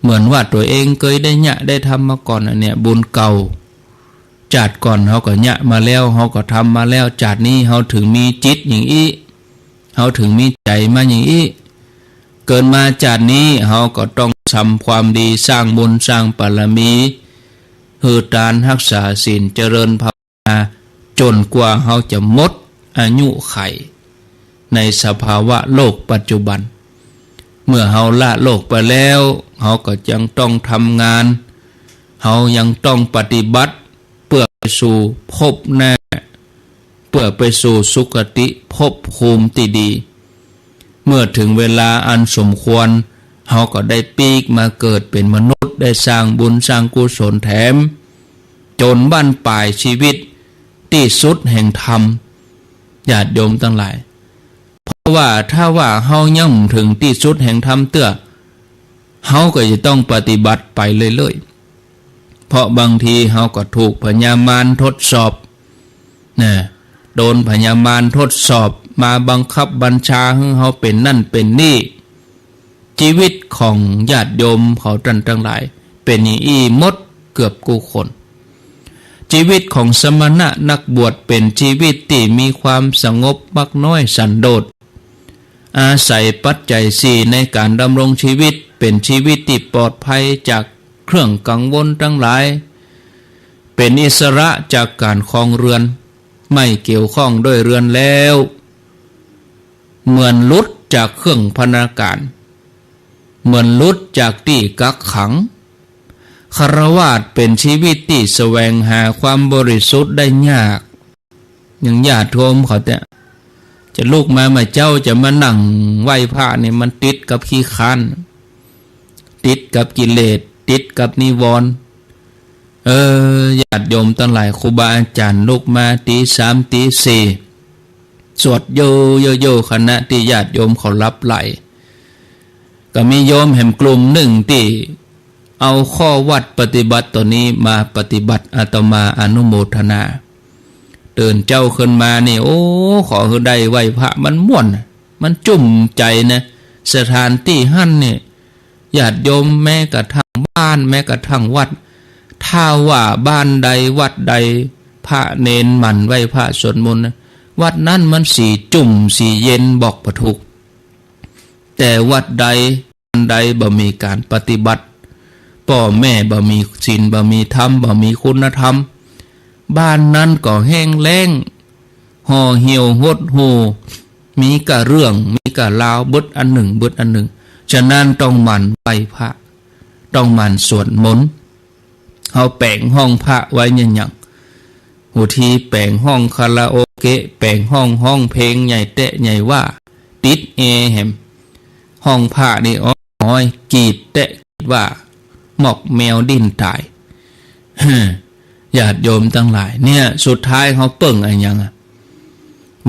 เหมือนว่าตัวเองเคยได้ญะได้ทำมาก่อนเนี่ยบุญเก่าจาดก่อนเขาก็ญะมาแล้วเขาก็ทำมาแล้วจาดนี้เขาถึงมีจิตอย่างอี้เขาถึงมีใจมาอย่างอี้เกิดมาจาดนี้เขาก็ต้องทำความดีสร้างบุญสร้างบารมีหือการรักษาศีลเจริญภาวนาจนกว่าเขาจะหมดอายุไขในสภาวะโลกปัจจุบันเมื่อเขาละโลกไปแล้วเขาก็ยังต้องทำงานเขายังต้องปฏิบัติเพื่อไปสู่ภพหน้าเพื่อไปสู่สุคติภพภูมิที่ดีเมื่อถึงเวลาอันสมควรเขาก็ได้ปีกมาเกิดเป็นมนุษย์ได้สร้างบุญสร้างกุศลแถมจนบั้นปลายชีวิตที่สุดแห่งธรรมญาติโยมทั้งหลายเพราะว่าถ้าว่าเฮาย่ำถึงที่สุดแห่งธรรมเตื้อเฮาก็จะต้องปฏิบัติไปเรื่อยๆเพราะบางทีเฮาก็ถูกพญามารทดสอบนะโดนพญามารทดสอบมาบังคับบัญชาให้เฮาเป็นนั่นเป็นนี่ชีวิตของญาติโยมเขาทั้งหลายเป็นอย่างอี้หมดเกือบกู้คนชีวิตของสมณะนักบวชเป็นชีวิตที่มีความสงบมักน้อยสันโดษอาศัยปัจจัยสี่ในการดำรงชีวิตเป็นชีวิตที่ปลอดภัยจากเครื่องกังวลทั้งหลายเป็นอิสระจากการครองเรือนไม่เกี่ยวข้องด้วยเรือนแล้วเหมือนหลุดจากเครื่องพนาการเหมือนหลุดจากที่กักขังคฤหัสถ์เป็นชีวิตที่แสวงหาความบริสุทธิ์ได้ยากอย่างญาติโยมเขาเนี่ยจะลูกมาเจ้าจะมานั่งไหว้พระเนี่ยมันติดกับขี้ค้านติดกับกิเลสติดกับนิวรณ์ญาติโยมตั้งหลายครูบาอาจารย์ลูกมาตีสามตีสี่สวดโยคณะที่ญาติโยมเขารับไหลก็มีโยมแห่งกลุ่มหนึ่งที่เอาข้อวัดปฏิบัติตัวนี้มาปฏิบัติอาตมาอนุโมทนาเดินเจ้าขึ้นมานี่โอ้ขอคือได้ไหวพระมันม่วนมันจุ่มใจนะสถานที่หั่นเนี่ยญาติโยมแม้กระทั่งบ้านแม้กระทั่งวัดถ้าว่าบ้านใดวัดใดพระเนนหมั่นไหวพระสวดมนต์วัดนั้นมันสีจุ่มสีเย็นบอกประทุกแต่วัดใดบ่มีการปฏิบัติพ่อแม่บ่มีศีลบ่มีธรรมบ่มีคุณธรรมบ้านนั้นก็แห้งแล้งห่อเหี่ยวหดหูมีกะเรื่องมีกะลาวบึดอันหนึ่งฉะนั้นต้องหมั่นไหว้พระต้องหมั่นสวดมนต์เอาแปลงห้องพระไว้อย่างหูทีแปลงห้องคาราโอเกะแปลงห้องเพลงใหญ่เตะใหญ่ว่าติดแฮมห้องพระนี่อ้อยกีดเตะว่าหมอกแมวดิ้นตายญาติโยมทั้งหลายเนี่ยสุดท้ายเขาเปิ่งอะไรยัง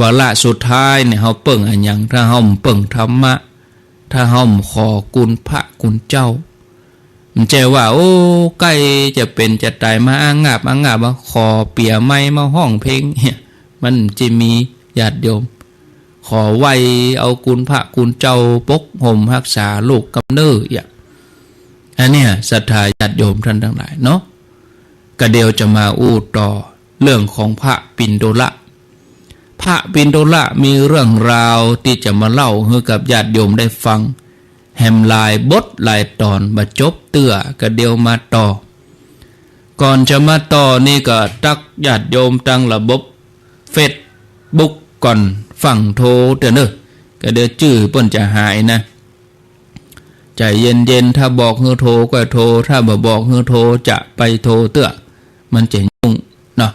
วาระสุดท้ายเนี่ยเขาเปิ่งอะไรยังถ้าเขาเปิ่งธรรมะถ้าเขาขอกุลพระกุลเจ้ามันใจว่าโอ้ใกล้จะเป็นจะตายมาอ้างงาบว่าขอเปียไม้มาห้องเพลงเนี่ยมันจะมีญาติโยมขอไว้เอากุลพระกุลเจ้าปกห่มรักษาลูกกำเนิดอย่างอันเนี้ยศรัทธาญาติโยมท่านทั้งหลายเนาะก็เดี๋ยวจะมาอู้ต่อเรื่องของพระปิณโดละพระปิณโดละมีเรื่องราวที่จะมาเล่าให้กับญาติโยมได้ฟังแฮมลายบทลายตอนมาจบเตื้อก็เดี๋ยวมาต่อก่อนจะมาต่อนี่ก็ตักญาติโยมตั้งระบบเฟซบุ๊กก่อนฟังโทรเด้อก็เดี๋ยวชื่อเปิ้นจะหายนะใจเย็นถ้าบอกให้โทรก็โทรถ้าบ่บอกให้โทรจะไปโทรเตื้อมันจะยุ่งเนาะ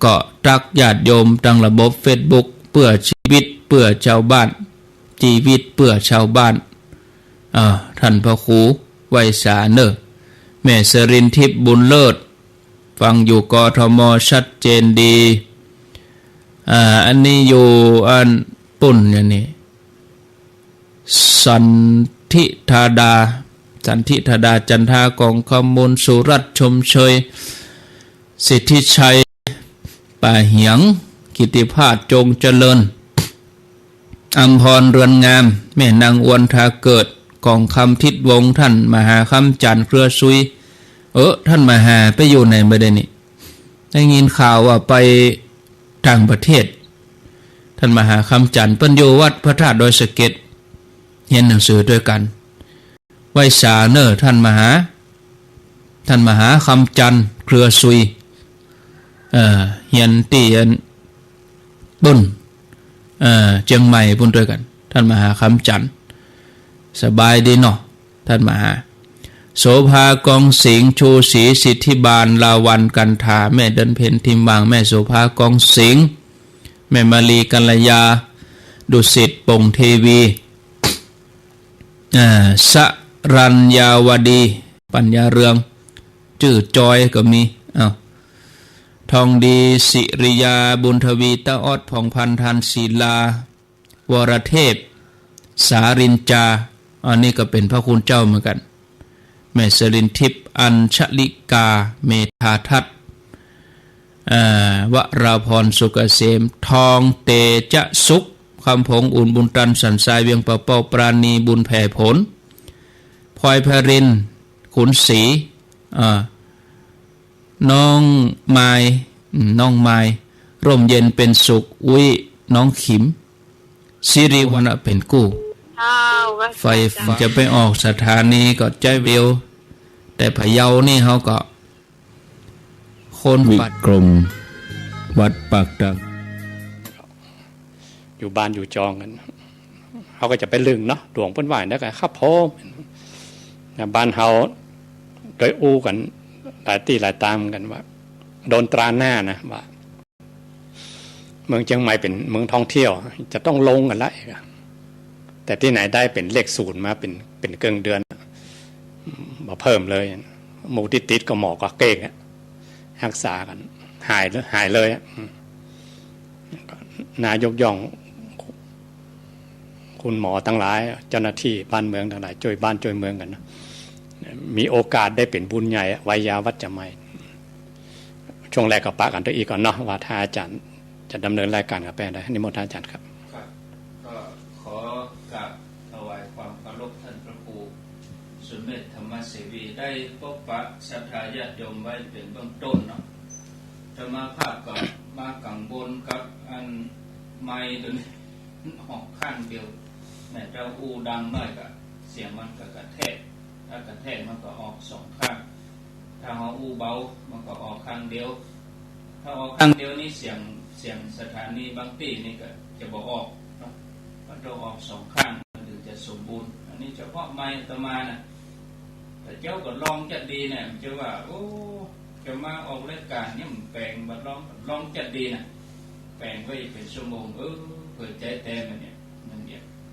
ก็ตักญาติโยมตั้งระบบ Facebook เพื่อชีวิตเพื่อชาวบ้านชีวิตเพื่อชาวบ้านท่านพระครูไวสาเนอแม่สรินทิพย์บุญเลิศฟังอยู่กทมชัดเจนดีอันนี้อยู่อันปุ่นอย่างนี้สันทิธาดาจันทากองคำมลสุรัตน์ชมเชยสิทธิชัยป่าเหียงกิติภาสจงเจริญอัมพรเรือนงามแม่นางอวนทาเกิด กองคำทิดวงท่านมหาคำจันทร์เครือซุยท่านมหาไปอยู่ไหนไม่ได้นี่ได้ยินข่าวว่าไปต่างประเทศท่านมหาคำจันทร์เปิ้นอยู่วัดพระธาตุดอยสะเก็ดเรียนหนังสือด้วยกันไว้สาเนอท่านมหาคำจันทร์เครือซุยเฮียนตีเฮียนบุญเจียงใหม่บุญด้วยกันท่านมหาคำจันทร์สบายดีเนาะท่านมหาโสภากองสิงห์ชูศรีสิทธิบาลลาวันกันธาแม่เดินเพนทิมบางแม่โสภากองสิงห์แม่มาลีกัลยาดุสิตปงเทวีสรัญญาวดีปัญญาเรืองชื่อจอยก็มีทองดีสิริยาบุญทวีตาออดผ่องพันธันศิลาวรเทพสารินจาอันนี้ก็เป็นพระคุณเจ้าเหมือนกันแม่สรินทิพย์อัญชลิกาเมธาทัตวราพรสุกเกษมทองเตจะสุขคำผงอุ่นบุญตันสันทรายเวียงปะเป้าปราณีบุญแผ่ผลพลอยพรินขุนศรีน้องไม้ร่มเย็นเป็นสุขอุ้ยน้องขิมสิริวัณเป็นกู้ไฟจะไปออกสถานีก็ใจเวลแต่พะเยานี่เขาก็โคนปัดกลมวัดปากดังอยู่บ้านอยู่จองกันเขาก็จะไปลึงเนาะหลวงเพิ่นไหว้แล้วก็ข้าพมบ้านเฮาโดยอู้กันหลายตีหลายตามกันว่าโดนตราหน้านะว่าเมืองเชียงใหม่เป็นเมืองท่องเที่ยวจะต้องลงกันละแต่ที่ไหนได้เป็นเลขศูนย์มาเป็นเกินเดือนมาเพิ่มเลยหมู่ที่ติดก็หมอก็เก้งรักษากันหายเลยนายกย่องคุณหมอทั้งหลายเจ้าหน้าที่บ้านเมืองทั้งหลายช่วยบ้านช่วยเมืองกันนะมีโอกาสได้เป็นบุญใหญ่ไวยาวัจจะไม่ช่วงแรกก็ปะกันตัวอีกก่อนเนาะว่าถ้าอาจารย์จะดำเนินรายการกับแปลได้นิมนต์อาจารย์ครับก็ขอกราบถวายความเคารพท่านพระครูสุเมธธรรมเสวีได้พบปะศรัทธาญาติโยมไว้เป็นเบื้องต้นเนาะจะมาภาพก็มากังวลกับอันไม้ตัวนี้ออกข้างเดียวแม่เจ้าอูดังน้อยก็เสียงมันก็กระแทกถ้ากระแทกมันก็ออกสองข้างถ้าเขาอูเบามันก็ออกข้างเดียวถ้าออกข้างเดียวนี่เสียงสถานีบางตีนี่ก็จะบอกออกมันต้องออกสองข้างมันถึงจะสมบูรณ์อันนี้เฉพาะไม้ตมานะแต่เจ้าก็ลองจัดดีเนี่ยมันจะว่าโอ้จะมาออกรายการเนี่ยมันแปลงบัดลองจัดดีนะแปลงไว้เป็นชั่วโมงเปิดใจแต่มันเนี่ย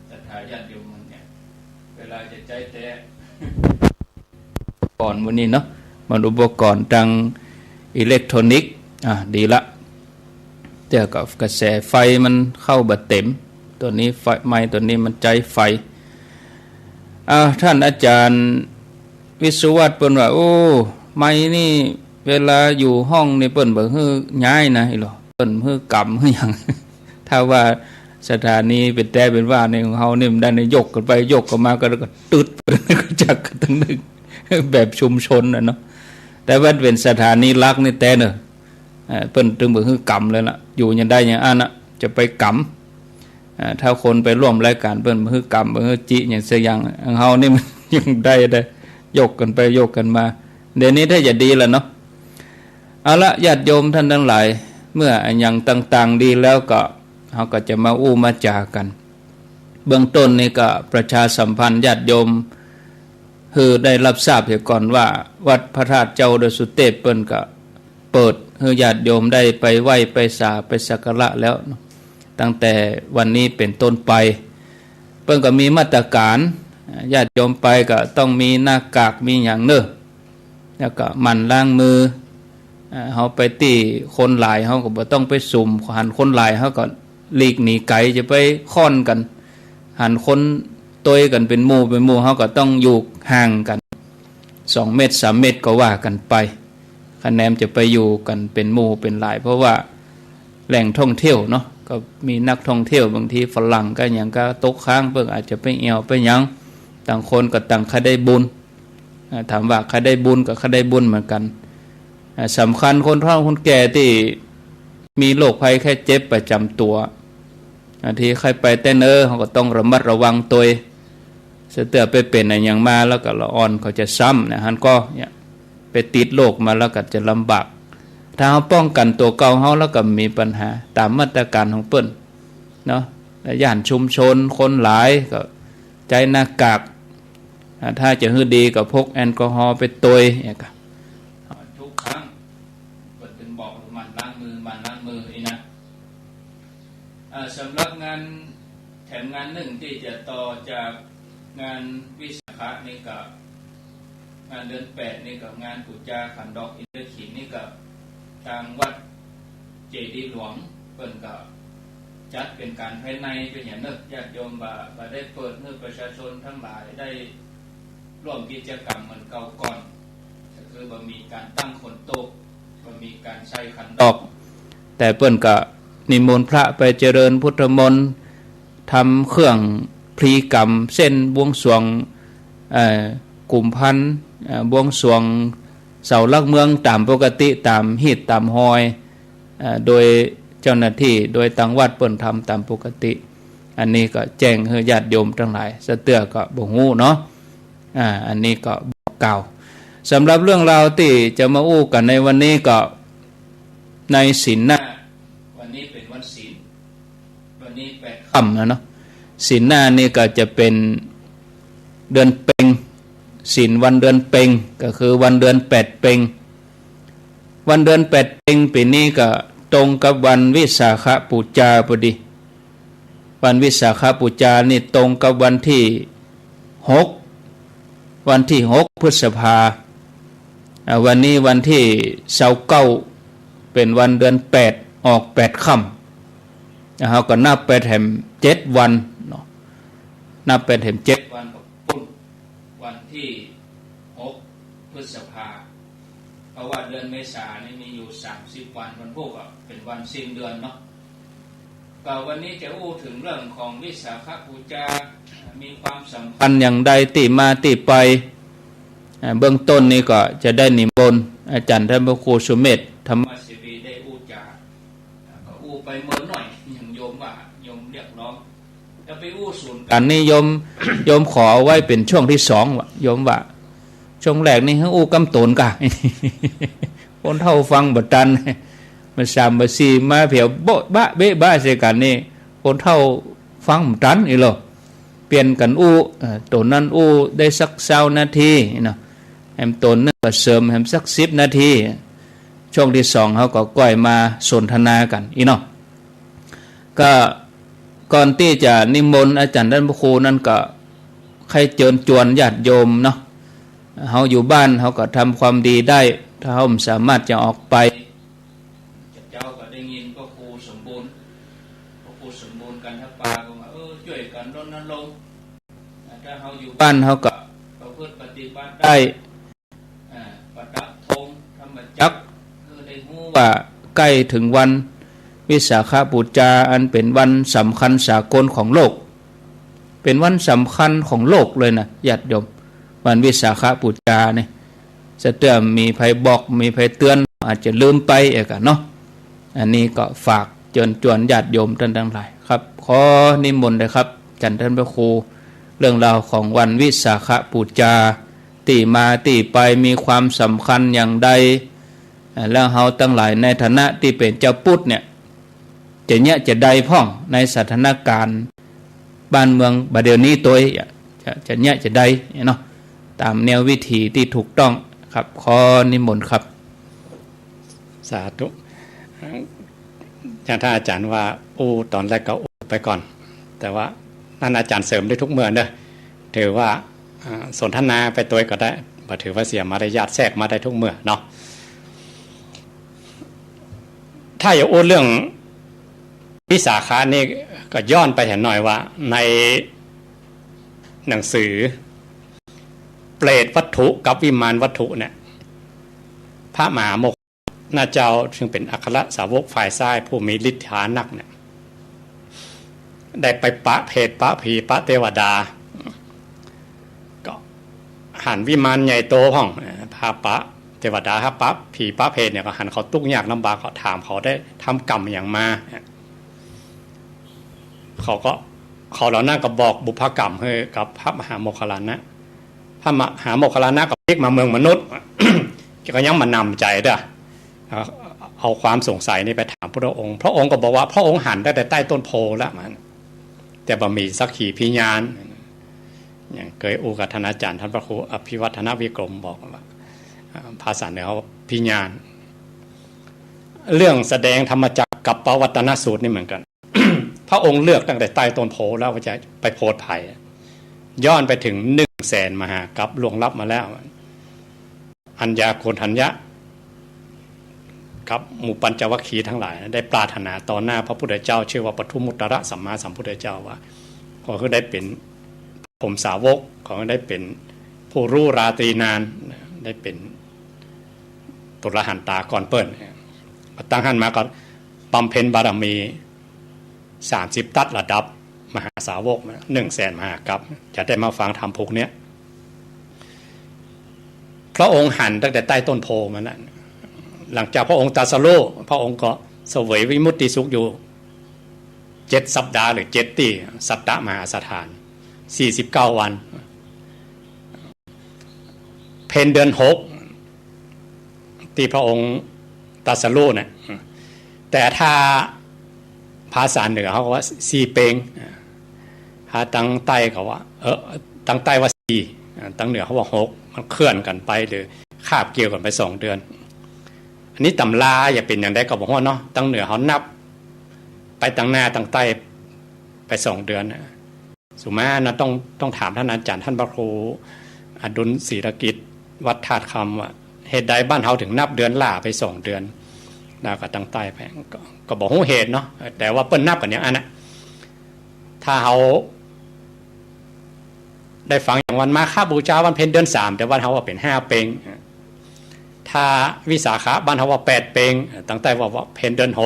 ศรัทธาญาติโยมมันเนี่ยเวลาจะใจแต่ก่อนวันนี้เนาะมันอุปกรณ์ทางอิเล็กทรอนิกส์ดีละแต่กับกระแสไฟมันเข้าบัดเต็มตัวนี้ไฟไม้ตัวนี้มันใจไฟท่านอาจารย์วิศวัตเปิ้นว่าโอ้ไม้นี่เวลาอยู่ห้องนี่เปิ้นบ่ฮื้อย้ายนะอีหรอเปิ้นฮื้อกำฮื้อหยังถ้าว่าสถานีเป็นแต่เป็นว่าในของเฮานี่มันได้ยกกันไปยกกันมาก็ตึดไปจักกันทั้งนึงแบบชุมชนน่ะเนาะแต่ว่าเป็นสถานีรักนี่แต่เนอะเปิ้นถึงบ่ฮื้อกำเลยล่ะอยู่ยังได้อย่างอันน่ะจะไปกำถ้าคนไปร่วมรายการเปิ้นบ่ฮื้อกำบ่ฮื้อจิอย่างสักอย่างเฮานี่มันยังได้ยกกันไปยกกันมาเดี๋ยวนี้ถ้าจะดีแล้วเนาะเอาละญาติโยมท่านทั้งหลายเมื่ออย่างต่างๆดีแล้วก็เขาก็จะมาอู้มาจากันเบื้องต้นนี่ก็ประชาสัมพันธ์ญาติโยมคือได้รับทราบเสียก่อนว่าวัดพระธาตุเจ้าดอยสุเทพเปิ้นก็เปิดให้ญาติโยมได้ไปไหว้ไปสาไปสักการะแล้วตั้งแต่วันนี้เป็นต้นไปเปิ้นก็มีมาตรการญาติโยมไปก็ต้องมีหน้ากากมีอย่างเนอะแล้วก็หมั่นล้างมือเขาไปตีคนหลายเขาก็บ่ต้องไปสุ่มหันคนหลายเขาก็หลีกหนีไกลจะไปค่อนกันหันคนตัวกันเป็นหมู่เขาก็ต้องอยู่ห่างกัน2 เมตร 3 เมตรก็ว่ากันไปคะแนนจะไปอยู่กันเป็นหมู่เป็นหลายเพราะว่าแหล่งท่องเที่ยวเนาะก็มีนักท่องเที่ยวบางทีฝรั่งก็อย่างก็ตกค้างเพิ่งอาจจะไปเอวไปยัง ต่างคนก็ต่างใครได้บุญถามว่าใครได้บุญกับใครได้บุญเหมือนกันสำคัญคนเฒ่าคนแก่ที่มีโรคภัยแค่เจ็บประจำตัวที่ใครไปเต้นเขาก็ต้องระมัดระวังตัวเสือไปเป็นอะไรอย่างมาแล้วก็ละอ่อนเขาจะซ้ำนะฮันก็เนี่ยไปติดโรคมาแล้วก็จะลำบากถ้าเขาป้องกันตัวเก่าเขาแล้วก็มีปัญหาตามมาตรการของเปิ้นเนาะและย่านชุมชนคนหลายก็ใจหน้ากากถ้าจะให้ดีก็พกแอลกอฮอล์ไปตัวเนี่ยก็ทุกครั้งเปิดเป็นบอกมันล้างมืออีนะสำหรับงานแถมงานหนึ่งที่จะต่อจากงานวิสาขะนี่ก็งานเดือน8นี่ก็งานปูจาขันดอกอินทขินนี่ก็ทางวัดเจดีย์หลวงเปิ่นก็จัดเป็นการภายในเป็นอย่างนึกญาติโยมบ่ได้เปิดให้ประชาชนทั้งหลายได้ร่วมกิจกรรมเหมือนเก่าก่อนก็คือบ่มีการตั้งคนโต๊ะบ่มีการใช้ขันดอกแต่เปิ่นก็นิมนต์พระไปเจริญพุทธมนต์ทำเครื่องพลีกรรมเส้นบวงสรวงกลุ่มพันบวงสรวงเสาหลักเมืองตามปกติตามฮีตตามหอยโดยเจ้าหน้าที่โดยตังวัดเปิ่นทำตามปกติอันนี้ก็แจ้งให้ญาติโยมทั้งหลายสะเตือก็บ่ฮู้เนาะอันนี้ก็บอกกล่าวสำหรับเรื่องราวที่จะมาอู้กันในวันนี้ก็ในศีลหน้าวันนี้เป็นวันศีลวันนี้8 ค่ำนะเนาะศีลหน้านี่ก็จะเป็นเดือนเพ็ญศีลวันเดือนเพ็ญก็คือวันเดือน8 เพ็ญวันเดือน8 เพ็ญปีนี้ก็ตรงกับวันวิสาขบูชาพอดีวันวิสาขบูชานี่ตรงกับวันที่6พฤษภาวันนี้วันที่29เป็นวันเดือน8ออก8 ค่ำเขาก็นับไปแถม7 วันเนาะนับไปแถม7 วันกับปุ้นวันที่6 พฤษภาเพราะว่าเดือนเมษายนนี่มีอยู่30 วันวันพวกก็เป็นวันสิ้นเดือนเนาะก็วันนี้จะอู้ถึงเรื่องของวิสาขบูชามีความสำคัญอย่างใดติมาติไปเบื้องต้นนี้ก็จะได้นิมนต์อาจารย์ท่านพระครูสุเมธธรรมศิริได้อู้จาก็อู้ไปเมื่อหน่อยอย่างโยมว่าโยมเรียกร้องจะไปอู้ศูนย์การนิยมโยมขอไว้เป็นช่วงที่2ว่ะโยมว่าช่วงแรกนี่อู้กำตนกะคนเท่าฟังบัดตันมา3 มา 4มาเผียวโบ๊ะบะเบ๊ะบะเสกันนี่คนเท่าฟังบัดตันอีหรอเปลี่ยนกันอู้ตัวนั้นอู้ได้สัก20 นาทีเนาะแฮมตัวนึงก็เสริมแฮมสัก10 นาทีช่วงที่2เขาก็ก้อยมาสนทนากันอีเนาะก็ก่อนที่จะนิมนต์อาจารย์ท่านพระครูนั้นก็ใครเชิญชวนญาติโยมเนาะเขาอยู่บ้านเขาก็ทำความดีได้ถ้าเขาสามารถจะออกไปเจ้าก็ได้ยินพระครูสมบูรณ์กันทัพปาก็ว่าช่วยกันรณรงค์ถ้าเขาอยู่บ้านเขาก็ประพฤติปฏิบัติได้ประดับธงธรรมจักรคือได้รู้ว่าใกล้ถึงวันวิสาขบูชาอันเป็นวันสำคัญสากลของโลกเป็นวันสำคัญของโลกเลยนะญาติโยมวันวิสาขบูชาเนี่ยจะเตือนมีภัยบอกมีภัยเตือนอาจจะลืมไปเอกเนาะอันนี้ก็ฝากเชิญชวนญาติโยมท่านทั้งหลายครับขอนิมนต์เลยครับจันท่านพระครูเรื่องราวของวันวิสาขบูชาที่มาที่ไปมีความสำคัญอย่างใดแล้วเฮาทั้งหลายในฐานะที่เป็นเจ้าพุทธเนี่ยจะใดพ่องในสถานการณ์บ้านเมืองบัดเดี๋ยวนี้ตัวจะใดเนาะตามแนววิธีที่ถูกต้องครับขอนิมนต์ครับสาธุอย่างท่านอาจารย์ว่าอู้ตอนแรกก็อู้ไปก่อนแต่ว่าท่านอาจารย์เสริมได้ทุกเมื่อเนอะถือว่าสนทนาไปตัวก็ได้บ่ถือว่าเสียมารยาทแทรกมาได้ทุกเมื่อเนาะถ้าอย่าอู้เรื่องวิสาขานี่ก็ย้อนไปเห็นหน่อยว่าในหนังสือเปรตวัตถุกับวิมานวัตถุเนี่ยพระมหาโมคคณาเจ้าซึ่งเป็นอัครสาวกฝ่ายซ้ายผู้มีฤทธานักเนี่ยได้ไปปะเพศปะผีปะเทวดา หันวิมานใหญ่โตห้องพาปะเทวดาครับปะผีปะเพศเนี่ยก็หันเขาตุกยากลำบากเขาถามเขาได้ทำกรรมอย่างมาเขาเหล่านั้นก็บอกบุพกรรมให้กับพระมหาโมคคัลลานะพระมหาโมคคัลลานะก็พลิกมาเมืองมนุษย์ ก็ยังมานำใจเด้อเอาความสงสัยนี่ไปถามพระองค์พระองค์ก็บอกว่าพระองค์หันได้แต่ใต้ต้นโพแล้วมันแต่บ่มีสักขีพยานอย่างเคยอูกับท่านอาจารย์ท่านพระครูอภิวัฒนวิกรมบอกว่าภาษาเหนือเขาพยานเรื่องแสดงธรรมจักรกับปวัตตนสูตรนี่เหมือนกัน พระองค์เลือกตั้งแต่ใต้ต้นโพแล้วว่าจะไปโพธิ์ไผ่ย้อนไปถึง100,000 มหากัปล่วงลับมาแล้วอัญญาโกณฑัญญะกับหมู่ปัญจวัคคีย์ทั้งหลายได้ปรารถนาต่อหน้าพระพุทธเจ้าชื่อว่าปทุมมุตตระสัมมาสัมพุทธเจ้าว่าขอให้ได้เป็นผมสาวกขอให้ได้เป็นผู้รู้ราตรีนานได้เป็นตุลหันตาก่อนเปิ้ลตั้งหันมาก็บำเพ็ญบารมี30 ตัดระดับมหาสาวก100,000 มหากัปจะได้มาฟังธรรมพวกนี้พระองค์หันตั้งแต่ใต้ต้นโพมานั้นหลังจากพระองค์ตรัสรู้พระองค์ก็เสวยวิมุตติสุขอยู่7 สัปดาห์หรือ7 ปีสัตตมหาสถาน49 วันเพนเดือน6ที่พระองค์ตรัสรู้เนี่ยแต่ถ้าภาษาเหนือเขาว่า4 เปงถ้าตั้งใต้เขาว่าตั้งใต้ว่า4ตั้งเหนือเขาว่า6มันเคลื่อนกันไปหรือคาบเกี่ยวกันไป2 เดือนอันนี้ตำราอย่าเป็นอย่างใดก็บอกว่าเนาะตั้งเหนือเขานับไปตั้งหน้าตั้งใต้ไป2 เดือนสุมานะต้องถามท่านอาจารย์ท่านพระครูอดุลศิรกิจวัดธาตุคำว่าเหตุใดบ้านเขาถึงนับเดือนล่าไป2 เดือนแล้วก็ตั้งใต้ไปก็บอกเหตุเนาะแต่ว่าเปิ้นนับกันอย่างนั้นนะถ้าเขาได้ฟังอย่างวันมาฆบูชาวันเพ็ญเดือน3แต่วันเขาว่าเป็น5 เปงถ้าวิสาขะบ้านเขาว่า8 เปงตั้งแต่ว่าเพ็ญเดือน6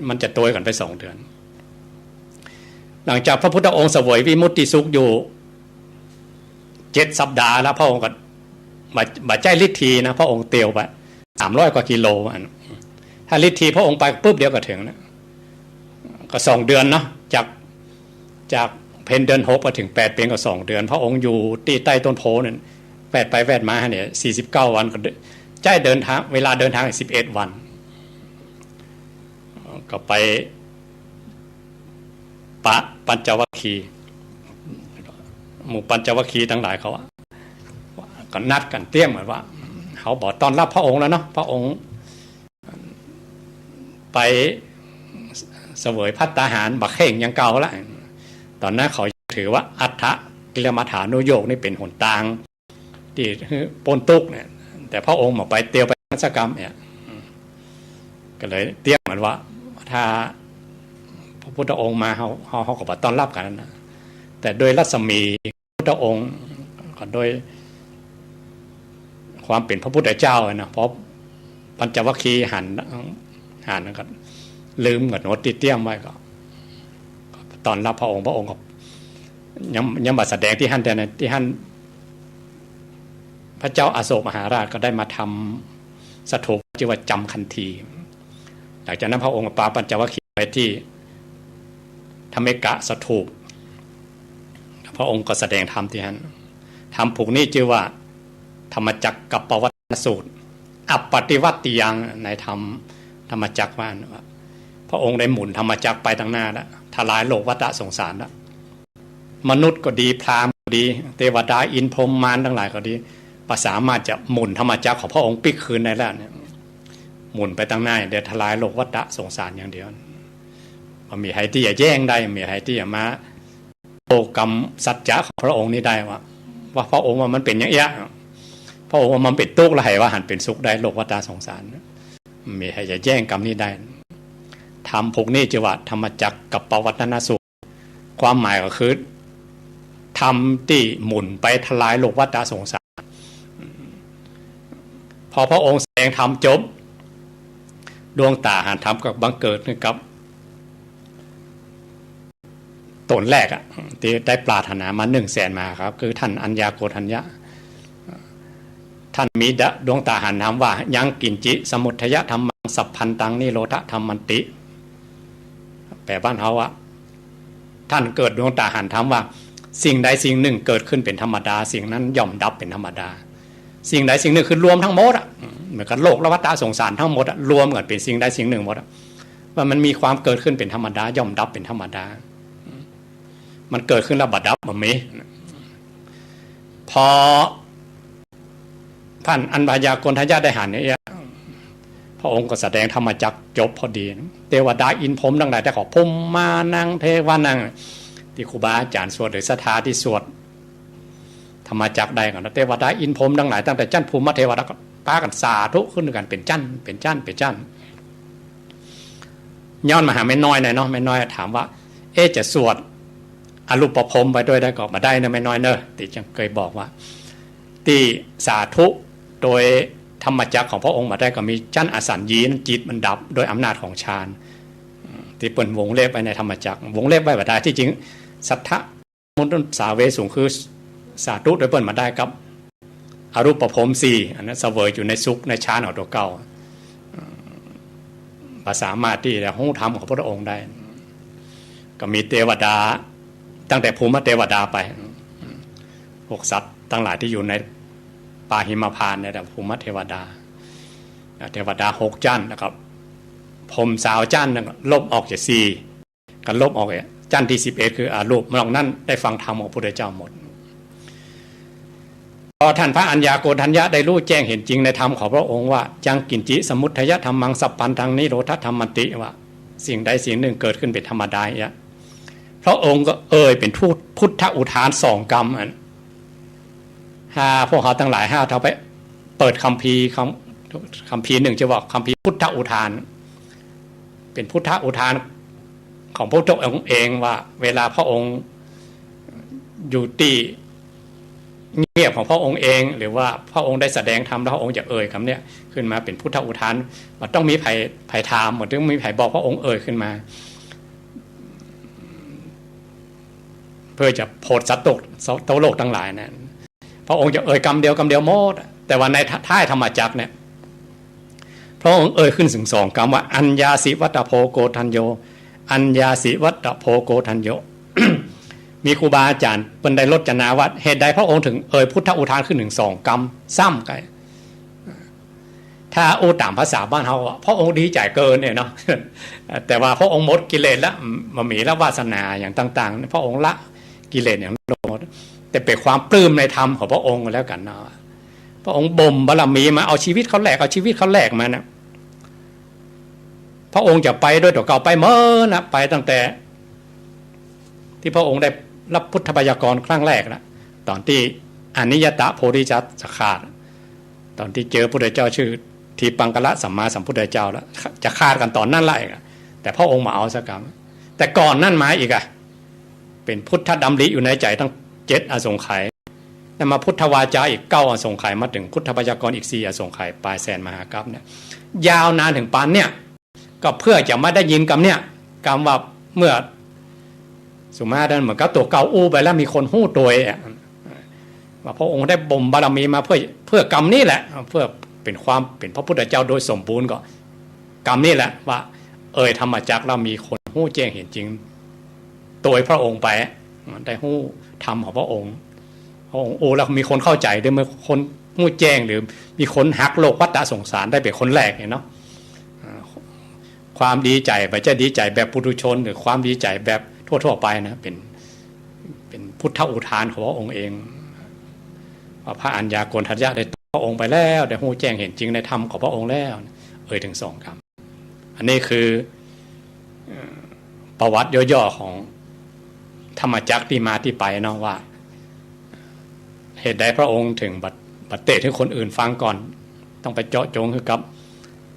มันจะโตยกันไป2 เดือนหลังจากพระพุทธองค์เสวยวิมุตติสุขอยู่7 สัปดาห์แล้วพระองค์ก็บาใจฤทธีนะพระองค์เตียวไป300 กว่ากิโลถ้าฤทธีพระองค์ไปปุ๊บเดียวก็ถึงนะก็2 เดือนเนาะจากเพนเดือน6ไปถึง8 เดือนก็2 เดือนพระองค์อยู่ที่ใต้ต้นโพนั่นแวดไปแวดมาเนี่ย49 วันก็ใจเดินทางเวลาเดินทาง11 วันก็ไปปะปัญจวัคคีย์หมู่ปัญจวัคคีย์ทั้งหลายเขาก็นัดกันเตรียมเหมือนว่าเขาบอกต้อนรับพระองค์แล้วเนาะพระองค์ไปเสวยภัตตาหารบักเข่งยังเก่าละตอนนั้นเขาถือว่าอัฏฐกิลมัฏฐานุโยคนี่เป็นหนทางที่ปนตุกเนี่ยแต่พระองค์มาไปเตียวไปนัสกรรมเนี่ยก็เลยเตรียมเหมือนว่าถ้าพระพุทธองค์มาเขาก็ต้อนรับกันนะแต่โดยรัศมีพระพุทธองค์ก็โดยความเป็นพระพุทธเจ้านะเพราะปัญจวัคคีย์หันกันลืมกับโน้ตติเตรียมไว้ก็ตอนรับพระองค์ก็ยังบัดแสดงที่ท่านแต่ในที่ท่านพระเจ้าอาโศกมหาราชก็ได้มาทำสถูปชื่อว่าจำคันธีหลังจากนั้นพระองค์ปาปัญจวัคคีย์ไปที่ธรรมิกะสถูปพระองค์ก็แสดงธรรมที่ท่านธรรมผูกนี้ชื่อว่าธรรมจักรกับปวัตตนสูตรอัปปฏิวัติยังในธรรมจักรว่าพระองค์ได้หมุนธรรมจักรไปตั้งหน้าแล้วทลายโลกวัฏสงสารแล้วมนุษย์ก็ดีพราหมณ์ก็ดีเทวดาอินพรหมมารทั้งหลายก็ดีภาษามาจะหมุนธรรมจักรของพระองค์ปิกคืนได้แล้วเนี่ยหมุนไปตั้งหน้าเดี๋ยวทลายโลกวัฏสงสารอย่างเดียวมันมีใครที่จะแย่งได้มีใครที่จะมาโอกรรมสัจจะของพระองค์นี้ได้ว่าพระองค์ว่ามันเป็นอย่างเงี้ยพระองค์ว่ามันเป็นทุกข์แล้วให้ว่าหันเป็นสุขได้โลกวัฏสงสารมีใครจะแย่งกรรมนี้ได้ธรรมพวกนี้จะว่าธรรมจักรกับปวัตตนสูตรความหมายก็คือธรรมที่หมุนไปทลายโลกวัฏสงสารพอพระองค์แสดงธรรมจบดวงตาหันธรรมกับบังเกิดกับ ตนแรกที่ได้ปรารถนามา100,000มาครับคือท่านอัญญาโกฏัญญะท่านมีดวงตาหันน้ำว่ายังกินจิสมุทยธรรมังสัพพันตังนิโรธธรรมันติแปลบ้านเขาว่าท่านเกิดดวงตาหันถามว่าสิ่งใดสิ่งหนึ่งเกิดขึ้นเป็นธรรมดาสิ่งนั้นย่อมดับเป็นธรรมดาสิ่งใดสิ่งหนึ่งคือรวมทั้งหมดเหมือนกับโลกและวัฏสงสารทั้งหมดรวมกันเป็นสิ่งใดสิ่งหนึ่งหมดว่ามันมีความเกิดขึ้นเป็นธรรมดาย่อมดับเป็นธรรมดามันเกิดขึ้นแล้วบัดดับมันมีพอท่านอัญญาโกณฑัญญะได้หันเนี่ยพระองค์ก็แสดงธรรมจักรจบพอดีเทวดาอินพรหมทั้งหลายแต่ขอพุ่มมานั่งเทวานั่งที่ครูบาอาจารย์สวดหรือสถาที่สวดธรรมจักรได้ก่อนเทวดาอินพรหมทั้งหลายตั้งแต่จันภูมิเทวดาก็ปากันสาธุขึ้นกันเป็นจันเป็นจันเป็นจันย้อนมาหาแม่น้อยหน่อยเนาะแม่น้อยถามว่าจะสวดอรูปพรหมไปด้วยได้ก็มาได้นะแม่น้อยเนอะที่จังเคยบอกว่าที่สาธุโดยธรรมจักรของพระองค์มาได้ก็มีจันอสัญญีจิตมันดับโดยอำนาจของฌานที่เปิดวงเล็บไปในธรรมจักรวงเล็บไว้บัดได้ที่จริงสัทธะมุนตสาเวสูงคือสาธุโดยเปิดมาได้กับอรูปพรหม4อันนั้นเสวยอยู่ในสุขในฌานของตัวเก่าภาษามาที่แต่หูธรรมของพระองค์ได้ก็มีเทวดาตั้งแต่ภูมิเทวดาไปพวกสัตว์ทั้งหลายที่อยู่ในป่าหิมพานต์เนี่ยภูมิเทวดาเทวดา6จันนะครับพรหมสาวจันลบออกจาก4กันลบออกจันที่11คืออารูปนอกนั้นได้ฟังธรรมของพระพุทธเจ้าหมดพอท่านพระอัญญาโกณฑัญญะได้รู้แจ้งเห็นจริงในธรรมของพระองค์ว่าจังกินจิสมุทัยธรรมังสัพพันธังนิโรธธรรมันติว่าสิ่งใดสิ่งหนึ่งเกิดขึ้นเป็นธรรมดาเนี่ยพระองค์ก็เป็นพุทธอุทาน2 กรรมพวกเขาทั้งหลายเท่าไปเปิดคัมภีร์หนึ่งจะบอกคัมภีร์พุทธอุทานเป็นพุทธอุทานของพระองค์เองว่าเวลาพระองค์อยู่ที่เงียบของพระองค์เองหรือว่าพระองค์ได้แสดงธรรมแล้วพระองค์จะคำเนี้ยขึ้นมาเป็นพุทธอุทานมันต้องมีไผ่ถามมันต้องมีไผ่บอกพระองค์ขึ้นมาเพื่อจะโพธิสัตว์โตโลกทั้งหลายนะพระองค์จะกรรมเดียวหมดแต่ว่าในท้ายธรรมจักรเนี่ยพระองค์ขึ้นถึง2 กรรมว่าอัญญาสิวัตโพโกฏัญโยอัญญาสิวัตโพโกฏัญโย มีครูบาอาจารย์เป็นได้รจนาว่าเหตุใดพระองค์ถึงพุทธอุทานขึ้นถึง2 กรรมซ้ำกันถ้าตามภาษาบ้านเขาพระองค์ดีใจเกินเนี่ยเนาะ แต่ว่าพระองค์หมดกิเลสแล้วมามีแล้ววาสนาอย่างต่างๆพระองค์ละกิเลสอย่างหมดแต่เป็นความปลื้มในธรรมของพระองค์แล้วกันเนาะพระองค์บ่มบารมีมาเอาชีวิตเขาแหลกมานะพระองค์จะไปด้วยตัวเก่าไปเมื่อนะไปตั้งแต่ที่พระองค์ได้รับพุทธบัญญัติครั้งแรกนะตอนที่อนิยตะโพธิจัตจะขาดตอนที่เจอพระพุทธเจ้าชื่อทีปังกละสัมมาสัมพุทธเจ้าแล้วจะขาดกันตอนนั้นแหละแต่พระองค์มาเอาสักคำแต่ก่อนนั่นมาอีกเป็นพุทธดำริอยู่ในใจทั้ง7 อสงไขยแล้วมาพุทธวาจาอีก9 อสงไขยมาถึงพุทธบัญญัติอีก4 อสงไขยปลายแสนมหากัปเนี่ยยาวนานถึงปานเนี่ยก็เพื่อจะไม่ได้ยินคำเนี่ยคำว่าเมื่อสุมาดันเหมือนกับตัวเก่าไปแล้วมีคนหู้ตัวว่าพระองค์ได้บ่มบารมีมาเพื่อกรรมนี่แหละเพื่อเป็นพระพุทธเจ้าโดยสมบูรณ์ก็กรรมนี่แหละว่าธรรมจักรเรามีคนหู้แจ้งเห็นจริงโดยพระองค์ไปได้หู้ธรรมของพระองค์แล้วมีคนเข้าใจด้วยเมื่อคนหู้แจ้งหรือมีคนหักโลกวัฏสงสารได้เป็นคนแรกเนาะความดีใจไปจะดีใจแบบปุถุชนหรือความดีใจแบบทั่วๆไปนะเป็นพุทธอุทานของพระองค์เองพระอัญญาโกณฑัญญะได้พระองค์ไปแล้วได้หู้แจ้งเห็นจริงในธรรมของพระองค์แล้วถึง2 คำอันนี้คือประวัติย่อๆของธรรมจักรที่มาที่ไปเนาะว่าเหตุใดพระองค์ถึงบัดเตะให้คนอื่นฟังก่อนต้องไปเจาะจงคือกับ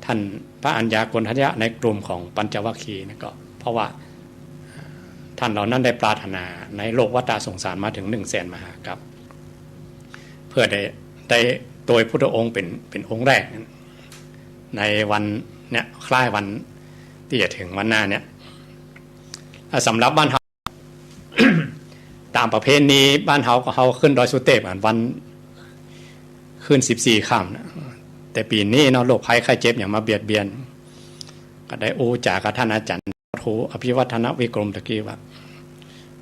ท่านพระอัญญาโกณฑัญญะในกลุ่มของปัญจวัคคีย์นะก็เพราะว่าท่านเหล่านั้นได้ปรารถนาในโลกวัฏสงสารมาถึง100,000 มหากัปเพื่อได้โดยพุทธองค์เป็นองค์แรกในวันเนี่ยคล้ายวันที่จะถึงวันหน้าเนี่ยสำหรับบ้านเรา ามประเพณีบ้านเฮาก็เฮาขึ้นดอยสุเทพวันขึ้น14 ค่ำนะแต่ปีนี้เนาะโรคภัยไข้เจ็บอย่างมาเบียดเบียนก็ได้อู้จากกับท่านอาจารย์ครูอภิวัฒนวิกรมตะกี้ว่า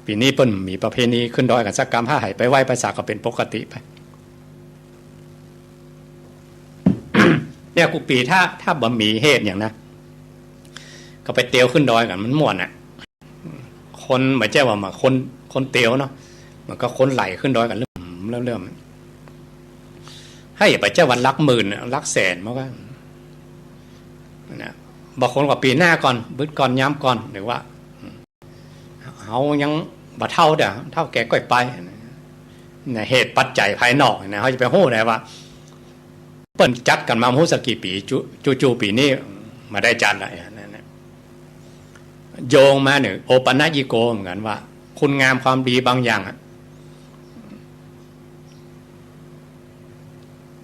ปีนี้เปิ้นมีประเพณีขึ้นดอยกันสักกรรมผ้าไหไปไหว้ภาษาก็เป็นปกติไป เนี่ยกูปีถ้าบ่มีเหตุอย่างนะก็ไปเตียวขึ้นดอยกันมันม่วนอ่ะคนไม่ใช่ว่ามาคนเตียวเนาะมันก็คนไหลขึ้นดอยกันเริ่มให้ไปเจ้าวันลักหมื่นลักแสนมันก็นะบางคนก็ปีหน้าก่อนบึ้ดก่อนย้ำก่อนหรือว่าเขายังบ่เท่าเด้อเท่าแก่ก้อยไปเนี่ยเหตุปัจจัยภายนอกนะเขาจะไปโหได้ว่าเปิ้นจัดกันมาหูสักกี่ปีจูปีนี้มาได้จัดอะไรนั่นโยงมาหนึ่งโอปัญญิโกเหมือนกันว่าคุณงามความดีบางอย่าง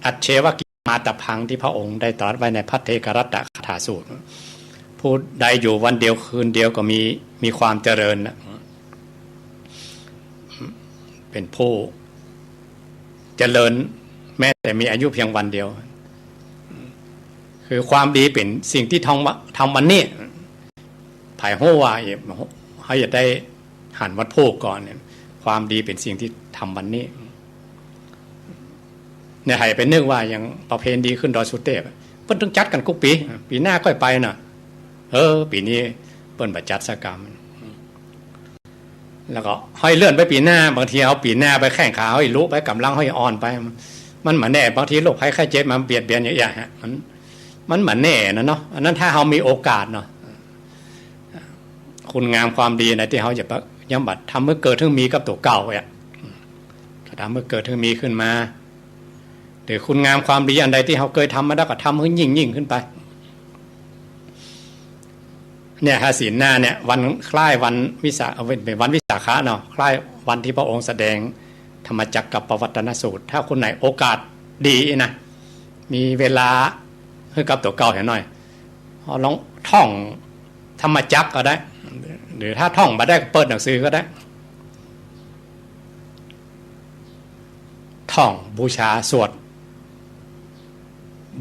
อัจเชวกิมาตพังที่พระองค์ได้ตรัสไว้ในพัทเทกรัตตคาถาสูตรผู้ใดอยู่วันเดียวคืนเดียวก็มีความเจริญเป็นผู้เจริญแม้แต่มีอายุเพียงวันเดียวคือความดีเป็นสิ่งที่ทำวันนี้ภายหัวว่าเขาจะได้หันวัดโพกก่อนเนี่ยความดีเป็นสิ่งที่ทำวันนี้เนี่ยให้ไปนึกว่าอย่างประเพณีขึ้นดอยสุเทพเปิ้นต้องจัดกันกุ๊กปีหน้าค่อยไปน่ะปีนี้เปิ้นบัดจัดสักกรรมแล้วก็ให้เลื่อนไปปีหน้าบางทีเอาปีหน้าไปแข่งขาให้รู้ไปกำลังให้อ่อนไปมันเหมือนแน่บางทีโรคภัยไข้เจ็บมันเบียดเบียนเยอะแยะฮะมันเหมือนแน่นะเนาะอันนั้นถ้าเรามีโอกาสเนาะคุณงามความดีในที่เขาจะย้ำบัดทำเมื่อเกิดถึงมีกับตัวเก่าอ่ะทำเมื่อเกิดถึงมีขึ้นมาหรือคุณงามความดีอันใดที่เขาเคยทำมาแล้วก็ทำให้ยิ่งขึ้นไปเนี่ยฮะศีลหน้าเนี่ยวันคล้ายวันวิสาเป็นวันวิสาขะเนาะคล้ายวันที่พระองค์แสดงธรรมจักรกับปวัตตนสูตรถ้าคนไหนโอกาสดีนะมีเวลาให้กับตัวเก่าเห็นหน่อยลองท่องธรรมจักรก็ได้หรือถ้าท่องมาได้เปิดหนังสือก็ได้ท่องบูชาสวด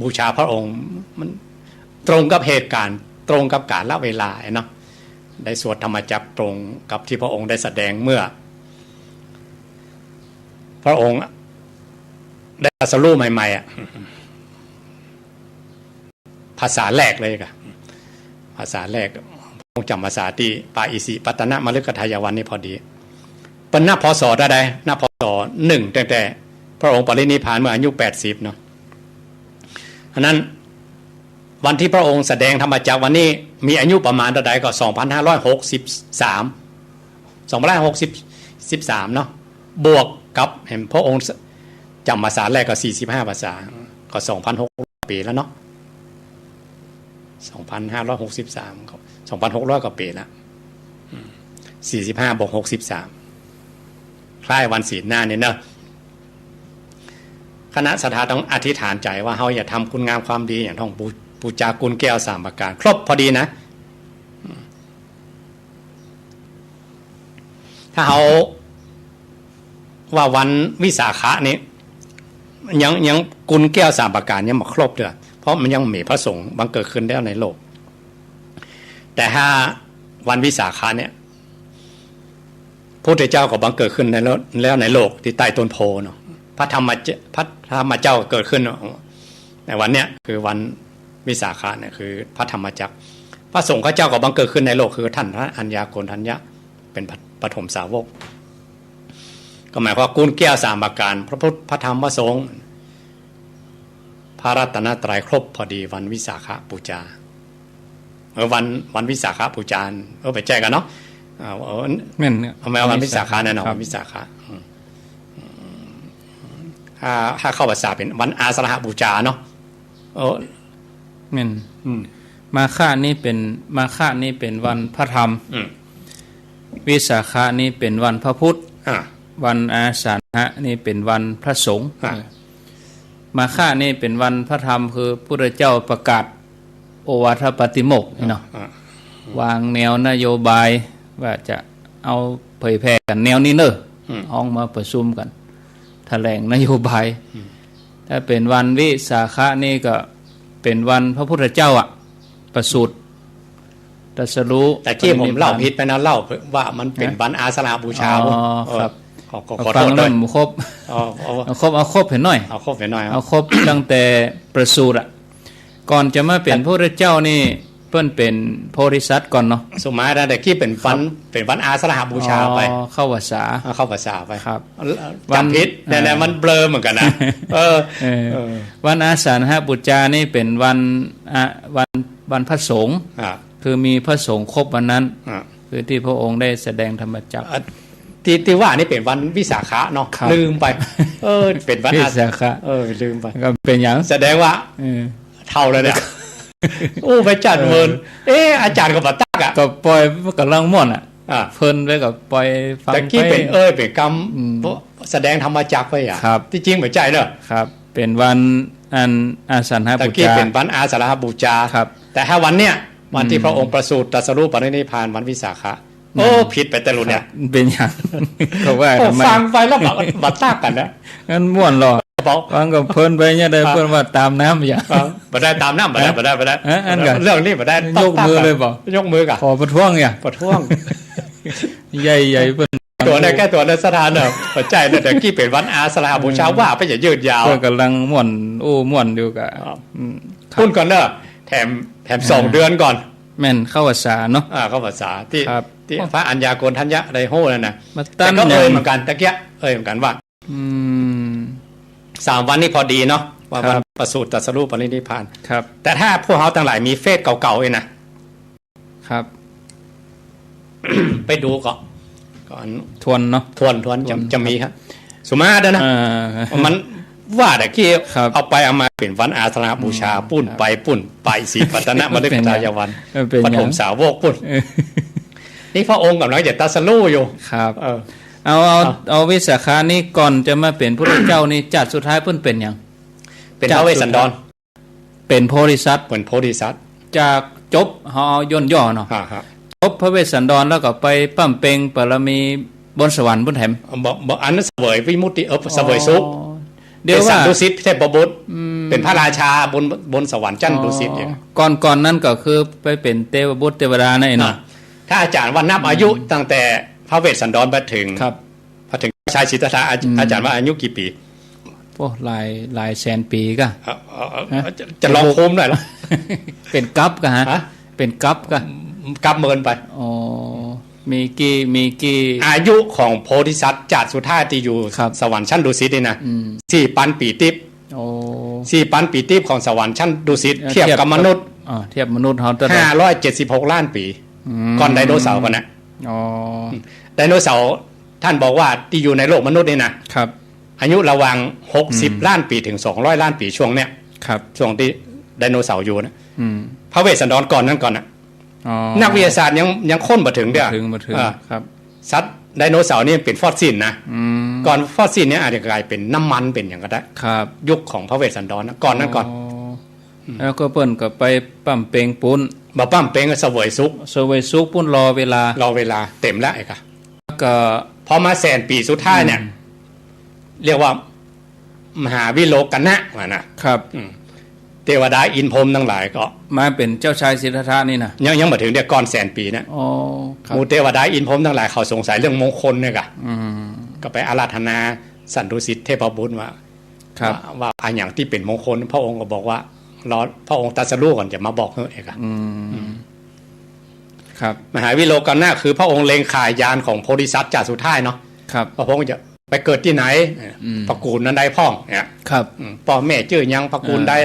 บูชาพระองค์มันตรงกับเหตุการณ์ตรงกับกาลเวลาเนาะได้สวดธรรมจักรตรงกับที่พระองค์ได้แสดงเมื่อพระองค์ได้ตรัสรู้ใหม่ๆภาษาแรกเลยค่ะภาษาแรกพระองค์จำภาษาที่ปาอิสิปัตตนะมฤคทายวันนี่พอดีเป็นหน้าพศได้หน้าพศ1แต่พระองค์ปรินิพพานเมื่ออายุ80เนาะอันนั้นวันที่พระองค์แสดงธรรมจักรวันนี้มีอายุประมาณเท่าใดก็2563เนาะบวกกับเห็นพระองค์จำภาษาแรกก็45ภาษาก็2,600 ปีแล้วเนาะ2563ก็2,600 กว่าปีแล้ว45 บวก 63คล้ายวันศีลหน้าเนี่ยเนาะคณะสัทธาต้องอธิษฐานใจว่าเราอย่าทำคุณงามความดีอย่างท่องปูจากุลแก้ว3ประการครบพอดีนะถ้าเขาว่าวันวิสาขะนี้ยังกุลแก้ว3ประการยังไม่ครบเลยเพราะมันยังมีพระสงฆ์บังเกิดขึ้นแล้วในโลกแต่ถ้าวันวิสาขะเนี่ยพระพุทธเจ้าก็บังเกิดขึ้นแล้วในโลกที่ใต้ต้นโพเนาะพระธรรมเจ้าเกิดขึ้นในวันเนี้ยคือวันวิสาขะเนี่ยคือพระธรรมจักรพระสงฆ์เจ้าก็บังเกิดขึ้นในโลกคือท่านพระอัญญาโกณทัญญะเป็นปฐมสาวกก็หมายความกุลแก้ว3ประการพระพุทธพระธรรมพระสงฆ์พระรัตนตรัยครบพอดีวันวิสาขบูชาวันวิสาขบูชาไปแจ้งกันเนาะแม่นเอามาวันวิสาขะแน่นอนวันวิสาขะถ้าเข้าภาษาเป็นวันอาสาฬหบูชาเนาะแม่นมาฆะนี่เป็นวันพระธรรมวิสาขะนี่เป็นวันพระพุทธวันอาสาฬหะนี่เป็นวันพระสงฆ์มาฆะนี่เป็นวันพระธรรมคือพระพุทธเจ้าประกาศโอวาทปาติโมกข์เนาะวางแนวนโยบายว่าจะเอาเผยแพร่กันแนวนี้เนอะ ห้องมาประชุมกันแถลงนโยบายถ้าเป็นวันวิสาขะนี่ก็เป็นวันพระพุทธเจ้าประสูติตรัสรู้ แต่ที่ผมเล่าผิดไปนะเล่าว่ามันเป็นวันอาสาฬหบูชาครับขอโทษด้วยครบเอาครบเห็นหน่อยเอาครบเห็นหน่อยเอาครบตั้งแต่ประสูติก่อนจะมาเป็นพระพุทธเจ้านี่เพิ่นเป็นโพธิสัตว์ก่อนเนาะสมัยนั้นแต่ที่เป็นวันอาสาฬหบูชาไปเข้าภาษาไปครับจำผิดแต่มันเบลอเหมือนกันนะวันอาสาฬหบูชานี่เป็นวันพระสงฆ์คือมีพระสงฆ์ครบวันนั้นคือที่พระองค์ได้แสดงธรรมจักรที่ว่านี่เป็นวันวิสาขะเนาะลืมไปเป็นวันวิสาขะลืมไปก็เป็นอย่างแสดงว่าเท่าเลยเนี่ยไปจัดเมินอาจารย์ก็บัตักก็ปล่อยกำลังม่วนเพลินไปกับปล่อยฟังไปแต่กี้เป็นเป็นกรรมแสดงธรรมจักรไปที่จริงเหมือนใจเนอะครับเป็นวันอันอาสาฬหบูชาแต่กี้เป็นวันอาสาฬหบูชาครับแต่ถ้าวันเนี้ยวันที่พระองค์ประสูติตรัสรู้ปรินิพพานวันวิสาขะผิดไปแต่รุ่นเนี่ยเป็นอย่างเขาว่าฟังไปแล้วบัตักกันนะงั้นม่วนหรอฟังกับเพลินไปเนี่ยได้เพื่อนว่าตามน้ำอย่างบ่ได้ตามน้ำบ่ได้เรื่องนี้บ่ได้ยกมือเลยบอกยกมือกับขอประท้วงอย่างประท้วงใหญ่เพื่อนตัวในแค่ตัวในสถานเนอะปัจจัยเนี่ยแต่กี้เป็นวันอาสาฬหบูชาว่าไปอย่ายืดยาวเพื่อนกำลังม่วนม่วนอยู่กับพูดก่อนเนอะแถม2 เดือนก่อนแม่นเข้าภาษาเนาะเข้าภาษาที่พระอัญญาโกณทัญญะไดโฮนั่นนะแต่ก็เหมือนกันตะเกียเหมือนกันว่า3 วันนี้พอดีเนาะว่าวันประสูติตรัสรู้ปรินิพพานครับแต่ถ้าพวกเขาทั้งหลายมีเฟซเก่าๆเองนะครับ ไปดูก่อนทวนเนาะทวนจะมีครับสุมาเด้อนะมันว่าแต่กี้เอาไปเอามาเป็นวันอาสาฬหบูชาปุ้นไปสีปัตนะมฤคทายวันปฐมสาวกปุ้นนี่พระองค์กำลังจะตรัสรู้อยู่ครับเอาวิสาขานี่ก่อนจะมาเป็นพระเจ้านี่จัดสุดท้ายเพิ่นเป็นอย่างเป็นพระเวสสันดรเป็นโพธิสัตว์จากจบเฮาย่นย่อเนาะจบพระเวสสันดรแล้วก็ไปปั้มเปงปรมีบนสวรรค์บนแถมบ่อันนั้นเสวยวิมุตติเสวยสุขเดี๋ยวว่าดุสิตเทพบุตรเป็นพระราชาบนสวรรค์จันทร์ดุสิตอย่างก่อนนั้นก็คือไปเป็นเทพบุตรเทวดานั่นเองเนาะถ้าอาจารย์ว่านับอายุตั้งแต่พระเวสสันดรมาถึงชายสิทธัตถะอาจารย์ว่าอายุกี่ปีโอ้หลายแสนปีก็จะลองโค้มหน่อยหรอเป็นกัปก็ฮะเป็นกัปเมินไปอ๋อมีกี่อายุของโพธิสัตว์จัดสุธาที่อยู่สวรรค์ชั้นดุสิตนี่นะ4,000 ปีทิพย์4,000 ปีทิพย์ของสวรรค์ชั้นดุสิตเทียบกับมนุษย์เทียบมนุษย์เขา576 ล้านปีก่อนไดโนเสาร์กันนะไดโนเสาร์ท่านบอกว่าที่อยู่ในโลกมนุษย์นี่นะครับอายุระหว่าง60 ล้านปีถึง200 ล้านปีช่วงเนี้ยช่วงที่ไดโนเสาร์อยู่นะพระเวสสันดรก่อนนั้นก่อนนะนักวิทยาศาสตร์ยังค้นมาถึงเด้อครับสัตว์ไดโนเสาร์นี่เป็นฟอสซิลนะก่อนฟอสซิลเนี่ยอาจจะกลายเป็นน้ำมันเป็นอย่างก็ได้ครับยุคของพระเวสสันดรก่อนนั้นก่อนแล้วก็เปิ้นก็ไปปั้มเปงปุ้นมาปั้มเปงก็เสวยสุกปุ้นรอเวลาเต็มแล้วไอ้ค่ะก็พอมาแสนปีสุดท้ายเนี่ยเรียกว่ามหาวิโลกนะนะครับเทวดาอินพรหมทั้งหลายก็มาเป็นเจ้าชายสิทธัตถะนี่นะยังมาถึงเดี๋ยวก่อนแสนปีนะหมู่เทวดาอินพรหมทั้งหลายเขาสงสัยเรื่องมงคลเนี่ยก็ไปอาราธนาสันตุสิทธิเทพบุตรว่าอันอย่างที่เป็นมงคลพระองค์ก็บอกว่ารอพระองค์ตรัสรู้ก่อนจะมาบอกเองครับมหาวิโลกนะคือพระองค์เล็งขายยานของโพธิสัตว์จัดสุดท้ายเนาะพระองค์จะไปเกิดที่ไหนตระกูลนั้นได้พ่องเนี่ยพ่อแม่ชื่อยังตระกูลได้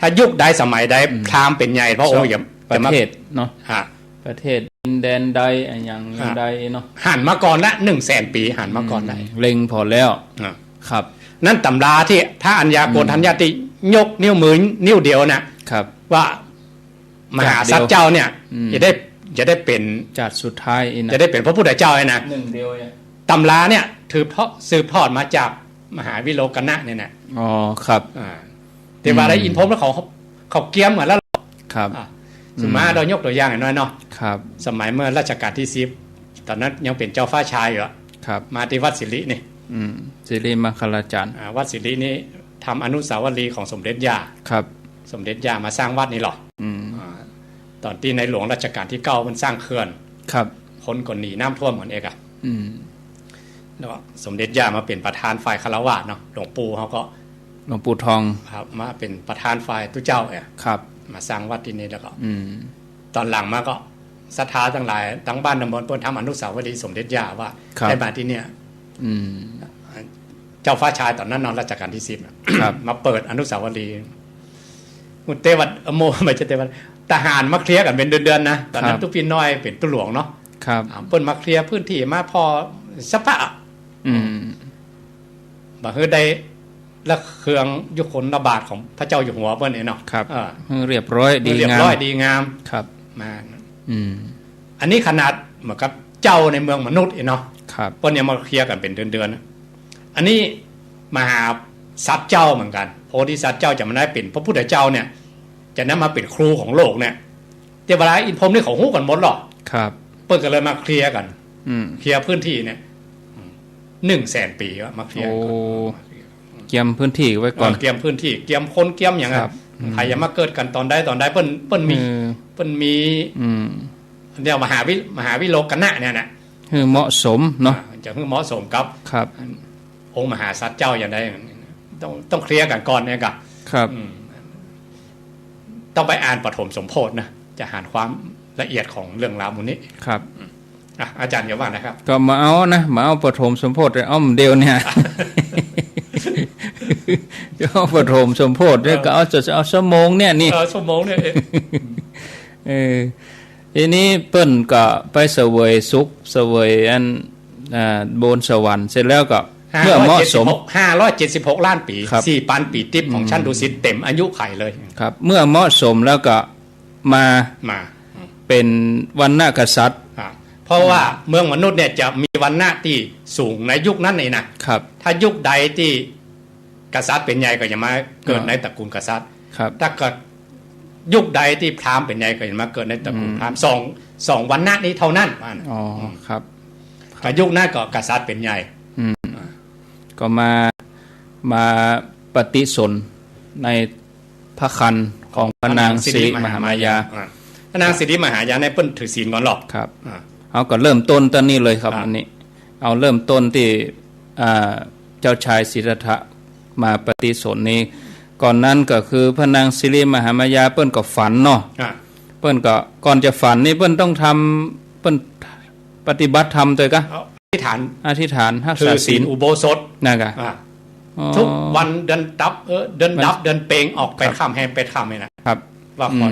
ถ้ายุคใดสมัยใดพราหมณ์เป็นใหญ่พระองค์อย่าประเทศเนาะประเทศดินแดนใดอย่างใดเนาะหันมาก่อนละ100,000 ปีหันมาก่อนได้เล็งพอแล้วครับนั่นตำราที่ถ้าอัญญาโกณทัญญาติยกนิ้วมือนิ้วเดียวนะครับว่ามหาสัจเจ้าเนี่ยจะได้เป็นจัดสุดท้ายจะได้เป็นพระพุทธเจ้านะ1 เดียวตำราเนี่ยสืบทอดมาจากมหาวิโลกนะเนี่ยนะอ๋อครับเทวดาอินพรหมแล้วเขาเกี้ยมเหมือนแล้วครับสมัยเรายกตัวอย่างหน่อยเนาะครับสมัยเมื่อรัชกาลที่10ตอนนั้นยังเป็นเจ้าฟ้าชายอยู่ ครับ มาที่วัดศิรินี่ สิริมังคลาจารย์ วัดศิรินี่ทำอนุสาวรีย์ของสมเด็จย่า ครับ สมเด็จย่ามาสร้างวัดนี่หรอตอนที่ในหลวงรัชกาลที่9มันสร้างเขื่อน ครับ คนก่อนหนีน้ำท่วมเหมือนเอกแล้วสมเด็จย่ามาเป็นประธานฝ่ายคฤหัสถ์เนาะหลวงปู่เขาก็ หลวงปู่ทอง ครับมาเป็นประธานฝ่ายตุเจ้าครับ มาสร้างวัดที่นี่แล้วก็ตอนหลังมาก็ศรัทธาทั้งหลายทั้งบ้านตำบลเปิ้นทำอนุสาวรีย์สมเด็จย่าว่าได้มาที่เนี่ยเจ้าฟ้าชายตอนนั้นนอนรัชกาลที่10มาเปิดอนุสาวรีย์มุเตวัดโมไม่ใช่เตวัดทหารมาเคลียร์กันเป็นเดือนๆนะตอนนั้นตุปีน้อยเป็นตุหลวงเนาะเปิ้นมาเคลียร์พื้นที่มาพอสภาพบ่คือได้และเครื่องยุคนระบาดของพระเจ้าอยู่หัวเปิ้นเนาะครับเรียบร้อยดีงามเรียบร้อยดีงามครับมาอันนี้ขนาดเหมือนกับเจ้าในเมืองมนุษย์เนาะเปิ้นเนี่ยมาเคลียร์กันเป็นเดือนๆอันนี้มหาสัตว์เจ้าเหมือนกันโพธิสัตว์เจ้าจะมาได้เป็นพระพุทธเจ้าเนี่ยจะนำมาเป็นครูของโลกเนี่ยเทวดาอินพรหมนี่เขาฮู้กันหมดหรอกครับเปิ้นก็เลยมาเคลียร์กันเคลียร์พื้นที่เนี่ย100,000 ปีมาเคลียร์เกียมพื้นที่ไว้ก่อนเกียมพื้นที่เกียมคนเกียมอย่างนั้นใครจะมาเกิดกันตอนใดเปิ้นมีเดี๋ยวมหาวิโลกนะเนี่ยนะคือเหมาะสมเนาะจะคือเหมาะสมครับองค์มหาสัตว์เจ้าอย่างใดต้องเคลียร์กันก่อนเนี่ยครับต้องไปอ่านปฐมสมโพธินะจะหาความละเอียดของเรื่องราวมูลนี้ครับอาจารย์อย่าว่านะครับก็มาเอาปฐมสมโพธิอ้อมเดียวเนี่ยจะเอาปฐมสมโพธิก็เอาชั่วโมงเนี่ยนี่ชั่วโมงเนี่ยทีนี้เปิ้นก็ไปเสวยสุขเสวยอันบนสวรรค์เสร็จแล้วก็เมื่อเหมาะสม576 ล้านปี4 ปันปีติ๊บของชั้นดุสิตเต็มอายุไขเลยครับเมื่อเหมาะสมแล้วก็มาเป็นวรรณกษัตริย์เพราะว่าเมืองมนุษย์เนี่ยจะมีวรรณะที่สูงในยุคนั้นเองนะครับถ้ายุคใดที่กษัตริย์เป็นใหญ่ก็จะมาเกิดในตระกูลกษัตริย์ถ้าเกิดยุคใดที่พราหมณ์เป็นใหญ่ก็จะมาเกิดในตระกูลพราหมณ์สองวรรณะนี้เท่านั้นอ๋อครับถ้ายุคนั้นก็กษัตริย์เป็นใหญ่ก็มาปฏิสนในพระคันของพระนางสิริมหามายาพระนางสิริมหายาในเปิ้นถือศีลก่อนหรอกครับเอาก็เริ่มต้นตอนนี้เลยครับอันนี้เอาเริ่มต้นที่เจ้าชายสิทธัตถะมาปฏิสนนี้ก่อนนั้นก็คือพระนางสิริมหามายาเปิ้นก็ฝันเนาะเปิ้นก็ก่อนจะฝันนี่เปิ้นต้องทำเปิ้นปฏิบัติธรรมตัวก็อธิษฐานรักษาศีลอุโบสถนะกะทุกวันเดินดับเดินเปงออกไปข้ามแฮมไปข้ามนี่นะครับว่าขอ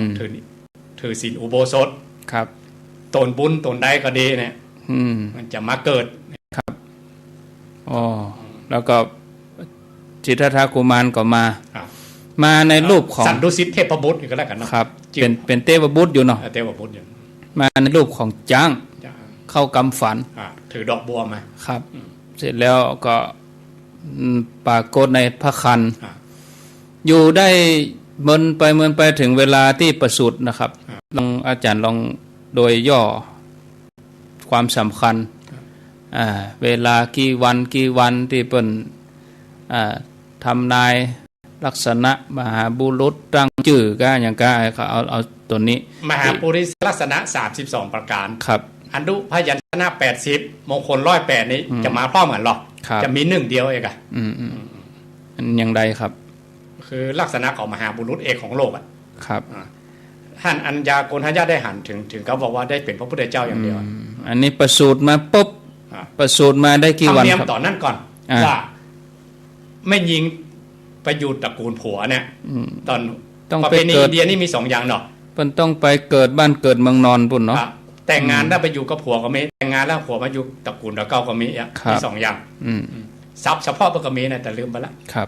ถือศีลอุโบสถครับตนบุญตนใดก็ดีเนี่ยมันจะมาเกิดครับอ๋อแล้วก็สิทธัตถะกุมารก็มาในรูปของสันดุสิตเทพบุตรก็แล้วกันเนาะครับเป็นเทพบุตรอยู่เนาะเทพบุตรอยู่มาในรูปของจ้างเข้ากำฝันถือดอกบัวมาครับเสร็จแล้วก็ปรากฏในพระคันอยู่ได้เมินไปถึงเวลาที่ประสูตินะครับลองอาจารย์ลองโดยย่อความสำคัญเวลากี่วันที่เปิ้นทำนายลักษณะมหาบุรุษตั้งชื่อก็อย่างก็เอาตัวนี้มหาบุรุษลักษณะ32ประการครับอนุพยัญชนะ80มงคล108นี้จะมาพร้อมกันหรอจะมี1เดียวเองอ่ะอันอย่างไรครับคือลักษณะของมหาบุรุษเอกของโลกอ่ะครับท่านอัญญาโกณฑญาได้หันถึงเขาบอกว่าได้เป็นพระพุทธเจ้าอย่างเดียวอันนี้ประสูติมาปุ๊บประสูติมาได้กี่วันครับต่อนั่นก่อนว่าไม่ยิงไปอยู่ตระกูลผัวเนี่ยตอนต้องไปอินเดียนี่มี2อย่างเนาะเพิ่นต้องไปเกิดบ้านเกิดเมืองนอนปุ่นเนาะแต่งงานแล้วไปอยู่กับผัวก็มีแต่งงานแล้วผัวมาอยู่ตระกูลตะเก้าก็มีมี2อย่างทรัพย์เฉพาะก็มีนะแต่ลืมไปละครับ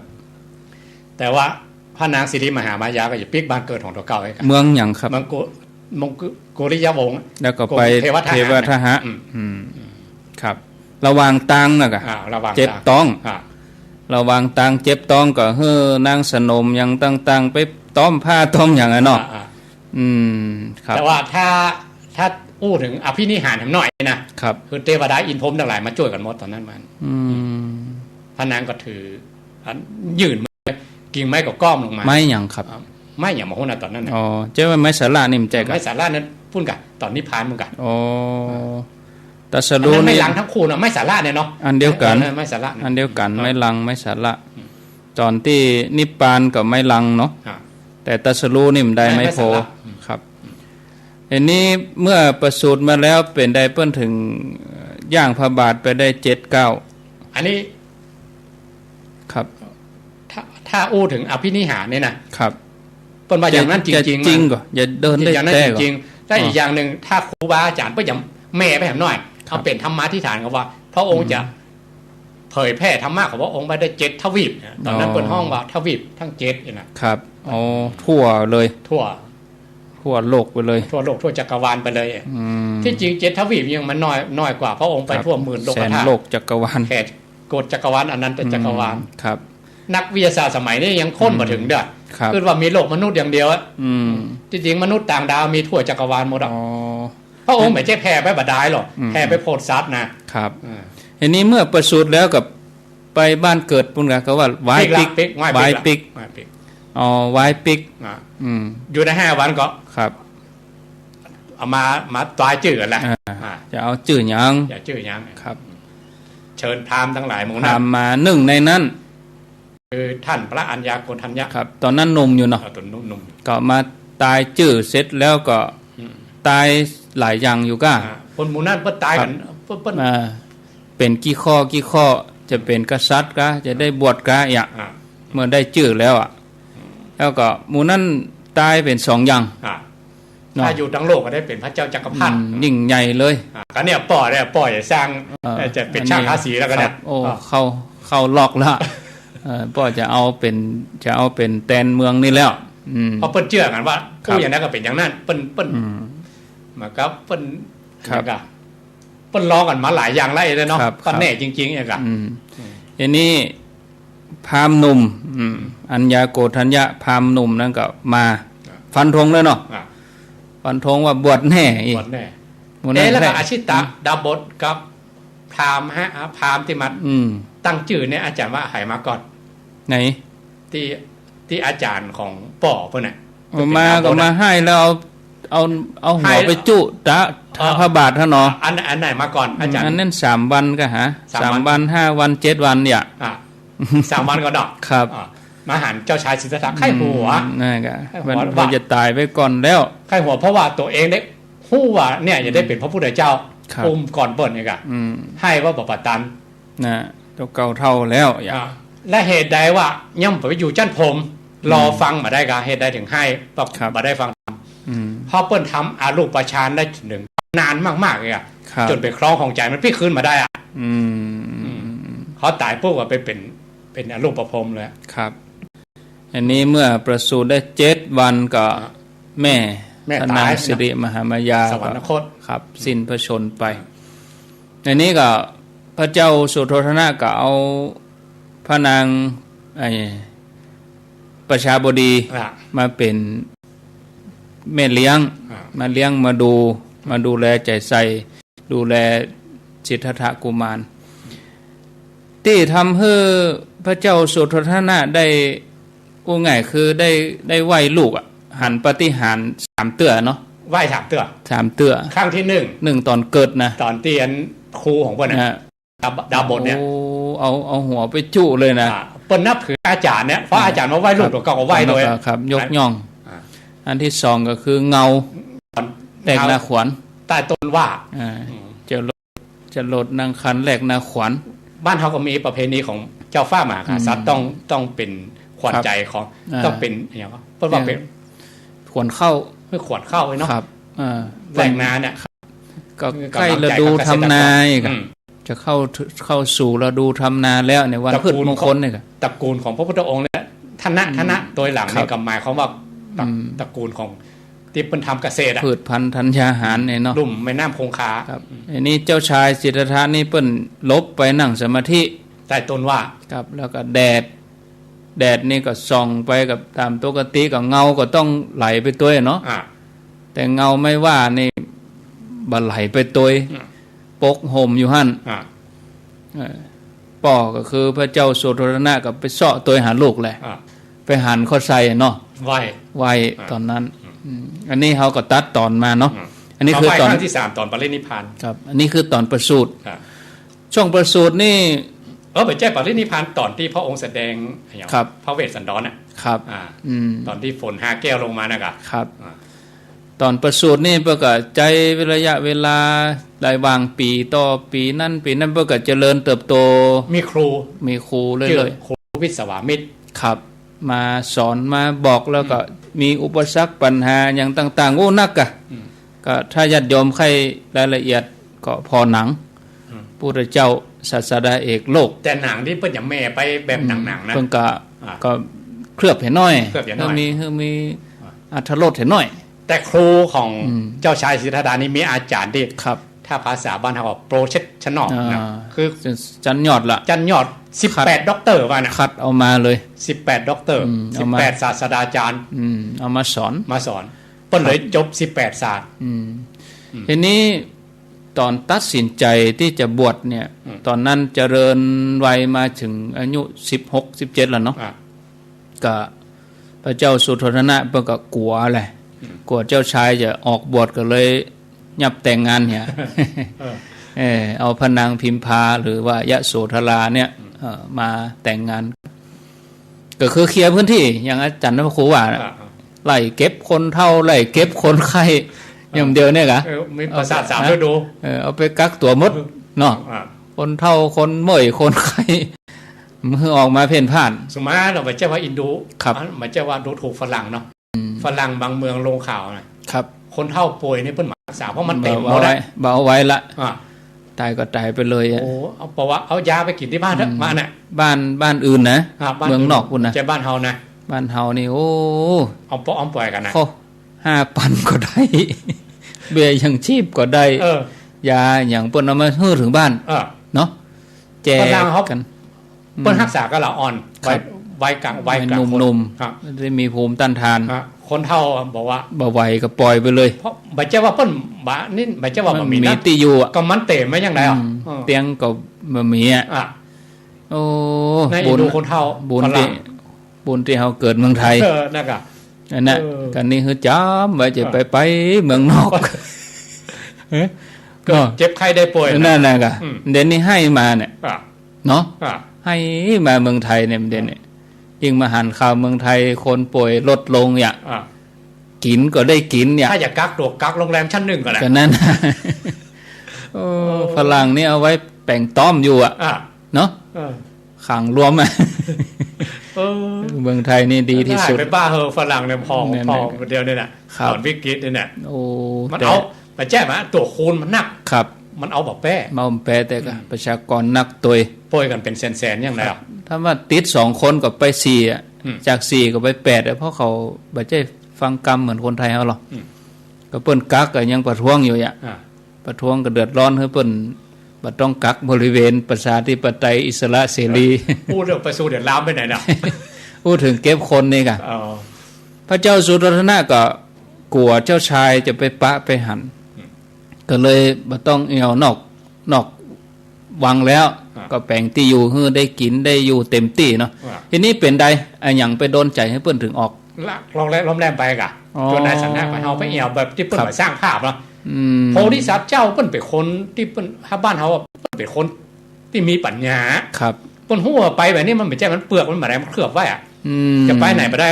แต่ว่าพระนางสิริมหามายาก็อยู่ปิกบ้านเกิดของตะเก้าไอ้เมืองหยังครับมงกุริยวงศ์แล้วก็ไปเทวทหะครับระหว่างตังน่ะก็เจ็บต้องระหว่างตังเจ็บต้องก็เฮ้อนางสนมยังตั้งไปต้อมผ้าต้อมอย่างนั้นเนาะครับแต่ว่าถ้า ถ้าอู้ถึงอภินิหารหน่อยนะครับคือเทวดาอินพรหมทั้งหลายมาช่วยกันหมดตอนนั้นมันพระนางก็ถือยืนกิ่งไม้ก็ก้อมลงมาไม้หยังครับไม้อย่างมาหุ้นตอนนั้นอ๋อเจ้าไม้สาระนี่มันใจกันไม้สาระนั้นพุ่นกันตอนนิพพานมึงกันอ๋อตัสรู้นี่ไม่ลังทั้งคู่เนาะไม้สาระเนี่ยเนาะอันเดียวกันไม้สาระอันเดียวกันไม้ลังไม้สาระตอนที่นิพพานกับไม้ลังเนาะแต่ตัสรู้นี่มันได้ไม้โพครับอันนี้เมื่อประสูติมาแล้วเป็นได้เปิ้นถึงย่างพระบาทไปได้7-9อันนี้ครับถ้าอู้ถึงอภินิหารเนี่ยนะครับเปิ้นว่าอย่างนั้นจริงๆจริงก็อย่าเดินได้แต่จริงๆแต่อีกอย่างหนึ่งถ้าครูบาอาจารย์เปิ้นจะแม่ไปแหมหน่อยเอาเป็นธรรมะที่ฐานกับว่าพระองค์จะเผยแพร่ธรรมะของพระองค์ไปได้7ทวีปตอนนั้นเปิ้นห้องว่าทวีปทั้ง7นี่นะครับอ๋อทั่วเลยทั่วโลกไปเลยทั่วโลกทั่วจักรวาลไปเลยที่จริง7ทวีปยังมันน้อยกว่าพระองค์ไปทั่วหมื่นโลกธาตุแสนโลกจักรวาลแค่กฎจักรวาลอันนั้นเป็นจักรวาลครับนักวิทยาศาสตร์สมัยนี้ยังค้นมาถึงเด้อคือว่ามีโลกมนุษย์อย่างเดียวจริงๆมนุษย์ต่างดาวมีทั่วจักรวาลหมดอ่ะพระองค์ไม่ใช่แผ่ไปบดายหรอกแผ่ไปโพดซัดนะครับอันนี้เมื่อประสูติแล้วกับไปบ้านเกิดปุ่นก็ว่าไว้ปิกอ๋อไว้ปิกอยู่ใน5 วันก็ครับเอามาตายจื่อกันแหละจะเอาจื่อหยังจะจื่อหยังครับเชิญพราหมณ์ทั้งหลายหมู่นั้นพราหมณ์มาหนึ่งในนั้นคือท่านพระอัญญาโกณทัญญะครับตอนนั้นหนุ่มอยู่เนาะตอนนุ่มก็มาตายจื่อเสร็จแล้วก็ตายหลายอย่างอยู่ก็คนหมู่นั้นเพิ่นตายกันเพิ่นเป็นกี่ข้อจะเป็นกษัตริย์ก็จะได้บวชก็อย่างเมื่อได้จื่อแล้วอ่ะแล้วก็หมู่นั้นตายเป็น2อย่างถ้าอยู่ทั้งโลกก็ได้เป็นพระเจ้าจักรพรรดิยิ่งใหญ่เลยก็เนี่ยป่อจะสร้างจะเป็นช่างทาสีแล้วก็เนี่ยโอ้เข้าล็อกแล้วป่อจะเอาเป็นแตนเมืองนี่แล้วเพราะเปิ้นเชื่อกันว่าผู้อย่างนั้นก็เป็นอย่างนั้นเปิ้นมาครับเปิ้นก็เปิ้นรอกันมาหลายอย่างแล้วเลยเนาะก็แน่จริงๆอย่างก็อันนี้พราหมณ์หนุ่มอัญญาโกณทัญญะพราหมณ์หนุ่มนั่นก็มาฟันธงเลยเนาะฟันธงว่าบวชแน่อีกบวชแน่แล้วก็อาชิตะดาบทกับพราหมณ์พราหมณ์ที่มาตั้งชื่อเนี่ยอาจารย์ว่าหายมาก่อนไหนที่อาจารย์ของป่อเพิ่นน่ะมาก็มาให้แล้วเอาหัวไปจุพระบาทท่านเนาะอันไหนมาก่อนอาจารย์อันนั้น3 วันก็หา3 วัน5 วัน7 วันเนี่ย3 วันก็ดอกครับมาหันเจ้าชายสิทธัตถะไข้หัวนั่นก็มันจะตายไปก่อนแล้วไข้หัวเพราะว่าตัวเองได้ฮู้ว่าเนี่ยจะได้เป็นพระพุทธเจ้าก่อนเปิ้นนี่ก็ให้ว่าบ่ปตันนะตัวเก่าเท่าแล้วและเหตุใดว่าย่ำไปอยู่จันพรมรอฟังมาได้ก็เหตุใดถึงให้บ่ได้ฟังพอเปิ้นทำอารูปฌานได้ถึงนานมากๆเลยจนไปคล้องของใจมันพี่คืนมาได้เขาตายปุ๊บก็ไปเป็นอรูปพรหมเลยครับอันนี้เมื่อประสูติได้7 วันก็แม่พระนางสิริมหามายาสวรรคตครับสิ้นพระชนไปในนี้ก็พระเจ้าสุโธทนะก็เอาพระนางประชาบดีมาเป็นแม่เลี้ยงมาเลี้ยงมาดูแลใจใส่ดูแลสิทธัตถกุมารที่ทำให้พระเจ้าสุโธทนะได้ง่ายคือได้ไหวลูกหันปฏิหาร3 เตื้อเนาะไหว3 เตื้อ3 เตื้อครั้งที่1ตอนเกิดนะตอนเตียนครูของเพิ่นน่ะดาบทเนี่ยเอาหัวไปจุเลยนะเปิ้นนับถืออาจารย์เนี่ยเพราะอาจารย์ว่าไหวลูกตัวก็ไหวเลยครับยกย่องอันที่2ก็คือเงาแหลกนาขวัญใต้ต้นว่าจะลดนางคันแหลกนาขวัญบ้านเฮาก็มีประเพณีของเจ้าฟ้ามหากษัตริย์ต้องเป็นขวัญใจของต้องเป็นอย่างว่าเปิ้นว่าเป็นขวัญเข้าเพื่อขวัญเข้าเนาะครับแหลกนาเนี่ยก็ใกล้ฤดูทำนาจะเข้าสู่ฤดูทำนาแล้วในวันพืชมงคลเนี่ยตระกูลของพระพุทธองค์เนี่ยธนะโดยหลังนี่ก็หมายความว่าตระกูลของที่เป็นทำเกษตรพืชพันธุ์ธัญญาหารเนี่ยเนาะลุ่มแม่น้ำคงคาครับอันนี้เจ้าชายสิทธัตถะนี่เปิ้นลบไปนั่งสมาธิใต้ต้นว่าครับแล้วก็แดดนี่ก็ส่องไปกับตามปกติก็เงาก็ต้องไหลไปตัวเนาะแต่เงาไม่ว่านี่ บะไหลไปตัวปกห่มอยู่หั่นป่อก็คือพระเจ้าโสธรณะกับไปเสาะตัวหาลูกแหละไปหันข้อใส่เนาะไวตอนนั้นอันนี้เขาก็ตัดตอนมาเนาะอันนี้คือตอนที่3ตอนปรินิพพานครับอันนี้คือตอนประสูติช่วงประสูตินี่ไปแจ้ปรินิพพานตอนที่พระองค์แสดงพระเวสสันดรน่ะครับตอนที่ฝน5 แก้วลงมาครับตอนประสูตินี่เพื่อก็ใจระยะเวลาหลายวางปีต่อปีนั้นเพื่อก็เจริญเติบโตมีครูเรื่อยๆครูวิศวามิตรครับมาสอนมาบอกแล้วก็มีอุปสรรคปัญหาอย่างต่างๆโอ้นักก็ถ้าญาติโยมใครรายละเอียดก็พอหนังพุทธเจ้าศาสดาเอกโลกแต่หนังที่เพิ่นอย่างแม่ไปแบบหนังนะเพิ่นก็เคลือบเห็นน้อยมีอรรถรสเห็นน้อยแต่ครูของเจ้าชายสิทธัตถะนี่มีอาจารย์ที่ถ้าภาษาบ้านเราโปรเชชชั่นอลนะคือจันยอดละจันยอด18ด็อกเตอร์ว่านะคัดเอามาเลย18ด็อกเตอร์18ศาสตราจารย์เอามาสอนเพิ่นเลยจบ18ศาสตร์ทีนี้ตอนตัดสินใจที่จะบวชเนี่ยตอนนั้นเจริญวัยมาถึงอายุ16 17แล้วเนาะก็พระเจ้าสุโธทนะเพิ่นก็กลัวแหละกลัวเจ้าชายจะออกบวชก็เลยยับแต่งงานเนี่ยเอาพระนางพิมพาหรือว่ายะโสธราเนี่ยมาแต่งงานก็คือเคลียร์พื้นที่อย่างอาจารย์พระครูว่าไล่เก็บคนเฒ่าไล่เก็บคนไข้อย่างเดียวเนี่ยกะมีประสาท3ฤดูเอาไปกักตัวมดเนาะคนเฒ่าคนเมื่อยคนไข้มือออกมาเพ่นพ่านสมมติเราไปเจ้าว่าอินโดมาเจ้าว่าดูถูกฝรั่งเนาะฝรั่งบางเมืองลงข่าวนะครับคนเฒ่าป่วยนี่เพิ่นมารักษาเพราะมันเต็มหมดแล้วเบาไว้ละตายก็ตายไปเลยโอ้เอาเพราะว่าเอายาไปกินที่บ้านมาน่ะบ้านอื่นนะเมืองนอกพุ่นนะจะบ้านเฮานะบ้านเฮานี่โอ้เอาปล่อยกันนะ5,000ก็ได้เบี้ยยังชีพก็ได้ยาอย่างเพิ่นเอามาฮื้อถึงบ้านเนาะแจกกันเพิ่นรักษาก็ละอ่อนไว้กลางหนุ่มๆได้มีภูมิต้านทานคนเฒ่าบอกว่าบ่ไหวก็ปล่อยไปเลยเพราะบ่เจ้าว่าเพิ่นบ่นี่บ่เจ้าว่าบ่มีนะที่อยู่ก็มันเต็มมาจังได๋เตียงก็บ่มีโอ้บุญคนเฒ่าบุญที่เฮาเกิดเมืองไทยนั่นก็นั่นน่ะกันนี้คือจำไว้จะไปเมืองนอกก็เจ็บไข้ได้ป่วยนั่นน่ะก็เดี๋ยวนี้ให้มาเนี่ยเนาะให้มาเมืองไทยเนี่ยเดี๋ยวนี้ยิ่งมาหันข่าวเมืองไทยคนป่วยลดลงอย่างกินก็ได้กินเนี่ยถ้าอยากกักโรงแรมชั้น1ก็แหละก็นั่นฝรั่งนี่เอาไว้แป่งต้อมอยู่เนาะขังรวมเมืองไทยนี่ดีที่สุดไปบ้าฝรั่งเนี่ยพอเดียวเนี่ยตอนวิกฤตเนี่ยมันเอาไปแจ้มาตัวคูณมันหนักครับมันเอาแบบแป้แต่ก็ประชากรนักตัวป่วยกันเป็นแสนๆอย่างไรถ้าว่าติด2คนก็ไป4จาก4ก็ไป8เพราะเขาบ่ใช่ฟังกรรมเหมือนคนไทยเฮาหรอกก็เปิ้นกักก็ยังประท้วงอยู่ประท้วงก็เดือดร้อนคือเปิ้นบ่ต้องกักบริเวณประชาธิปไตยอิสระเสรีพูดเรื่องไปสู่เดือดร้อนไปไหนน่ะพูดถึงเก็บคนนี่ก็พระเจ้าสุโธทนะก็กลัวเจ้าชายจะไปปะไปหันก็เลยบ่ต้องเอานอกวังแล้วก็แปลงที่อยู่ฮื้อได้กินได้อยู่เต็มที่เนาะทีนี้เป็นใดอันหยังไปโดนใจให้เพิ่นถึงออกลองล้มแรงไปกะจนนายสันนะไปเฮาไปเอี่ยวแบบที่เพิ่นมาสร้างภาพเนาะโพธิสัตว์เจ้าเพิ่นเป็นคนที่เพิ่นบ้านเฮาเพิ่นเป็นคนที่มีปัญญาครับเพิ่นฮู้ว่าไปแบบนี้มันไม่ใช่มันเปลือกมันบ่ได้มันเคลือบไว้จะไปไหนบ่ได้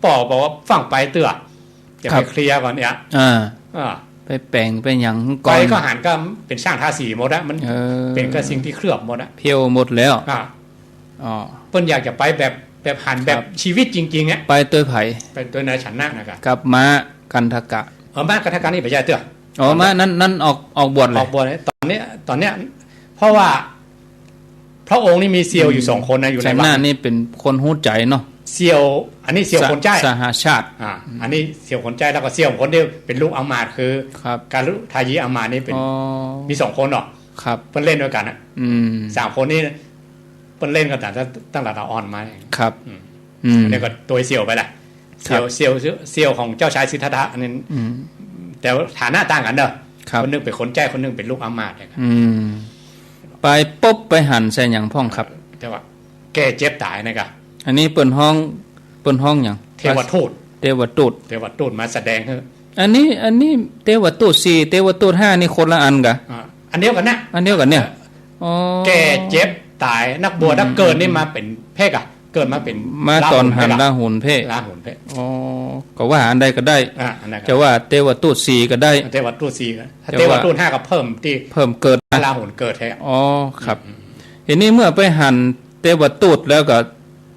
บอกว่าฟังไปเตื้อจะไปเคลียร์ก่อนเนี่ยไปแปลงไปหยังก่อนไปก็หันก็เป็นช่างทาสีหมดอะมันเป็นก็สิ่งที่เคลือบหมดอะเพียวหมดแล้วเพิ่นอยากจะไปแบบหันแบบชีวิตจริงๆอ่ะไปตัวไผไปตัวนายฉันนานะครับกับม้ากันทกะม้ากันทกะนี่ไปใช่เตื้อม้านั้นออกบวชเลยออกบวชตอนนี้เพราะว่าพระองค์นี่มีเซียวอยู่2คนนะอยู่ในบ้านนี่เป็นคนฮู้ใจเนาะเซียวอันนี้เซียวคนใจสหชาติอันนี้เซียวคนใจแล้วก็เซียวคนเดียวเป็นลูกอมาตย์คือการลุทายีอมาตย์นี่เป็นมี2คนเนาะครับเพิ่นเล่นด้วยกันอ่ะ3คนนี้เพิ่นเล่นกันตั้งแต่เราอ่อนมาครับนี่ก็ตัวเซียวไปละเซียวของเจ้าชายสิทธัตถะอันนี้แต่ฐานะต่างกันเด้อ คนหนึงเป็นคนใจคนหนึงเป็นลูกอามาตย์นะครับ ไปปุ๊บไปหันใส่หยังพ่องครับ แต่ว่าแก่เจ็บตายนะครับ อันนี้เปิ้นห้องหยัง เทวทูต เทวทูต เทวทูตมาแสดงให้ อันนี้เทวทูต4เทวทูต5นี่คนละอันกะ อันเดียวกันนะ อันเดียวกันเนี่ยอ๋อ แก่เจ็บตายนักบวชนักเกิดนี่มาเป็นเพศอะเกิดมาเป็น มาตอนหันลาหุนเพ ลาหุนเพศ อ๋อก็ว่าอันใดก็ได้ อันนั้น จะว่าเทวทูต4ก็ได้ เทวทูต4นะถ้าเทวทูต5ก็เพิ่มที่ เพิ่มเกิดนะ ลาหุนเกิดแท้ อ๋อครับทีนี้เมื่อไปหันเทวทูตแล้วก็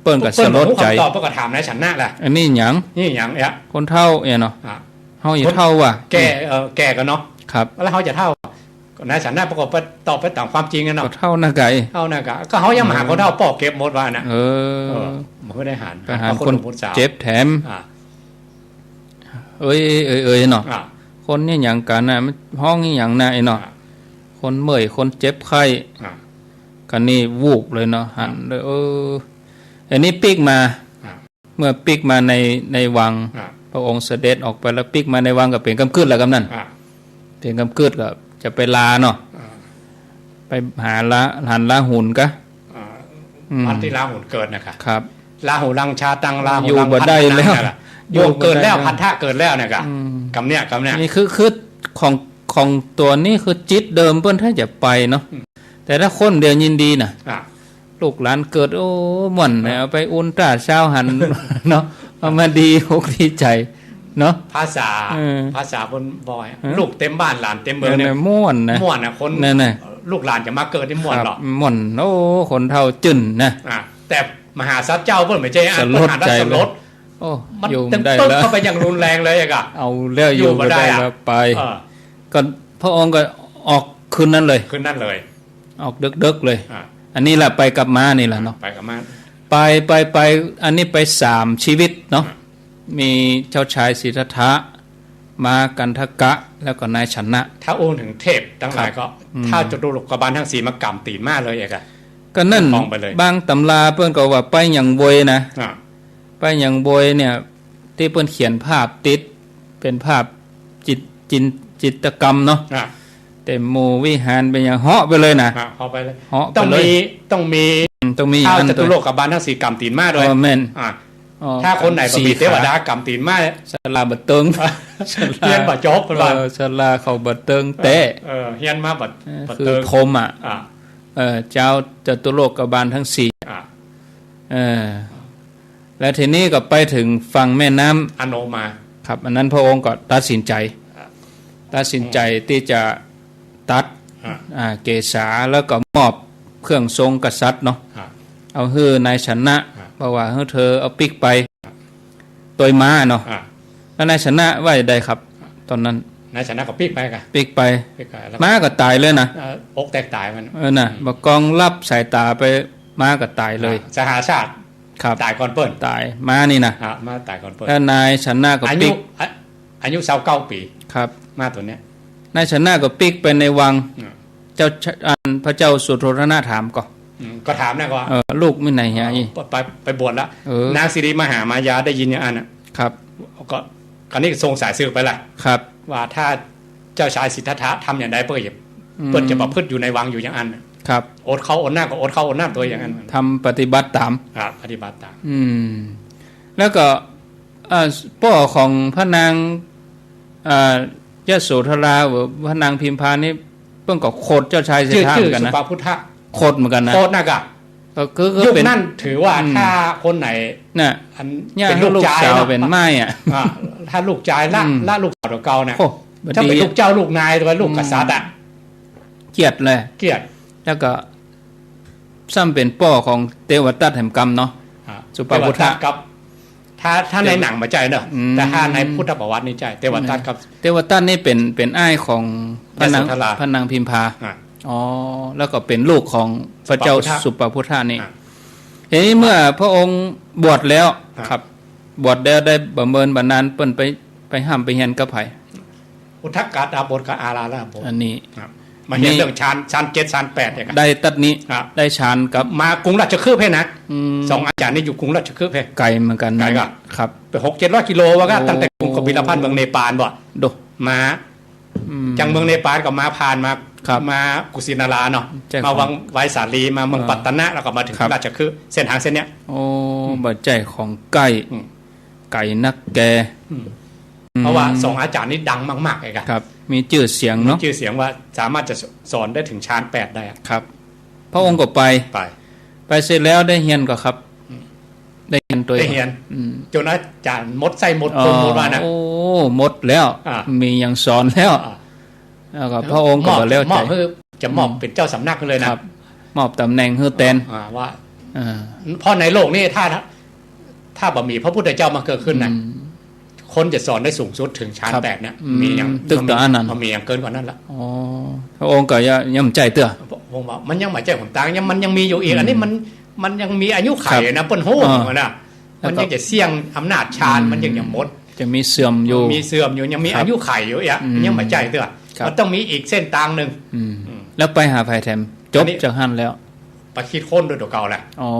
เปิ้นก็สลดใจ ตอบเพิ่นก็ถามนายฉันนะแหละ อันนี้หยัง นี่หยังเนี่ย คนเฒ่าเนาะเฮาอย่าเฒ่าว่ะ แก่กันเนาะ ครับ แล้วเขาจะเท่าก็นายฉันนะประกอบตอบไปตามความจริงกัน ก็ เนาะ เฒ่าหน้าไก่ เท่านะก็เขายังมาหาคนเท่าปอกเก็บหมดว่านะมันไม่ได้หาร ไปหาคนเจ็บแถมเอ้ยเนาะคนนี่หยังกันน่ะมันห้องนี่หยังน่ะไอ้เนาะคนเมื่อยคนเจ็บไข้กันนี่วูบเลยเนาะหันเลยอันนี้ปิกมาเมื่อปิกมาในวังพระองค์เสด็จออกไปแล้วปิกมาในวังก็เป็นกำกึดแล้วกำนั่นเป็นกำกึดก็จะไปลาเนาะไปหาหันลาหุนกะวันที่ลาหุนเกิดนะครับ ครับ ลาหุลังชาตังลาหุ อยู่ ลัง บ่ได้แล้ว อยู่เกิดแล้วพันธะเกิดแล้วนะครับกำเนี่ยนี่คือของตัวนี้คือจิตเดิมเพิ่นถ้าจะไปเนาะแต่ถ้าคนเดียวยินดีน่ะลูกหลานเกิดโอ้ม่วนเอาไปอุลตราซาวหันเนาะเอามาดีอกดีใจเนาะภาษาบนบอยลูกเต็มบ้านหลานเต็มเมืองเนี่ย ม่วนนะคนลูกหลานจะมาเกิดที่ม่วนหรอม่วนโอ้คนเฒ่าจึ้นนะแต่มหาสัจเจ้าเพิ่นไม่ใช่อ่ะเพิ่นหาได้สลดโอ้มันได้แล้วเข้าไปอย่างรุนแรงเลยอ่ะเอาแล้วอยู่บ่ได้แล้วไปก็พระองค์ก็ออกคืนนั้นเลยออกดึกๆเลยอันนี้แหละไปกับม้านี่แหละเนาะไปกับม้าไปอันนี้ไป3ชีวิตเนาะมีเจ้าชายสิทธัตถะมากันทกะแล้วก็นายชนะถ้าโอนถึงเทพทั้งหลายก็ถ้าจตุโลกบาลทั้ง4มากำตีนมาเลยอ่ะก็นั่นบางตำราเพิ่นก็ว่าไปอย่างบวยนะไปอย่างบวยเนี่ยที่เพิ่นเขียนภาพติดเป็นภาพจิตรกรรมเนาะแต่หมู่วิหารเป็นอย่างเหาะไปเลยนะเหาะไปเลยต้องมีถ้าจตุโลกบาลทั้ง4กำตีนมาด้วยแม่นถ้าคนไหนก็มีเทวดากำตีนมาศาลาบัดเติงเฮียนบ่จบเพิ่นว่าศาลาเขาบัดเติงแต่เฮียนมาบัดคือพรหมเจ้าจตุโลกบาลทั้ง4แล้วทีนี้ก็ไปถึงฝั่งแม่น้ำอโนมาครับอันนั้นพระองค์ก็ตัดสินใจที่จะตัดเกศาแล้วก็มอบเครื่องทรงกษัตริย์เนาะเอาฮื้อนายชนะเพราะว่าฮื้อเธอเอาปิกไปตัวม้าเนาะแล้วนายชนะว่าได้ครับตอนนั้นนายชนะก็ปิกไปกันปิกไปม้าก็ตายเลยนะอกแตกตายมันน่ะบ่กองรับสายตาไปม้าก็ตายเลยสหชาติตายก่อนเปิ้นตายม้านี่นะม้าตายก่อนเปิ้นแล้วนายชนะก็ปิกอายุ29ปีครับม้าตัวเนี้ยนายชนะก็ปิกไปในวังเจ้าพระเจ้าสุโธทนะถามก็ถามนะก็ลูกไม่ไหนฮะไปบวชแล้วนางสิริมหามายาได้ยินอย่างนั้นครับก็คราวนี้ทรงสายสืบไปละครับว่าถ้าเจ้าชายสิทธัตถะทำอย่างใดเปิ้ลจะประพฤติอยู่ในวังอยู่อย่างนั้นครับอดเขาอดหน้าก็อดเขาอดหน้าตัวอย่างนั้นทำปฏิบัติตามปฏิบัติตามแล้วก็พ่อของพระนางยโสธราหรือพระนางพิมพานี่เพิ่งก็โคดเจ้าชายสิทธัตถะเหมือนกันนะสุปาพุทธะโคดเหมือนกันนะโคดนะกะยุคนั้นถือว่าถ้าคนไหนน่ะเป็นลูกชายเป็นไม้ถ้าลูกชายละลูกสาวตัวเก่าเนี่ยถ้าเป็นลูกเจ้าลูกนายตัวลูกกษัตริย์เกียรติเลยเกียรติแล้วก็ซ้ำเป็นป่อของเทวทัตแห่งกรรมเนาะสุปาพุทธะกับถ้าในหนังมาใจเนอะแต่ถ้าในพุทธประวัตินี่ใจเทวทัตกับเทวทัตนี่เป็นอ้ายของพระนางพิมพาแล้วก็เป็นลูกของพระเจ้าสุปาพุทธานี่ทีนี้เมื่อพระองค์บวชแล้วครับบวชแล้วได้บำเพ็ญบำนาญเปิ้นไปห้ามไปเฮียนกับไผอุทกาตาบทกับอาราละบทอันนี้มาเห็นเรื่องฌาน7ฌาน8เนี่ยได้ตัดนี้ได้ฌานกับมากรุงราชคฤห์เพนะ2อาจารย์นี่อยู่กรุงราชคฤห์เพไกลเหมือนกันไกลก็ครับไป6-700 กิโลว่าก็ตั้งแต่กรุงกบิลพันธ์เมืองเนปาลบ่โดมา จังเมืองเนปาลก็มาผ่านมา ครับ มากุสินาราเนาะ ใช่ครับ มาวังไวสาลีมาเมืองปัตตนะแล้วก็มาถึง ครับ ราชคฤห์เส้นทางเส้นเนี้ย โอ้บัดใจของไก่ อืม ไก่นักแก เพราะว่าสองอาจารย์นี่ดังมากๆเลยครับ ครับ มีชื่อเสียงเนาะ ชื่อเสียงว่าสามารถจะสอนได้ถึงฌาน8ได้อะ ครับ พระองค์ก็ไป ไป เสร็จแล้วได้เฮียนก็ครับ ได้เฮียนตัว ได้เฮียน อืม จนอาจารย์มดไส้มดคนหมดว่านะ โอ้หมดแล้ว อ่า มียังสอนแล้ว อ่า แล้วก็พระองค์ก็บ่แล้ว ม ใจ อบคือจะมอบเป็นเจ้าสำนักเลยนะครับ มอบตำแหน่งให้แตน ว่า อ่า เพราะในโลกนี้ถ้าบ่มีพระพุทธเจ้ามาเกิดขึ้นนะคนจะสอนได้สูงสุดถึงฌาน ครับ 8เนี่ย อืม มีอย่าง ตึกต่ออันนั้น มันมีอย่างเกินกว่านั้นละ อ๋อพระองค์ก็ย่ำใจเตื้อ ผมว่ามันยังหมายใจของต่างยังมันยังมีอยู่อีกอันนี้มันยังมีอายุไข ครับ นะเปิ้นโห่นะ แล้วก็ มันยังจะเสี่ยงอำนาจฌานมันยังหมด จะมีเสื่อมอยู่ มีเสื่อมอยู่ยังมี ครับ อายุไขอยู่อ่ะ อืม ยังหมายใจเตื้อ ครับ มันต้องมีอีกเส้นทางหนึ่ง อืมแล้วไปหาไผ่แถมจ อั บ นนี้ จากหันแล้ว ไปคิดค้นโดยตัวเก่าแหละ อ๋อ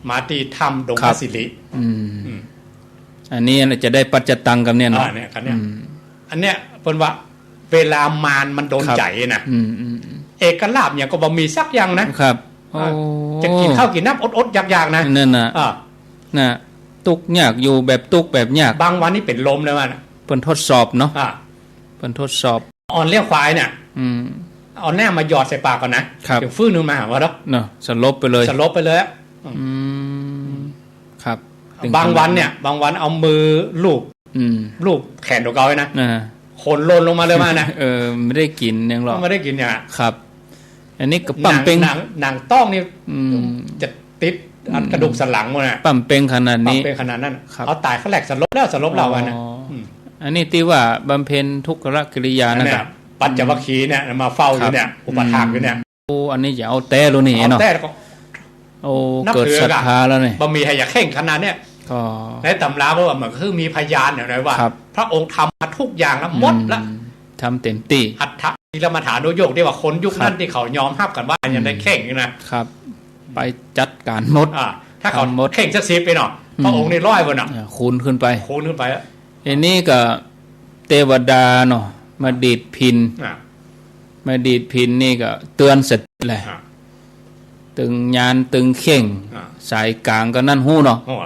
มาตีถ้ำดง ครั พ บ ระศิริ อืม อืม อันนี้จะได้ปัจจตังกับเนี่ย อ่า เนาะ เนี่ยคันเนี้ย อืม อันเนี้ยเพิ่นว่าเวลามารมันโดน ครับ ใจนะ อืม เอกลาภเนี่ยก็บ่มีสักอย่างนะครับ โอ้ จะกินข้าวกินน้ำอดๆอยากๆนะ นั่นน่ะ อ่า น่ะตุกยากอยู่แบบตุกแบบยาก บางวันนี่เป็นลมเลยว่านะ เพิ่นทดสอบเนาะ อ่า เพิ่นทดสอบ อ่อนเลี้ยงควายเนี่ย อืม เอาหน้ามาหยอดใส่ปากก่อนนะครับ ถึงฟื้นขึ้นมาว่าแล้ว เนาะสลบไปเลย สลบไปเลยอะ อืมครับถึ บางวันเนี่ยบางวันเอามือลูบ อืม ลูบแขนตัวเก่าไว้นะ น่ะ โคนโลนลงมาเลยว่านะ ไม่ได้กินยังหรอก ไม่ได้กินเนี่ย ครับ อันนี้ก็ปั๊มเป็ง หนังต้องนี่ อืม จะติดอัดกระดูกสันหลังหมดน่ะ ปั๊มเป็งขนาด ปรับ นี้ เป็นขนาดนั้น ครับ เอาตายเขาแหลกสลบแล้วสลบเราอะนะ อ๋ออ ม อันนี้ที่ว่าบำเพ็ญทุกขกิริยา อัน นะ เนี้ ค ย รับ ปัจจวัคคีย์เนี่ยมาเฝ้าอยู่เนี่ย อุปถากอยู่เนี่ย โอ้อันนี้อย่าเอาแต่รู้นี่ เอา เนาะ แต่ก็ โอ้ นับ เกิด ถือ ศรัท กัน ธาแล้วนี่ บะมีให้อยากเข่งขนาดเนี่ย ก็ ในตำราเพราะว่ามันคือมีพยานอย่างไรว่า ครับ พระองค์ทำมาทุกอย่างแล้วหมดละ ทำเต็มที่ อัฏฐนิรมาฐานุโยกที่ว่าคนยุคนั้นที่เขายอมรับกันว่ายังได้เข่งอยู่นะครับ ไปจัดการหมด ถ้าเขา ทำหมด เข่งสักสิบไปหน่อยพระองค์นี่ร้อยบนอ่ะ คูณขึ้นไป คูณขึ้นไปอ่ะ อันนี้ก็เทวดาเนาะมาดีดพิน อ่ะ มาดีดพินนี่ก็เตือนเสร็จแหละ อ่ะ ตึงยานตึงเข่ง อ่ะ สายกลางก็นั่นหู้เนาะ โอ้โห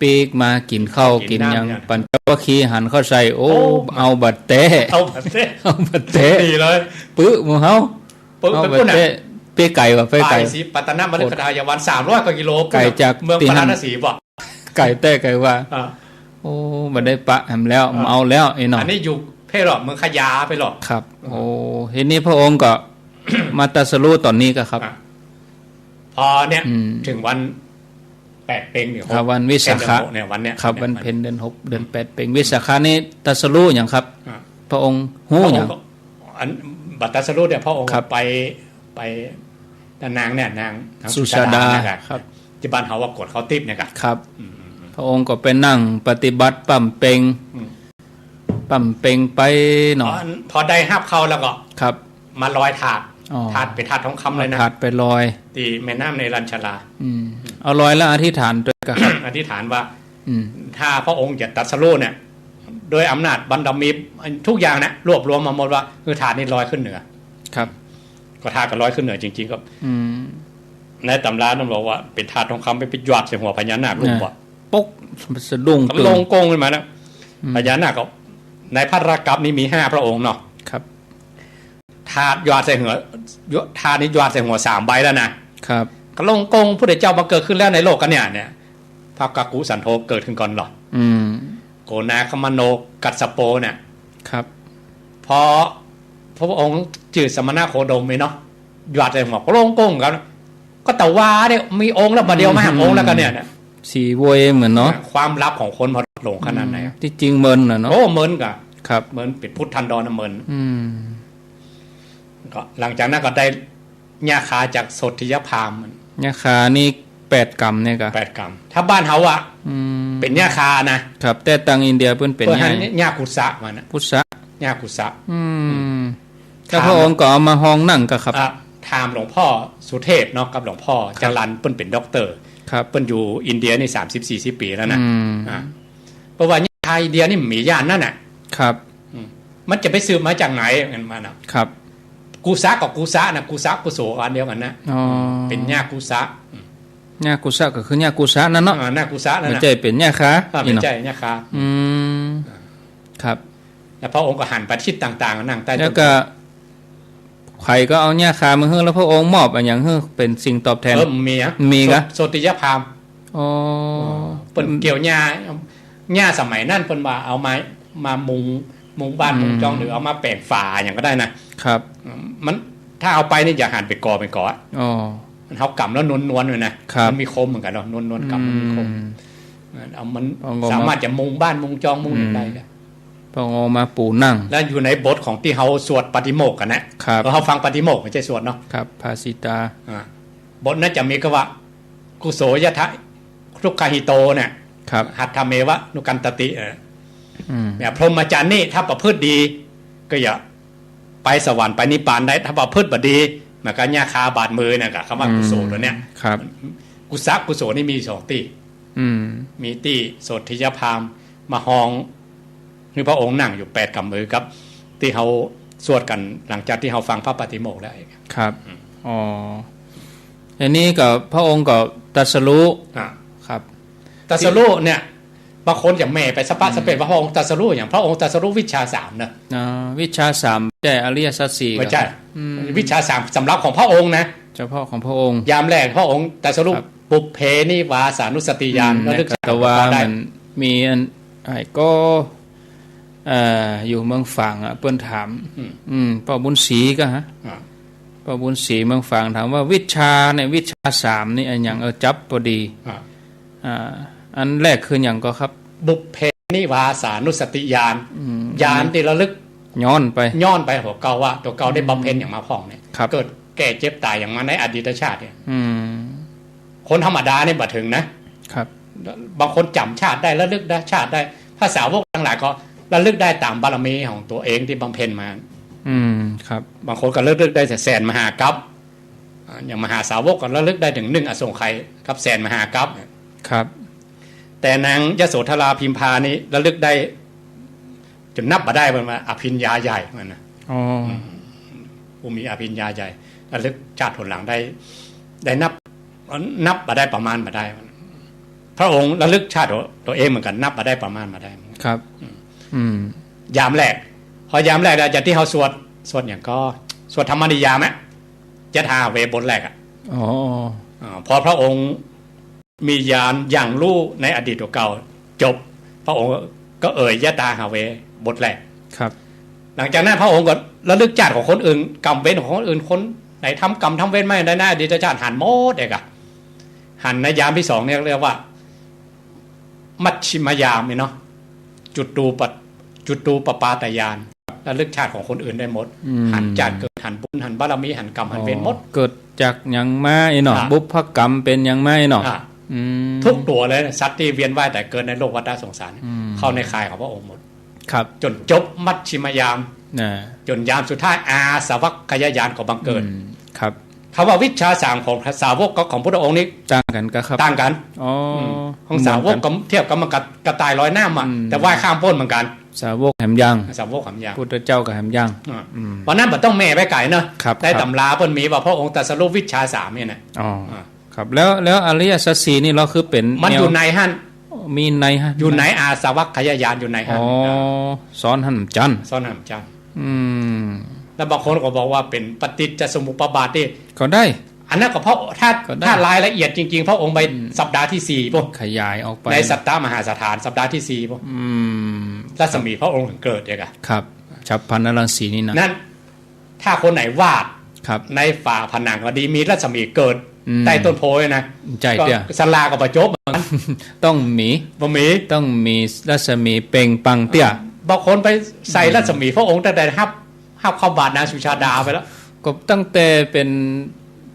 ปีกมากินข้าว กิ กิ น น น้ำ ยัง เนี่ย ปัญจวัคคีย์หันเข้าใส่โอ้ โอ้ เอาบัดเตะ เอาแบบเต้ เอาบัดเตะ ดีเลย ปื้อหมูเฮา ปึ๊บ เอา ไป บัด ปุ่นอ่ะ เตะเปียไก่ว่ะเปีย ไป ไก่ สิปัตตนามฤคทายวัน300 กว่ากิโล ไก่จาก เมือง ตี ปา นั่ ราน สีบอก ไก่เตะไก่ว่า อ่ะ โอ้บัดได้ปะแหมแล้วเอาแล้วไอ้หนอ อันนี้อยู่เพศหรอกเมืองขยาไปหรอก ครับ โอ้เห็นนี้พระองค์ก็ มาตรัสรู้ตอนนี้ก็ครับ อ่ะพอเนี่ย อืม ถึงวัน8 เพ็งเนี่ย ครับวันวิสาขะ เนี่ยวันเนี้ย ครับวันเพ็ญเดือน6เดือน8เป็นวิสาขานี้ตรัสรู้อย่างครับ อ่ะ พระองค์ พ หู้ ระอ อย่าง ค์ก็อันบัตตสรุปเนี่ยพระองค์ ครับ ไปนางเนี่ยนาง สุชาดา เนี่ย ครับ ที่บ้านเขาว่ากดเขาติ๊บเนี่ยครับ ครับ พระองค์ก็ไปนั่งปฏิบัติปั๊มเปง อืม ปั๊มเปงไปหน่อย พอได้ห้าบเข้าแล้วก็ ครับ มาลอยถาด อ๋อ ถาดเป็นถาดทองคำเลยนะ ถาดไปลอย ตีแม่น้ำในรัญชลา เอาลอยแล้วอธิษฐานด้วยกันครับ อธิษฐานว่า อืม ถ้าพระองค์จะตรัสรู้เนี่ยโดยอำนาจบรรดามีทุกอย่างนะรวบรวมมาหมดว่าคือถาดนี้ลอยขึ้นเหนือ ครับ ก็ถาดก็ลอยขึ้นเหนือจริงๆก็ อืม ในตำราต้องบอกว่าเป็นถาดทองคำไปหยอดใส่หัวพญานาคลูกบ่ ปุ๊กสะดุ้ง ก็ ตื่ ล น งโกงขึ้นมาแล้วพญานาคก็ในพระรกัปนี้มี5 พระองค์เนาะ ครับ ถาดหยอดใส่หัวถาดนี้หยอดใส่หัว3 ใบแล้วนะครับ ก็ลงโกงพระเจ้ามาเกิดขึ้นแล้วในโลกกันเนี่ยพระกักกุสันโธเกิดขึ้นก่อนหรอ อืม โกนาคมโนกัสสโปเนี่ย ครับ พอพระองค์จืดสมณะโคดมไหมเนาะหยอดใส่หัวก็ลงโกงกันก็แต่ว่าเนี่ยมีองค์แล้วประเดียวมาองค์แล้วกันเนี่ย สีโวยเหมือนเนาะ ความลับของคนพอหลงขนาดไหนอะ ที่จริงเมินน่ะเนาะ โอ้เมินกะ ครับ เมินปิดพุทธันดรนะเมิน อืม ก็หลังจากนั้นก็ได้ญาคาจากโสธิยพราหมณ์ เนี่ยขานี่8 กรัมเนี่ยก็ 8 กรัมถ้าบ้านเฮาอะ อืม เป็นญาคานะครับ แต่ตังอินเดียเพิ่นเป็น เพื่อ ให ให้ ญ่ ญากุสะมานะ พุทธะ ญากุสะ อืมแล้วพระองค์ก็เอามาห้องนั่งก็ครับ ถามหลวงพ่อสุเทพเนาะกับหลวงพ่อจรันเปิ้นเป็นด็อกเตอร์ ครับ เปิ้นอยู่อินเดียนี่30-40 ปีแล้วนะ อืม เพราะว่าญาติอินเดียนี่มีญาณนั่นน่ะ ครับ ม มันจะไปสืบมาจากไหนกันมานะครับกูซะกับกูซะนะกูซะกุโสอันเดียวกันนะเป็นญากูซะญากุสะก็คือญากุสะนั่นเนาะญากูซะนั่นนะไม่ใช่เป็นญาคาไม่ใช่ญาคาครับแล้วพระองค์ก็หันไปทิศต่างๆนั่งใต้ต้นแล้วก็ใครก็เอาญาคามาให้แล้วพระองค์มอบอันอย่างให้เป็นสิ่งตอบแทนมีกะโสติยพามเปิ้นเกี่ยวญาสมัยนั่นเปิ้นว่าเอามามุงบ้านมุงจองหรือเอามาแปลงฝาอย่างก็ได้นะครับมันถ้าเอาไปนี่อย่าหันไปกอมันเขากำแล้วนวลๆเลยนะมันมีคมเหมือนกันเนาะนวลๆกำมันมีคมเอามันสามารถจะมุงบ้านมุงจองมุงได้พอมาปูนั่งแล้วอยู่ในบทของที่เขาสวดปฏิโมกข์กันนะเขาฟังปฏิโมกข์ไม่ใช่สวดเนาะครับภาสิตาบทนั้นจะมีก็ว่ากุโสยทะทุกขหิโตเนี่ยหัตถเมวะนุกันตติเนี่ยพรหมจรรย์นี่ถ้าประพฤติดีก็อย่าไปสวรรค์ไปนิพพานได้ถ้าประพฤติบดีมันก็ญาคาบาดมือเนี่ยกับคำว่ากุโสตัวเนี้ยกุศะกุโสนี่มีสองตีมีตีโสติยพามมาหองคือพระองค์นั่งอยู่8 กำมือครับที่เขาสวดกันหลังจากที่เขาฟังพระปฏิโมกข์แล้วครับอันนี้ก็พระองค์ก็ตรัสรู้ครับตรัสรู้เนี่ยบางคนอย่างแม่ไปสปะสเปดว่าพระองค์ตรัสรู้อย่างพระองค์ตรัสรู้วิชา3นะวิชา3ใช่อริยสัจ4ไม่ใช่วิชา3สำหรับของพระองค์นะเฉพาะของพระองค์ยามแรกพระองค์ตรัสรู้ปุเพนิวาสานุสติญาณแล้วลึกแต่ว่ามันมีอันก็อยู่เมืองฝางเปิ้นถามป้าบุญศรีก็ฮะป้าบุญศรีเมืองฝางถามว่าวิชาเนี่ยวิชา3นี่อันอย่างจับพอดีอันแรกคืออย่างก็ครับบุพเพนิวาสานุสติญาณญาณที่ระลึกย้อนไปหัวเก่าว่าตัวเก่าได้บำเพ็ญอย่างมาพ่องเนี่ยเกิดแก่เจ็บตายอย่างมาในอดีตชาติเนี่ยคนธรรมดาเนี่ยบ่ถึงนะครับบางคนจำชาติได้ระลึกได้ชาติได้ภาษาวกทั้งหลายก็ระลึกได้ตามบารมีของตัวเองที่บำเพ็ญมาครับบางคนก็ระลึกได้แต่แสนมหากัปอย่างมหาสาวกก็ระลึกได้ถึง1 อสงไขยกับแสนมหากัปครับแต่นางยโสธราพิมพานี่ระลึกได้จนนับมาได้มันมาอภิญญาใหญ่มันนะผู้มีอภิญญาใหญ่ระลึกชาติผลหลังได้นับมาได้ประมาณมาได้พระองค์ระลึกชาติตัวเองเหมือนกันนับมาได้ประมาณมาได้ครับยามแรกพอยามแรกเราจะที่เขาสวดอย่างก็สวดธรรมนิยามไหมยะถาเวบทแรกพอพระองค์มีญาณอย่างรู้ในอดีตเก่าจบพระองค์ก็เอ่ยยะตาหาเวบทแรกครับหลังจากนั้นพระองค์ก็ระลึกชาติของคนอื่นกรรมเวรของคนอื่นคนไหนทำกรรมทำเวรไม่ได้หน้าอดีตชาติหันโมดเอกอะหันในยามที่2เนี่ยเรียกว่ามัชชิมยามเนาะจุตูปปาตยานระลึกชาติของคนอื่นได้หมดหันจากเกิดหันบุญหันบารมีหันกรรมหันเวรหมดเกิดจากอย่างไม่เนาะบุพกรรมเป็นอย่างไม่เนาะทุกตัวเลยสัตว์ที่เวียนว่ายแต่เกิดในโลกวัฏสงสารเข้าในข่ายของพระองค์หมดครับจนจบมัชชิมยามจนยามสุดท้ายอาสวัคยายานของบังเกิดครับคำว่าวิชา3ของสาวกของพระองค์นี้ต่างกันครับต่างกันของสาวกก็เทียบกับมันกระต่ายลอยน้ำแต่ว่ายข้ามพ้นเหมือนกันสาวกแหมย่างสาวกแหมย่างพุทธเจ้ากับแหมย่างเพราะนั้นมันต้องแม่ไปไก่เนอะได้ตำราเพิ่นมีว่าพระองค์ตรัสรู้วิชา3เนี่ยนะครับแล้วอริยสัจสี่นี่เราคือเป็นมันอยู่ในหั่นมีในฮะอยู่ในอาสวัคยายานอยู่ในหั่นสอนหั่นจันสอนหั่นจันแล้วบางคนก็บอกว่าเป็นปฏิจจสมุปบาทที่ก็ได้อันนั้นก็เพราะถ้ารายละเอียดจริงๆพระองค์ไปสัปดาห์ที่4ปุ๊บขยายออกไปในสัตตมหาสถานสัปดาห์ที่4ปุ๊บรัศมีพระองค์ถึงเกิดเนี่ยครับฉับพลันนรังสีนี่นะนั่นถ้าคนไหนวาดในฝาผนังก็ดีมีรัศมีเกิดใต้ต้นโพยนะใจเตี้ยสลากับประจบต้องมีต้องมีรัศมีเป่งปังเตี้ยบางคนไปใส่รัศมีพระองค์แต่ห้าเข้าบาทนางสุชาดาไปแล้วก็ตั้งแต่เป็น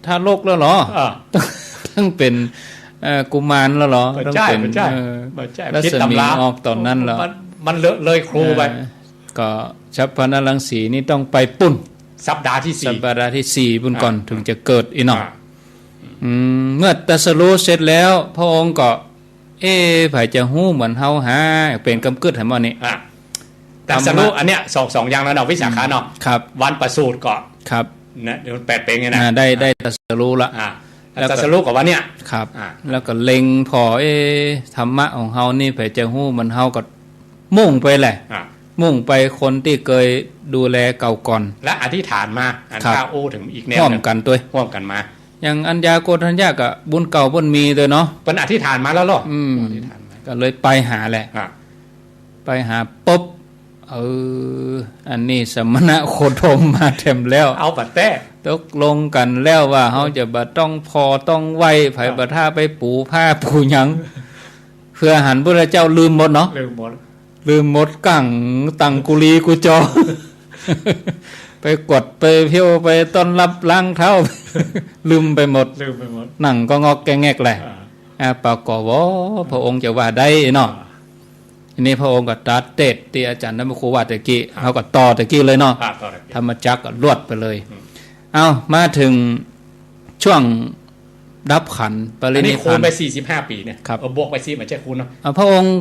ทารกแล้วเหรอตั้งเป็นกุมารแล้วเหรอต้องเป็นรัศมีออกตอนนั้นแล้วมันเลยครูไปก็ฉับพลันนรังสีนี่ต้องไปปุ่นสัปดาห์ที่4ปุ่นก่อนถึงจะเกิดอีกหน่อยเมื่อตรัสรู้เสร็จแล้วพระองค์ก็ไผจะฮู้เหมือนเฮาหาเป็นกำกึดให้บ่นี่ แต่สรุปอันเนี้ยสองอย่างแล้วเนาะวิสาขาเนาะ ครับ วันประสูติก็ ครับ นะเดี๋ยว8 เป็นไงนะ ได้ตรัสรู้ละ แต่สรุปกับวันเนี้ย ครับ อ่า แล้วก็เล็งพอธรรมะของเฮานี่เผยจะฮู้มันเฮาก็มุ่งไปแหละ มุ่งไปคนที่เคยดูแลเก่าก่อน และอธิษฐานมาอัน ครับ ข้าอู้ถึงอีกแนว พร้อม หนึ่ง กันตัว ร่วมกันมา อย่างอัญญาโกฏัญญาก็บุญเก่าบุญมีเลยเนาะ เป็นอธิษฐานมาแล้วหรอ อธิษฐานมา ก็เลยไปหาแหละ อ่ะ ไปหาปุ๊บอันนี้สมณะโคดมมาเต็มแล้ว เอาบัตรแต้ ตกลงกันแล้วว่าเขาจะบ่ต้องพอต้องไว้ไผบ่ท่าไปปูผ้าปูหยังเพื่อหันพระเจ้าลืมหมดเนาะ ลืมหมด ลืมหมดกังตังกุลีกุจอ ไปกดไปเพี้ยวไปต้อนรับล้างเท้า ลืมไปหมด ลืมไปหมด หนังก็งอกแกงแงกแหละปากกว่าพระองค์จะว่าได้เนาะทีนี้พระองค์ก็ตรัสเทศที่อาจารย์นำครูว่าตะกี้เขาก็ต่อตะกี้เลยเนาะ ต่อเลย ธรรมจักรก็รวดไปเลย เอามาถึงช่วงดับขันธ์ปริ อัน นิ นี้ พ คู พา ณ น ไป45 ปีเนี่ย ครับ บวกไปสิมันจะคูณเนาะ พระองค์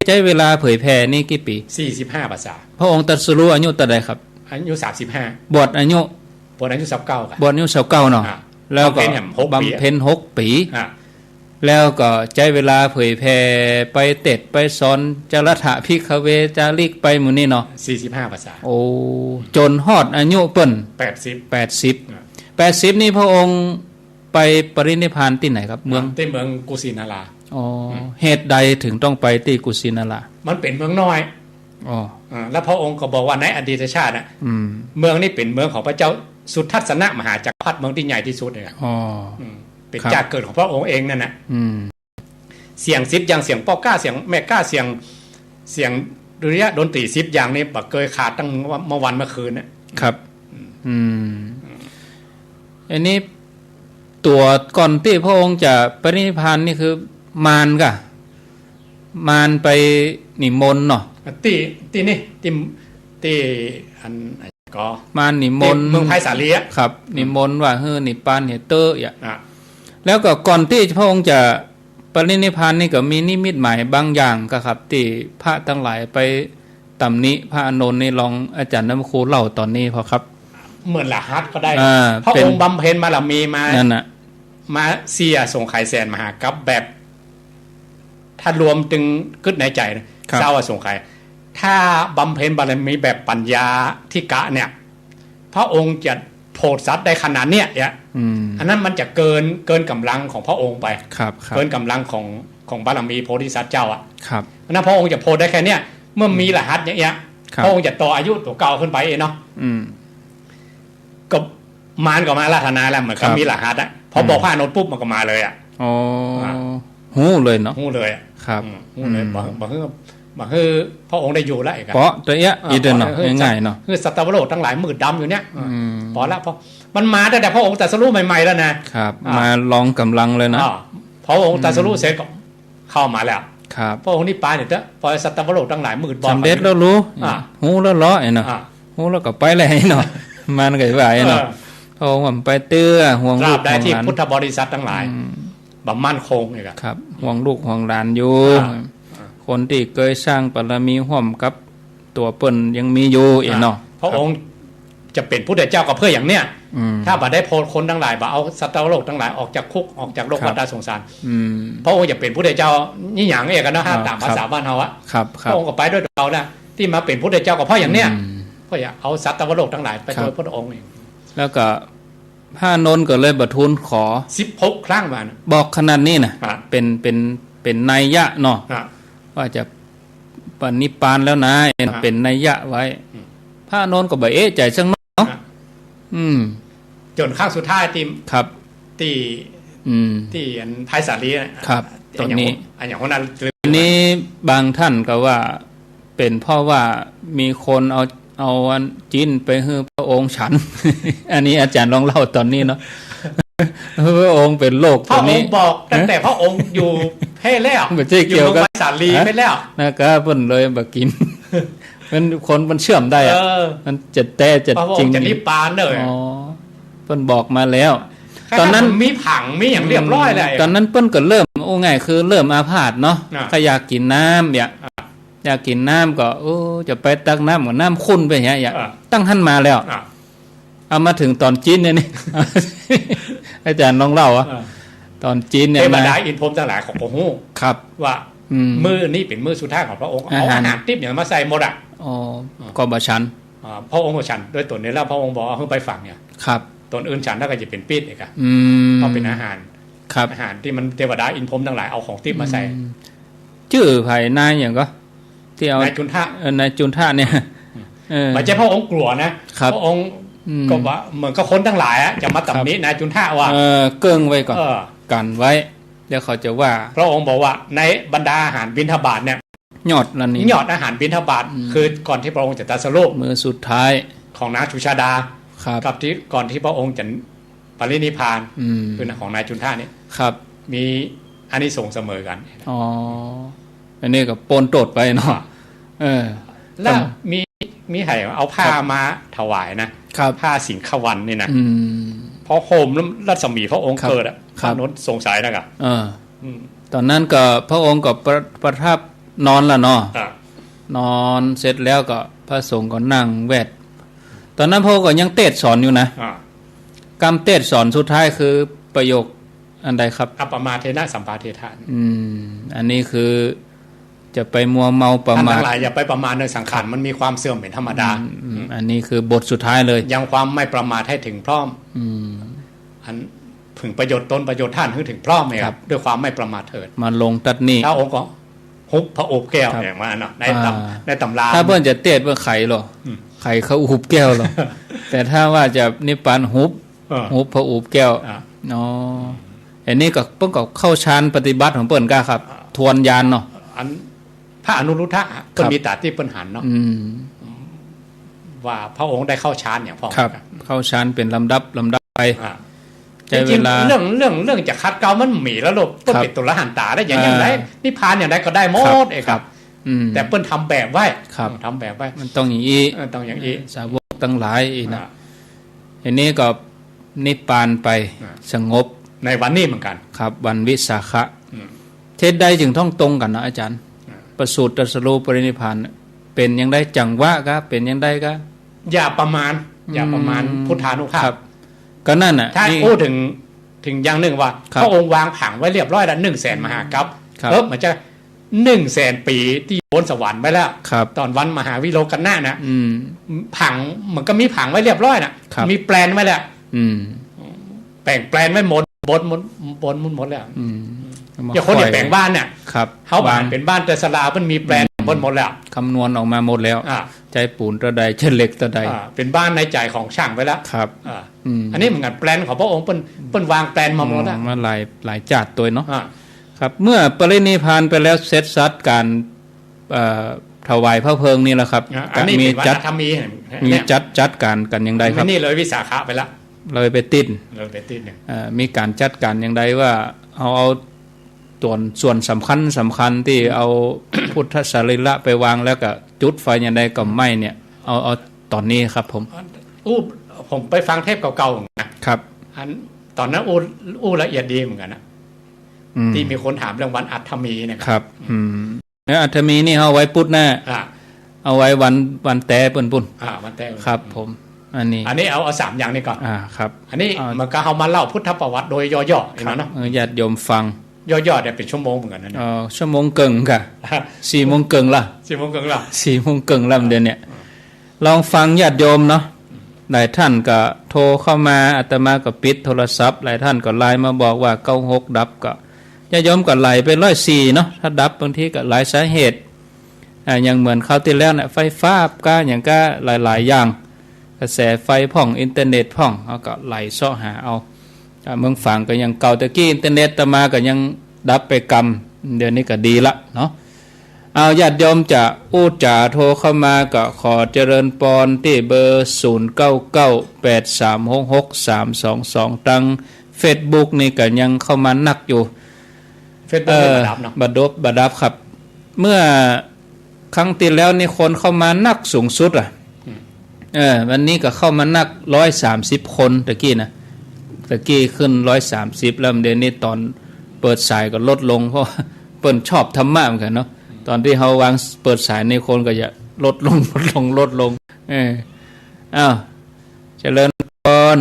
ใจเวลาเผยแผ่นี่กี่ปี 45 ภาษา พระองค์ตรัสรู้อายุเท่าใดครับ อายุ35 บวชอายุ บวชอายุ29กัน บวชอายุ29เนาะ อ่ะ แล้วก็ บำเพ็ญ6 ปี บำเพ็ญ6 ปี แล้วก็ใจเวลาเผยแผ่ไปเต็ดไปสอนจรัฐะพิกเวจาริกไปหมู่นี่เนาะ 45 ภาษา โอ้จนฮอดอายุเปิ้น 80 80นี่พระองค์ไปปรินิพพานที่ไหนครับเมือง ที่เมืองกุสินารา อ๋อเหตุใดถึงต้องไปที่กุสินารา มันเป็นเมืองน้อย อ๋อ แล้วพระองค์ก็บอกว่าในอดีตชาติ เมืองนี้เป็นเมืองของพระเจ้าสุทัศนมหาจักรพรรดิเมืองที่ใหญ่ที่สุดเลย อ๋อ เป็น ครับ จากเกิดของพระองค์เองนั่นนะ อืม เสียงซิปอย่างเสียงป้อก้าเสียงแม่ก้าเสียงดุริยะดนตรีซิปอย่างนี้บักเคยขาดตั้งเมื่อวันเมื่อคืนนะครับ อืมอันนี้ตัวก่อนที่พระองค์จะปรินิพพานนี่คือมารกะมารไปนิมนต์เนาะ ตีนี่ตีอันก็ มารนิมนต์ เมืองไผ่สาลีอะ ครับ นิมนต์ว่านิพพานเหตุเตอร์อย่า อ่ะ แล้วก็ก่อนที่พระองค์จะปรินิพพานนี่ก็มีนิมิตหมายบางอย่างก็ครับที่พระทั้งหลายไปตำหนิพระอานนท์นี่ลองอาจารย์น้ำครูเล่าตอนนี้พอครับ เหมือนละฮัตก็ได้ พระ เป็น องค์บำเพ็ญบารมีมา นั่นน่ะ มาเสียส่งไข่แสนมหากับแบบ ถ้ารวมตึงกึดในใจนะเศร้าส่งไข่ถ้าบำเพ็ญบารมีแบบปัญญาที่กะเนี่ย พระองค์จะโพดสัตว์ได้ขนาดเนี้ยอันนั้นมันจะเกินกำลังของพระองค์ไป ครับ เกินกำลังของบารมีโพธิสัตว์เจ้าอ่ะ ครับ เพราะนั้นพระองค์จะโพดได้แค่เนี้ยเมื่อมีรหัสอย่างเงี้ยพระองค์จะต่ออายุตัวเก่าขึ้นไปเองเนาะก็มารก็มาราธนาแล้วเหมือนกับมีรหัสอ่ะพอบอกพระอานนท์ปุ๊บมันก็มาเลยอ่ะ อ๋อหูเลยเนาะ หูเลยอ่ะ ครับ หูเลยบอกคือพระองค์ได้อยู่แล้วอีก เพราะตัวเนี้ยอีเดนเนาะง่ายๆเนาะ คือสัตว์โลกทั้งหลายมืดดำอยู่เนี้ยพอแล้วพอมันมาตั้งแต่พระองค์ตรัสรู้ใหม่ๆแล้วนะครับ มาลองกำลังเลยนะ พอพระองค์ตรัสรู้เสร็จก็เข้ามาแล้ว ครับ พระองค์นี่ปานเนี่ยเถอะพอสัตว์โลกทั้งหลายมืดบอด สำเร็จแล้วรู้หูแล้วล้อไอ้เนาะ อ่า หูแล้วก็ไปเลยไอ้เนาะมันก็ไปเนาะพระองค์ผมไปเตื้อห่วง ต ลู ราก บใด ห่วง ที่ หลาน พุทธบริษัททั้งหลายบ่มั่นคงเลย ครับห่วงลูกห่วงหลานอยู่ คนที่เคยสร้างบารมีร่วมกับตัวเปิ้นยังมีอยู่อีกเนาะ พระองค์จะเป็นพุทธเจ้าก็เพื่ออย่างเนี้ยถ้าบ่ได้โพลคนทั้งหลายบ่เอาสัตว์โลกทั้งหลายออกจากคุกออกจากโลกวัฏสงสารพระองค์จะเป็นพุทธเจ้านี่อย่างเอกกันเนาะตามภาษาบ้านเฮาอะพระองค์ก็ไปด้วยเรานะที่มาเป็นพุทธเจ้าก็เพราะอย่างเนี้ยเพราะอยากเอาสัตว์โลกทั้งหลายไปโดยพระองค์เองแล้วก็พระนนท์ก็เลยบัทูลขอ16 ครั้งมานะ บอกขนาดนี้นะเป็นนัยยะเนาะว่าจะปณิพพานแล้วนะเป็นนัยยะไว้พระนนท์ก็บอกใจช่างเนาะจนครั้งสุดท้ายที่ครับที่อันภายสาลีนะครับตอนนี้อันอย่างคนนั้นนี้บางท่านก็ว่าเป็นเพราะว่ามีคนเอาอันจิ้นไปให้พระองค์ฉัน อันนี้อาจารย์ลองเล่าตอนนี้เนาะ พระองค์เป็นโรคพระองค์บอกตั้งแต่พระองค์อยู่เพ่แล้วอยู่เมืองสาลีไปแล้วนะครับเพิ่นเลยบ่กิน มันคนมันเชื่อมได้อะมันจะแต่จะจริงจะนิพพานเลยอ๋อเพิ่นบอกมาแล้ว ตอนนั้นมีผังมีอย่างเรียบร้อยเลยตอนนั้นเพิ่นก็เริ่มโอ้ง่ายคือเริ่มอาพาธเนาะก็อยากกินน้ำเนี่ย อยากกินน้ำก็จะไปตักน้ำกับน้ำขุ่นไปอย่างเงี้ยตั้งท่านมาแล้วเอามาถึงตอนจีนเนี่ยนี่ อาจารย์ลองเล่าอ่ะตอนจีนเนี่ยเทวดาอินพรหมทั้งหลายของพระองค์ครับว่ามือนี่เป็นมือสุดท้ายของพระองค์เอาอาหารติ๊บอย่างมาใส่หมดอ่ะก็บะชันพระองค์ก็ฉันด้วยตนนี้แล้วพระองค์บอกเอาขึ้นไปฝังเนี่ยครับตนอื่นฉันแล้วก็จะเป็นปีดเองอะเพราะเป็นอาหารครับอาหารที่มันเทวดาอินพรหมทั้งหลายเอาของติ๊บมาใส่ชื่อไผ่นายอย่างก็ที่เอานายจุนทะนายจุนทะเนี่ยไม่ใช่พระองค์กลัวนะพระองค์ก็ว่าเหมือนกับคนทั้งหลายจะมาตำหนินายจุนทะว่าเกิ้งไว้ก่อนกันไว้เดี๋ยวเขาจะว่าพระองค์บอกว่าในบรรดาอาหารบิณฑบาตเนี่ยยอดนั่นนี่ยอดอาหารบิณฑบาตคือก่อนที่พระองค์จะตรัสรู้มือสุดท้ายของนางสุชาดากับที่ก่อนที่พระองค์จะปรินิพพานคือของนายจุนทะนี่ครับมีอานิสงส์เสมอกันอันนี้กับปนโตดไปเนาะแล้วมีให้เอาผ้ามาถวายนะผ้าสิงขวัญนี่นะพอโฮมรัศมีพระองค์เกิดอ่ะพระนนท์สงสัยนะครับตอนนั้นก็พระองค์ก็ประทับนอนละเนาะนอนเสร็จแล้วก็พระสงฆ์ก็นั่งแวดตอนนั้นพระองค์ก็ยังเทศสอนอยู่นะกรรมเทศสอนสุดท้ายคือประโยคอันใดครับอัปปมาเทนะสัมปาเทธานอันนี้คือจะไปมัวเมาประมาททั้งหลายอย่าไปประมาทในสังขารมันมีความเสื่อมเป็นธรรมดาอันนี้คือบทสุดท้ายเลยยังความไม่ประมาทให้ถึงพร้อมอันพึงประโยชน์ตนประโยชน์ท่านให้ถึงพร้อมเลยครับด้วยความไม่ประมาทเถิดมาลงตัดนี่ถ้าองค์ก็ฮุบพระอบแก้วอย่างว่าเนาะในตำราถ้าเพื่อนจะเทศว่าไข่หรอไข่เขาหุบแก้วหรอแต่ถ้าว่าจะนิพพานหุบพระอบแก้วอันนี้ก็เพิ่งก็เข้าฌานปฏิบัติของเปิ้นก้าครับทวนญาณเนาะพระอนุรุทธะก็มีตาที่เปิ้นหันเนาะว่าพระองค์ได้เข้าฌานอย่างพ่อเข้าฌานเป็นลำดับไปจริงๆเรื่องจะคัดเกามันหมีแล้วลูกเปิ้นเป็นตุลหันตาได้อย่างไรนิพพานอย่างไรก็ได้หมดเองครับแต่เปิ้นทำแบบไว้ทำแบบไว้มันต้องอย่างนี้ต้องอย่างนี้สาวกตั้งหลายอีกนะอันนี้ก็นิพพานไปสงบในวันนี้เหมือนกันครับวันวิสาขะเทศใดจึงต้องตรงกันนะอาจารย์ประสูติตรัสรู้ปรินิพพานเป็นยังได้จังหวะครับเป็นยังได้ครับอย่าประมาณพุทธานุภาพก็นั่นน่ะถ้าพูดถึงอย่างหนึ่งว่าพระองค์วางผังไว้เรียบร้อยแล้ว100,000 มหากัปมันจะ100,000 ปีที่บนสวรรค์ไปแล้วตอนวันมหาวิโลกนานะผังมันก็มีผังไว้เรียบร้อยนะมีแปลนไว้แล้วแปลนไว้หมดหมดแล้วอย่าคนอย่างแปลงบ้านเนี่ยเขาบ้านเป็นบ้านแต่สลามันมีแปลนหมดแล้วคำนวณออกมาหมดแล้วใจปูนตะใดใจเหล็กตะใดเป็นบ้านในใจของช่างไปแล้วครับอันนี้เหมือนกันแปลนของพระองค์เปิ้นวางแปลนมาหมดแล้วมาหลายจัดตัวเนาะครับเมื่อปรินิพพานไปแล้วเสร็จสัดการถวายพระเพลิงนี่แหละครับมีจัดการกันอย่างไรครับนี่เลยวิสาขะไปแล้วเลยไปติดมีการจัดการอย่างไรว่าเอาส่วนสำคัญที่เอาพุทธสรีระไปวางแล้วก็จุดไฟอย่างใดก็ไม่เนี่ยเอาตอนนี้ครับผมไปฟังเทปเก่าๆนะครับตอนนั้นละเอียดดีเหมือนกันนะที่มีคนถามเรื่องวันอัฐมีนะครับเนี่ยอัฐมีนี่เอาไว้ปุ้นแน่เอาไว้วันแต่ปุ่นวันแต่ครับผมอันนี้เอา3อย่างนี้ก่อนครับอันนี้มันก็เอามาเล่าพุทธประวัติโดยย่อๆเนาะญาติโยมฟังย่อๆเนี่ยเป็นชั่วโมงเหมือนกันนะชั่วโมงเกิงค่ะ4 โมงเกิงละ4 โมงเกิงละ4 โมงเกิงละเดือนเนี่ยลองฟังญาติโยมเนาะหลายท่านก็โทรเข้ามาอาตมาก็ปิดโทรศัพท์หลายท่านก็ไลน์มาบอกว่า96ดับก็ญาติโยมก็ไหลไป104เนาะถ้าดับบางทีก็หลายสาเหตุอย่างเหมือนคราวที่แล้วเนี่ยไฟฟ้าก็อย่างก็หลายอย่างกระแสไฟพ่องอินเทอร์เน็ตพ่องเขาก็ไหลเสาะหาเอาเมืองฝั่งก็ยังเก่าตะกี้อินเทอร์เน็ตตมาก็ยังดับไปกำเดี๋ยวนี้ก็ดีละเนาะเอาญาติโยมจะจ่าโทรเข้ามาก็ขอเจริญพรที่เบอร์0998366322ตั้ง Facebook นี่ก็ยังเข้ามานักอยู่บัดับครับเมื่อครั้งที่แล้วนี่คนเข้ามานักสูงสุดวันนี้ก็เข้ามานัก130 คนตะกี้ขึ้น130แล้วเดี๋ยวนี้ตอนเปิดสายก็ลดลงเพราะเปิ้นชอบธรรมะเหมือนกันเนาะ ตอนที่เขาวางเปิดสายในคนก็จะลดลงลดลงอ้าวเจริญพร0998366322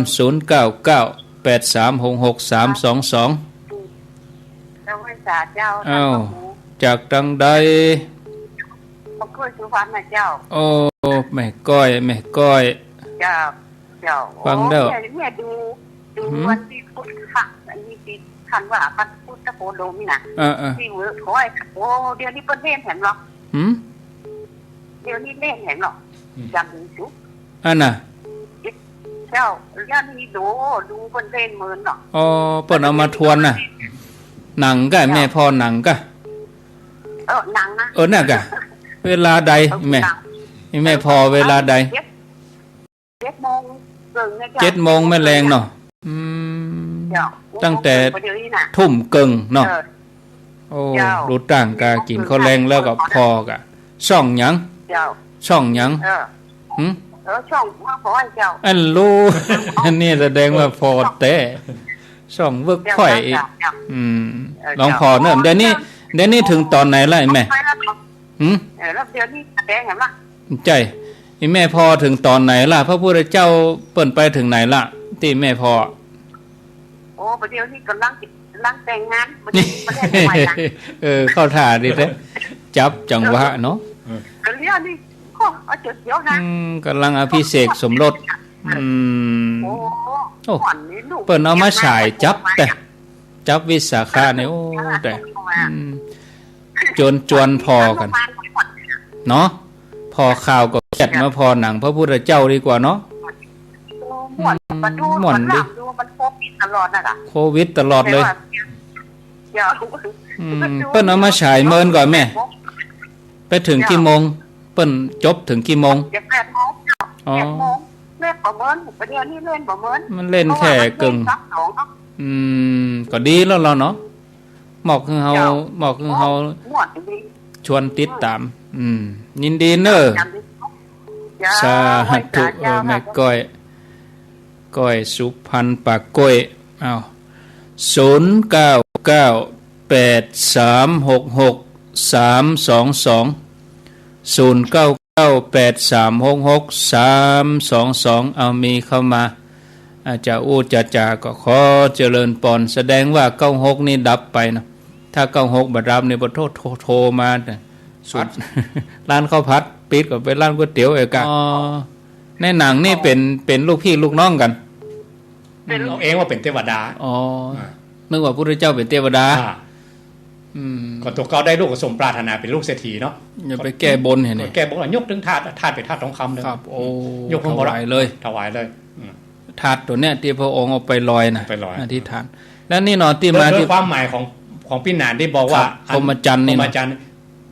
เราไม่สาเจ้า อ้าวจากดังใดมาคุยสุพรรณนะเจ้าโอ้แม่ก้อยเจ้าฟังเด้อเนี่ยดูวันที่พุทธะอันนี้ที่คันว่าพัดพุทธโคโดมนี่นะที่เวิร์กเขาไอ้โอ้เดี๋ยวนี้เปิ้นเล่นเห็นหรอเดี๋ยวนี้เล่นเห็นหรอจำดูจุอันน่ะเจ้าย่านนี้ดูเปิ้นเล่นเหมือนหรออ๋อเปิ้นเอามาทวนน่ะหนังก็แม่พอหนังก็หนังนะน่ะกะเวลาใดแม่พอเวลาใด7 โมงเกินนะเจ้า7 โมงแม่แรงเนาะตั้งแต่ทุ่มเกิงเนาะโอ้รู้ต่างกากินข้าวแรงแล้วก็พอกะช่องหยังช่องหยังช่องว่าพอเจ้าอันรู้อันนี้แสดงว่าพอแต่ช่องเวิร์กค่อยอีกลองพอเนิ่มเดี๋ยวนี้ถึงตอนไหนแล้วแม่แล้วเดี๋ยวนี้แดงเห็นป่ะใจแม่พอถึงตอนไหนล่ะพระพุทธเจ้าเปิ่นไปถึงไหนล่ะที่แม่พอโอ้ประเดี๋ยวนี้กำลังแต่งงานประเดี๋ยวใหม่ละเข้าท่าดิเด้จับจังหวะเนาะก็เรียกนี่ก็เอาจุดเดียวนะกำลังอภิเษกสมรสโอ้เปิ่นเอามาฉายจับวิสาขาเนี่ยโอ้แต่จวนพอกันเนาะพอข่าวก็เขียนมาพอหนังพระพุทธเจ้าดีกว่าเนาะหม่อนดิมันโควิดตลอดน่ะค่ะโควิดตลอดเลยเปิ้นเอามาฉายเมินก่อนแม่ไปถึงกี่โมงเปิ้นจบถึงกี่โมง8 โมงอ๋อเล่นบ่เมินประเดี๋ยวนี้เล่นบ่เมินมันเล่นแค่กึ่งก็ดีแล้วเนาะหมอกคือเฮาชวนติดตามยินดีเนอะสาธุแม่ก้อยสุพรรณปากก้อยอ้าว0998366322เอามีเข้ามาอาจจะก็ขอเจริญปอนแสดงว่า96นี่ดับไปนะถ้า96บ่รับนี่บ่โทรมาสุดร้านข้าวผัดปิดก็เป็นร้านก๋วยเตี๋ยวเอกะในหนังนี่เป็นลูกพี่ลูกน้องกันเป็นเองว่าเป็นเทวดานึกว่าพระพุทธเจ้าเป็นเทวดาก็ตัวเขาได้ลูกก็สมปรารถนาเป็นลูกเศรษฐีเนาะอย่าไปแก้บนเห็นไหมแก้บนยกถึงธาตุเป็นธาตุทองคำเลยครับโอ้ยกถวายเลยธาตุตัวเนี้ยที่พระองค์เอาไปลอยนะอธิษฐานแล้วนี่เนาะที่มาที่ความหมายของพี่หนานที่บอกว่าพรหมจรรย์นี่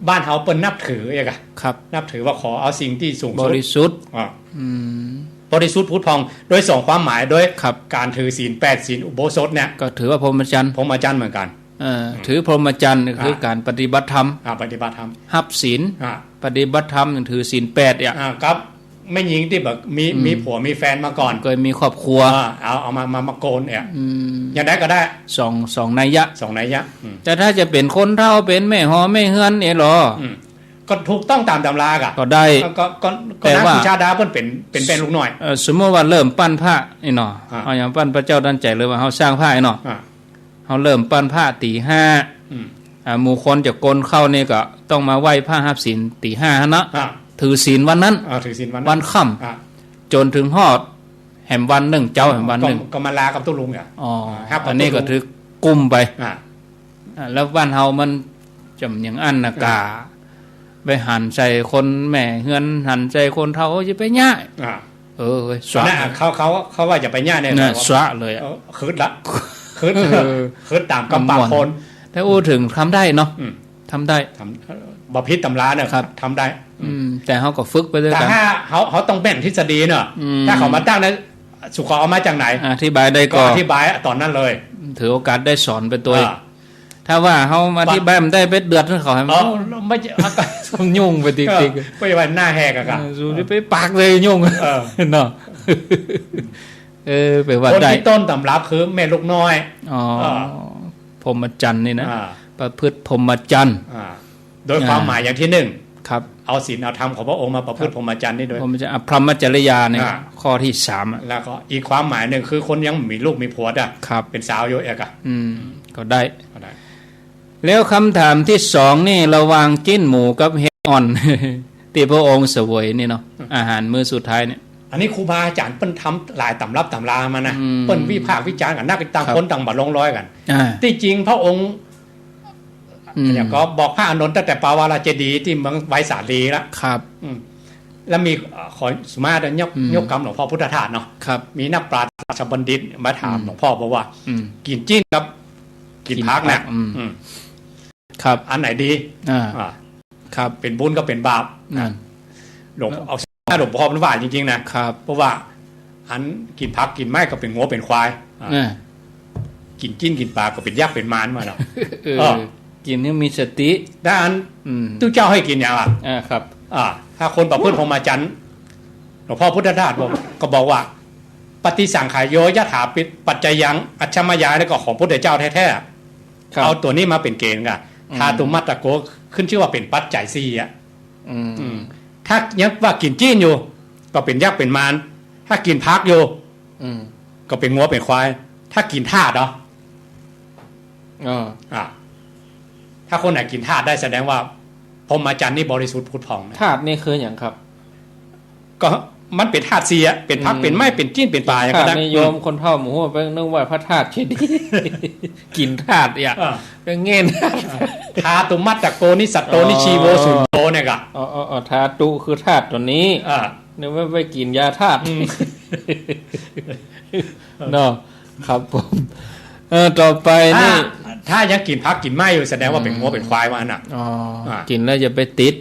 บ้านเฮาเปิ้นนับถือเองอะครับนับถือว่าขอเอาสิ่งที่สูงสุดบริสุทธิ์บริสุทธิ์พุทธพองโดย2ความหมายโดยการถือศีล8ศีลอุโบสถเนี่ยก็ถือว่าพรหมจรรย์เหมือนกันถือพรหมจรรย์คือการปฏิบัติธรรมหับศีลปฏิบัติธรรมถือศีล8อ่ะครับไม่หญิงที่แบบมีผัวมีแฟนมาก่อนเคยมีครอบครัวเอามาโกนเนี่ยอย่างได้ก็ได้สองนัยยะแต่ถ้าจะเป็นคนเฒ่าเป็นแม่ฮอแม่เฮือนเนี่ยหรอก็ถูกต้องตามตำรากะก็ได้แต่ว่าชาดาเพิ่นเป็นลูกน้อยสมมติว่าเริ่มปั้นผ้าไอ้หนอเอาอย่างปั้นพระเจ้าดันใจเลยว่าเฮาสร้างผ้าไอ้หนอเฮาเริ่มปั้นผ้าตี 5หมู่คนจะกลเข้านี่ก็ต้องมาไหว้ผ้าหับศีลตี 5นะถือศีลวันนั้นวันค่ำจนถึงฮอดแห่มวัน1เจ้าแห่มวัน1ก็มาลากับตุลุงอ่ะอันนี้ก็ถือกุมไปแล้วบ้านเฮามันจำอย่างอันน่ะกาไปหันใจคนแม่เฮือนหันใจคนเฒ่าจะไปย่าสวะเขาว่าจะไปย่าเนี่ยสวะเลยคืดละคืดตามกำปากคนถ้าอู้ถึงทำได้เนาะทำได้บ่พิษตำราเนี่ยทำได้แต่เขาก็ฝึกไปด้วยกันแต่ถ้าเขาต้องแบ่งทฤษฎีเนาะถ้าเขามาตั้งนั้นสุขเอามาจากไหนอธิบายได้ก็อธิบายตอนนั้นเลยถือโอกาสได้สอนไปตัวถ้าว่าเขามาที่บ้านได้ไปเดือดเขาให้มันไม่ยุ่งไปติ๊กไปวันหน้าแหกอะครับไปปากเลยยุ่งเนาะไปว่าได้คนที่ต้นตำรับคือแม่ลูกน้อยพรหมจรรย์นี่นะประพฤติพรหมจรรย์ โดยความหมายอย่างที่หนึ่ง ครับเอาศีลเอาธรรมของพระองค์มาประพฤติพรหมจรรย์นี่โดยผมจะพรหมจริยาเนี่ยข้อที่3แล้วก็อีกความหมายหนึ่งคือคนยังมีลูกมีผัวครับเป็นสาวอยู่เอกอะก็ได้แล้วคำถามที่2นี่ระหว่างจิ้นหมูกับเห็ดอ่อน ที่พระองค์เสวยนี่เนาะอาหารมื้อสุดท้ายเนี่ยอันนี้ครูบาอาจารย์เปิ้นทำหลายตำรับตำรามานะเปิ้นวิพากษ์วิจารณ์กันนักต่างคนต่างบัดลงร้อยกันที่จริงพระองค์อย่างก็บอกพระอานนท์ตั้งแต่ปาวาราเจดีย์ที่เมืองไวสาลีแล้วครับแล้วมีขอสุมาเดนยกกรรมหลวงพ่อพุทธทาสเนาะมีนักปราชญ์ราชบัณฑิตมาถามหลวงพ่อบอกว่ากินจิ้นกับกินพักนะครับอันไหนดีครับเป็นบุญก็เป็นบาปหลวงเอาหลวงพ่อมันว่าจริงๆนะครับเพราะว่าอันกินพักกินไม้ก็เป็นงัวเป็นควายกินจิ้นกินปลาก็เป็นยักษ์เป็นมารมาแล้วกินนี่มีสติด้านตู้เจ้าให้กินอย่างครับถ้าคนประพฤติพรหมจรรย์หลวงพ่อพุทธทาสก็บอกว่าปฏิสังขายโยยะถาปิปัจจยังอัจฉมยาแล้วก็ของพุทธเจ้าแท้ๆเอาตัวนี้มาเป็นเกณฑ์กันทาตุมัตตะโกขึ้นชื่อว่าเป็นปัจจัย4ถ้ายังว่ากินจี้นอยู่ก็เป็นยักษ์เป็นมารถ้ากินพักอยู่ก็เป็นงัวเป็นควายถ้ากินธาตุเนาะถ้าคนไหนกินธาตุได้แสดงว่าพรหมจรรย์นี่บริสุทธิ์ผุดผ่องธาตุนี่คืออย่างครับก็มันเป็นธาตุ4เป็นพักเป็นไม้เป็นจิ้นเป็นปลาอย่างนั้นนิยมคนเฒ่าหมู่ไปนึกว่าพระธาตุเช่นนี้กินธาตุอย่างก็เงี้ยธาตุมัตตะโกนิสัตโตนิชีโวสุโตเนี่ยก็ธาตุคือธาตุตัวนี้นึกว่าไปกินยาธาตุเนาะครับผมต่อไปนี่ถ้ายังกินพักกินไม้อยู่แสดงว่าเป็นงัวเป็นควายว่าน่ะกินแล้วจะไปติด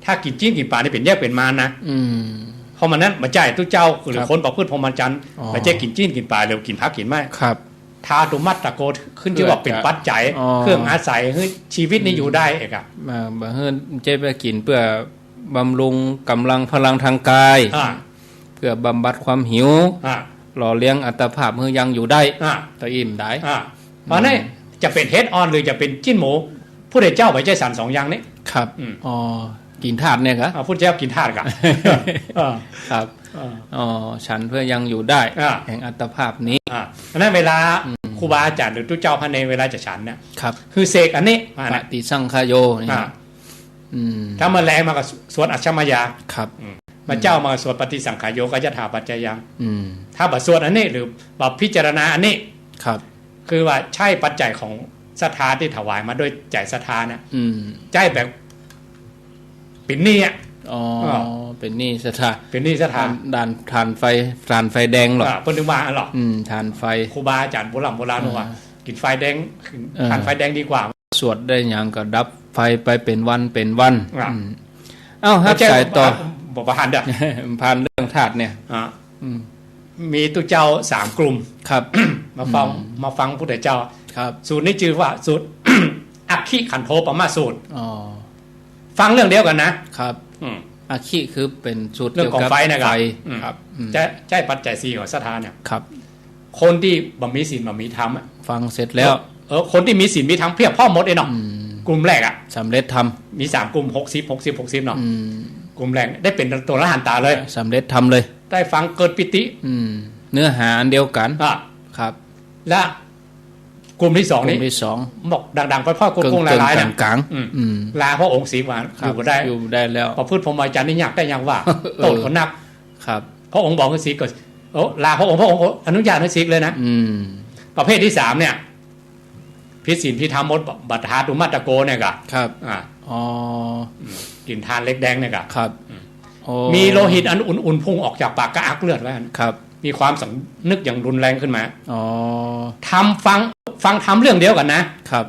ถ้ากินจิ้นกินปลานี่เป็นแยกเป็นมารนะเพราะมันนั้นมาใจตู้เจ้าหรือคนประพฤติพรหมจรรย์มาใจกินจิ้นกินปลาหรือกินพักกินไม้ครับทาตุมัตตะโกขึ้นชื่อว่าเป็นปัจจัยเครื่องอาศัยให้ชีวิตนี้อยู่ได้เอกบ่เฮือนใจไปกินเพื่อบำรุงกำลังพลังทางกายเพื่อบำบัดความหิวหล่อเลี้ยงอัตภาพให้ยังอยู่ได้ต่ออิ่มได้เพราะนั้นจะเป็นเฮดออนหรือจะเป็นจิ้นหมูผู้ใดเจ้าไปใจสัน2อย่างนี้ครับกินธาตุเนี่ยครับผู้เจ้ากินธาตุครับครับฉันเพื่อยังอยู่ได้แห่งอัตภาพนี้เพราะนั้นเวลาครูบาอาจารย์หรือตู้เจ้าพระเนรเวลาจะฉันเนี่ยครับคือเสกอันนี้ปฏิสังขโยถ้ามาแรงมากับสวดอัจฉมยาครับมาเจ้ามาสวดปฏิสังขายโยก็จะถาปัจจยังถ้าบัดสวดอันนี้หรือบัดพิจารณาอันนี้ครับคือว่าใช่ปัจจัยของศรัทธาที่ถวายมาด้วยใจศรัทธาเนี่ยใจแบบเป็นนี่เป็นนี่ศรัทธาเป็นนี่ศรัทธาด่านทานไฟแดงหรอเพิ่นถึงว่าหรอทานไฟครูบาอาจารย์โบราณว่ากินไฟแดงทานไฟแดงดีกว่าสวดได้อย่างก็ดับไฟไปเป็นวันครับสายต่อบอกประหารเด้อผ่านเรื่องธาตุเนี่ยมีตุเจ้า3กลุ่มครับ มาฟังพุทธเจ้าครับสูตรนี้ชื่อว่าสูตร อัคคิขันโธปมาสูตรฟังเรื่องเดียวกันนะครับอัคคิคือเป็นสูตรเรื่องของไฟนะครับจะใช้ปัจจัย4ของศรัทธาเนี่ยครับคนที่บ่มีศีลบ่มีธรรมฟังเสร็จแล้วคนที่มีศีลมีธรรมเพียบพร้อมหมดเนาะกลุ่มแรกสำเร็จธรรมมี3กลุ่ม60เนาะกลุ่มแรกได้เป็นตัวอรหันต์ตาเลยสำเร็จธรรมเลยได้ฟังเกิดปิติเนื้อหาอันเดียวกันครับและกลุ่มที่2นี่บอกดังๆไปพ่อกุ้งหลายๆนะกลางลาพระองค์ศรีวานอยู่ได้แล้วพอพูดพรหมจรรย์นี่ยากได้ยังว่าโตคนนักครับพระองค์บอกให้ศรีก็ลาพระองค์อนุญาตให้ศรีเลยนะประเภทที่3เนี่ยพิศีลพิธรรมมดบัตหาตุมัตตะโกเนี่ยกะครับกินทานเล็กแดงเนี่ยกะครับมีโลหิตอันอุ่นๆพุ่งออกจากปากกระอักเลือดไว้ครับมีความสำนึกอย่างรุนแรงขึ้นมาทำฟังทำเรื่องเดียวกันนะครับ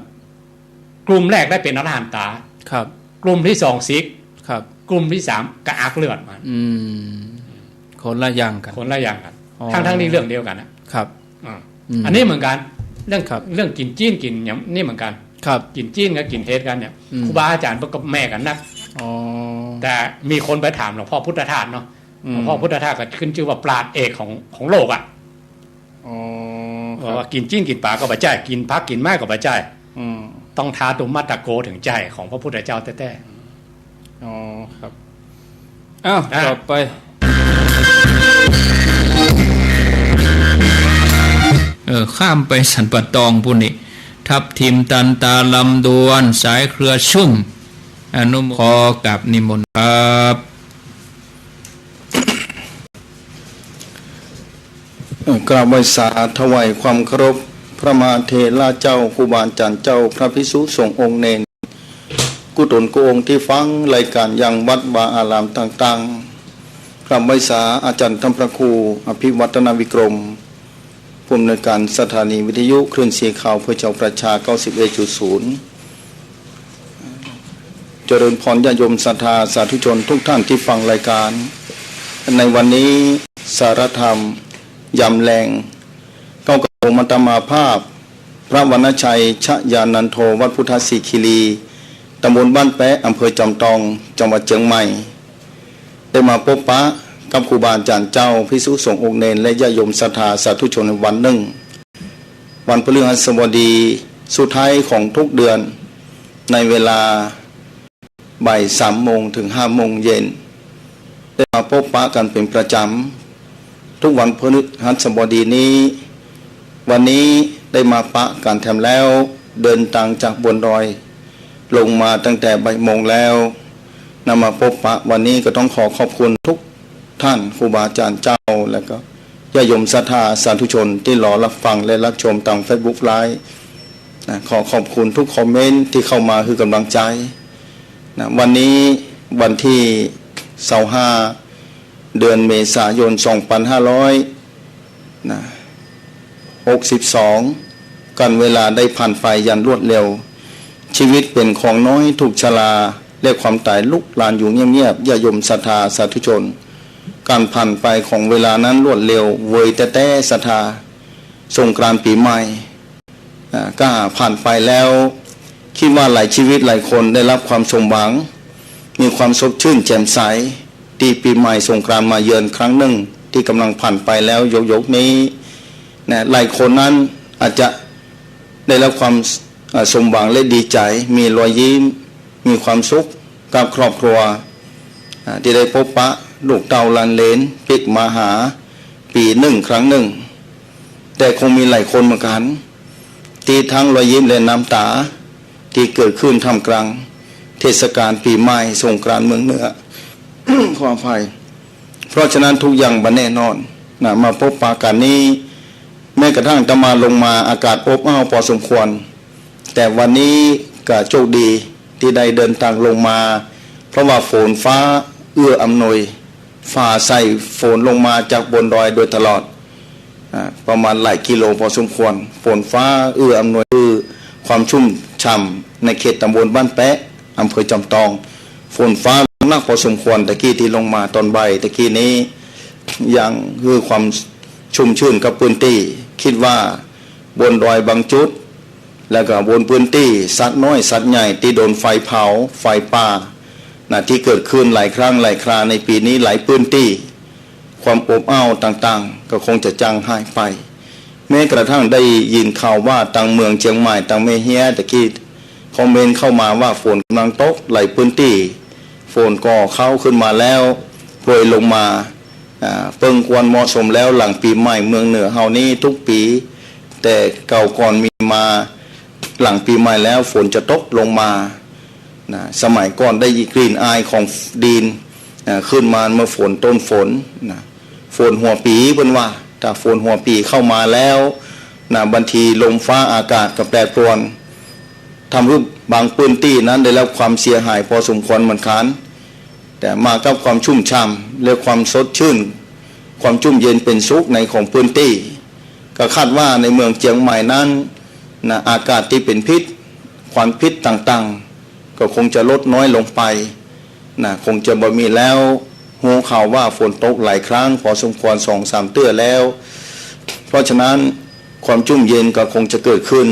กลุ่มแรกได้เป็นอรหันตาครับกลุ่มที่2ซิกครับกลุ่มที่3กระอักเลือดมันคนละอย่างกันทั้งนี้เรื่องเดียวกันนะครับอันนี้เหมือนกันเรื่องกินจีนกินอย่างนี่เหมือนกันครับกินจีนกับกินเทศกันเนี่ยครูบาอาจารย์ก็แม่กันนักแต่มีคนไปถามหลวงพ่อพุทธทาสเนาะหลวงพ่อพุทธทาสก็ขึ้นชื่อว่าปราชญ์เอกของโลกว่ากินจีนกินปลาก็บาจ่ายกินพักกินไม้ก็บาจ่าย ต้องท้าตุมัตตะโกถึงใจของพระพุทธเจ้าแท้ๆอ๋อครับอ้าวต่อไปข้ามไปสันปะตองปุ่นนี่ทับทิมตันตาลำดวนสายเครือชุ่มอนุโมทนากับนิมนต์ครับกราบไหว้สาถวายความเคารพพระมหาเถระเจ้าครูบาอาจารย์เจ้าพระภิกษุสงฆ์องค์เนรกุศลกุองค์ที่ฟังรายการยังวัดวาอารามต่างๆกราบไหว้สาอาจารย์ธรรมพระครูอภิวัฒนวิกรมผู้อำนวยการสถานีวิทยุคลื่นเสียงข่าวเพื่อเจ้าประชา 91.0 เจริญพรญาติโยมศรัทธาสาธุชนทุกท่านที่ฟังรายการในวันนี้สารธรรมยำแรงก้าวกระโดมัตตมาภาพพระวรรณชัยชยานันโทวัดพุทธศิคีรีตำบลบ้านแปะอำเภอจอมทองจังหวัดเชียงใหม่ได้มาพบปะกับครูบาอาจารย์เจ้าภิกษุสงฆ์องค์เนรและญาติโยมศรัทธาสาธุชนในวันหนึ่งวันพฤหัสบดีสุดท้ายของทุกเดือนในเวลาบ่าย 3 โมงถึง 5 โมงเย็นได้มาพบปะกันเป็นประจำทุกวันพฤหัสบดีนี้วันนี้ได้มาปะกันแถมแล้วเดินทางจากบนดอยลงมาตั้งแต่บ่ายโมงแล้วนำมาพบปะวันนี้ก็ต้องขอบคุณทุกท่านครูบาอาจารย์เจ้าและก็ญาติโยมศรัทธาสาธุชนที่รอรับฟังและรับชมทาง Facebook Live ขอขอบคุณทุกคอมเมนต์ที่เข้ามาคือกำลังใจวันนี้วันที่25เดือนเมษายน 2562 กันเวลาได้ผ่านไปยันรวดเร็วชีวิตเป็นของน้อยถูกชราและความตายลุกลานอยู่เงียบๆญาติโยมศรัทธาสาธุชนการผ่านไปของเวลานั้นรวดเร็วเวยแต่ศรัทธาสงกรานต์ปีใหม่ก็ผ่านไปแล้วคิดว่าหลายชีวิตหลายคนได้รับความสมหวังมีความสดชื่นแจ่มใสที่ปีใหม่สงกรานต์มาเยือนครั้งหนึ่งที่กำลังผ่านไปแล้วยกนี้นะหลายคนนั้นอาจจะได้รับความสมหวังและดีใจมีรอยยิ้มมีความสุขกับครอบครัวที่ได้พบปะลูกเต่าลันเลนปิกมาหาปีหนึ่งครั้งหนึ่งแต่คงมีหลายคนเหมือนกันที่ทั้งรอยยิ้มและน้ำตาที่เกิดขึ้นท่ามกลางเทศกาลปีใหม่สงกรานต์เมืองเหนือ ความภัยเพราะฉะนั้นทุกอย่างบันแน่นอนมาพบปะกันนี้แม้กระทั่งจะมาลงมาอากาศอบอ้าวพอสมควรแต่วันนี้ก็โชคดีที่ได้เดินทางลงมาเพราะว่าฝนฟ้าเอื้ออำนวยฝ่าใส่ฝนลงมาจากบนดอยโดยตลอดประมาณหลายกิโลพอสมควรฝนฟ้าเอื้ออำนวยคือความชุ่มฉ่ำในเขตตำบลบ้านแปะอำเภอจอมทองฝนฟ้าหนักพอสมควรตะกี้ที่ลงมาตอนบ่ายตะกี้นี้ยังคือความชุ่มชื่นกับพื้นที่คิดว่าบนดอยบางจุดแล้วก็บนพื้นที่สัตว์น้อยสัตว์ใหญ่ที่โดนไฟเผาไฟป่าที่เกิดขึ้นหลายครั้งหลายคราในปีนี้หลายพื้นที่ความอบอ้าวต่างๆก็คงจะจางหายไปแม้กระทั่งได้ยินข่าวว่าต่างเมืองเชียงใหม่ต่างเมเฮียตะกี้คอมเมนต์เข้ามาว่าฝนกำลังตกหลายพื้นที่ฝนก็เข้าขึ้นมาแล้วโปรยลงมาเพิ่งควรเหมาะสมแล้วหลังปีใหม่เมืองเหนือเฮานี้ทุกปีแต่เก่าก่อนมีมาหลังปีใหม่แล้วฝนจะตกลงมาสมัยก่อนได้กลิ่นอายของดินขึ้นมาเมื่อฝนต้นฝนฝนหัวปีเป็นว่าถ้าฝนหัวปีเข้ามาแล้วบางทีลมฟ้าอากาศก็แปรปรวนทำให้บางพื้นที่นั้นได้รับความเสียหายพอสมควรเหมือนกันแต่มากับความชุ่มฉ่ำและความสดชื่นความชุ่มเย็นเป็นสุขในของพื้นที่ก็คาดว่าในเมืองเชียงใหม่นั้นอากาศที่เป็นพิษควันพิษต่างๆก็คงจะลดน้อยลงไปคงจะบ่มีแล้วหูข่าวว่าฝนตกหลายครั้งพอสมควร 2-3 เตื้อแล้วเพราะฉะนั้นความชุ่มเย็นก็คงจะเกิดขึ้น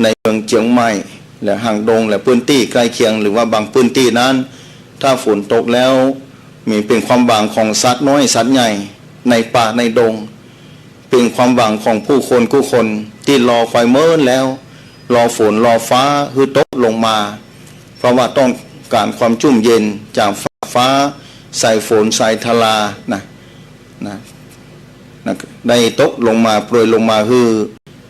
ในเมืองเชียงใหม่และห่างดงและพื้นที่ใกล้เคียงหรือว่าบางพื้นที่นั้นถ้าฝนตกแล้วมีเป็นความหวังของสัตว์น้อยสัตว์ใหญ่ในป่าในดงเป็นความหวังของผู้คนที่รอคอยเมินแล้ว รอฝนรอฟ้าคือตกลงมาเพราะว่าต้องการความชุ่มเย็นจากฟ้าใส่ฝนใส่ทลานะได้ตกลงมาโปรยลงมาคือ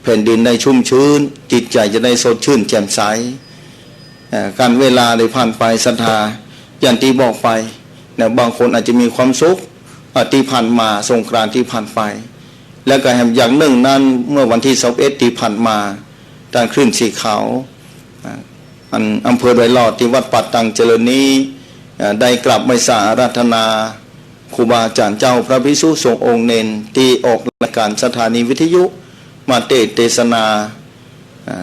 แผ่นดินได้ชุ่มชื้นจิตใจจะได้สดชื่นแจ่มใสการเวลาได้ผ่านไปศรัทธาอย่างที่บอกไปนะบางคนอาจจะมีความสุขที่ผ่านมาสงกรานต์ที่ผ่านไปแล้วก็อย่างหนึ่งนั้นเมื่อวันที่21ที่ผ่านมาการคลื่นสีขาวอำเภอดอยหลอดที่วัดปัดตังเจริญนี้ได้กลับไม่สาราธนาครูบาอาจารย์เจ้าพระภิกษุสงฆ์องค์เนนที่ออกรายการสถานีวิทยุมาเทศนา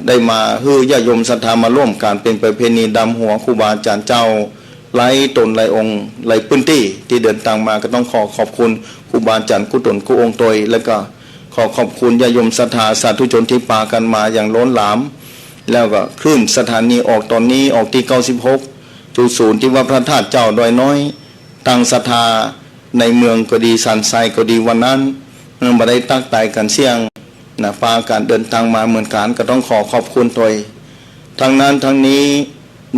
ได้มาฮือญาโยมศรัทธามาร่วมการเป็นประเพณีดำหัวครูบาอาจารย์เจ้าไล่ตนไล่องค์ไล่พื้นที่เดินทางมาก็ต้องขอบคุณครูบาอาจารย์กุตนกุองค์ตยแล้วก็ขอบคุณญาโยมศรัทธาสาธุชนที่ปากันมาอย่างล้นหลามแล้วก็คลื่นสถานีออกตอนนี้ออกที่96.0ที่ว่าพระธาตุเจ้าดอยน้อยตั้งศรัทธาในเมืองก็ดีสันทรายก็ดีวันนั้นมาได้ตั้งใจกันเสี่ยงนะปาการเดินทางมาเหมือนกันก็ต้องขอบคุณตัวทั้งนั้นทั้งนี้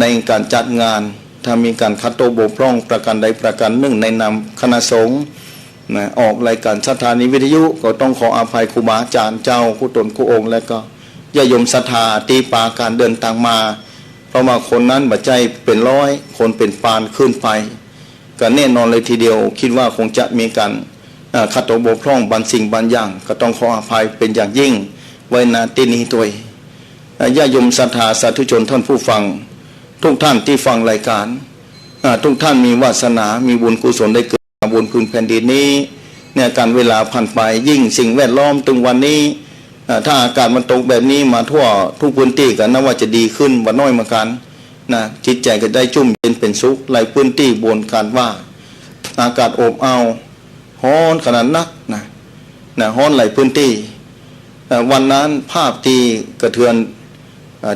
ในการจัดงานถ้ามีการคัดโตบกพร่องประการใดประการหนึ่งในนามคณะสงฆ์นะออกรายการสถานีวิทยุก็ต้องขออภัยครูบาอาจารย์เจ้าผู้ตนผู้องค์และก็ญาโยมศรัทธาตีปาการเดินทางมาเพราะว่าคนนั้นบัจจัยเป็นร้อยคนเป็นปานขึ้นไปก็แน่นอนเลยทีเดียวคิดว่าคงจะมีการขัดตกบกพร่องบางสิ่งบางอย่างก็ต้องขออภัยเป็นอย่างยิ่งไว้ณที่นี้ตัวญาโยมศรัทธาสาธุชนท่านผู้ฟังทุกท่านที่ฟังรายการทุกท่านมีวาสนามีบุญกุศลได้เกิดบนพื้นแผ่นดินนี้เนี่ยการเวลาผ่านไปยิ่งสิ่งแวดล้อมตึงวันนี้ถ้าอากาศมันตกแบบนี้มาทั่วทุกพื้นที่กันนะว่าจะดีขึ้นว่าน้อยเหมือนกันนะจิตใจก็ได้ชุ่มเย็นเป็นสุขหลายพื้นที่บนการว่าอากาศอบอ้าวฮ้อนขนาดนักนะฮ้อนหลายพื้นที่วันนั้นภาพที่กระเทือน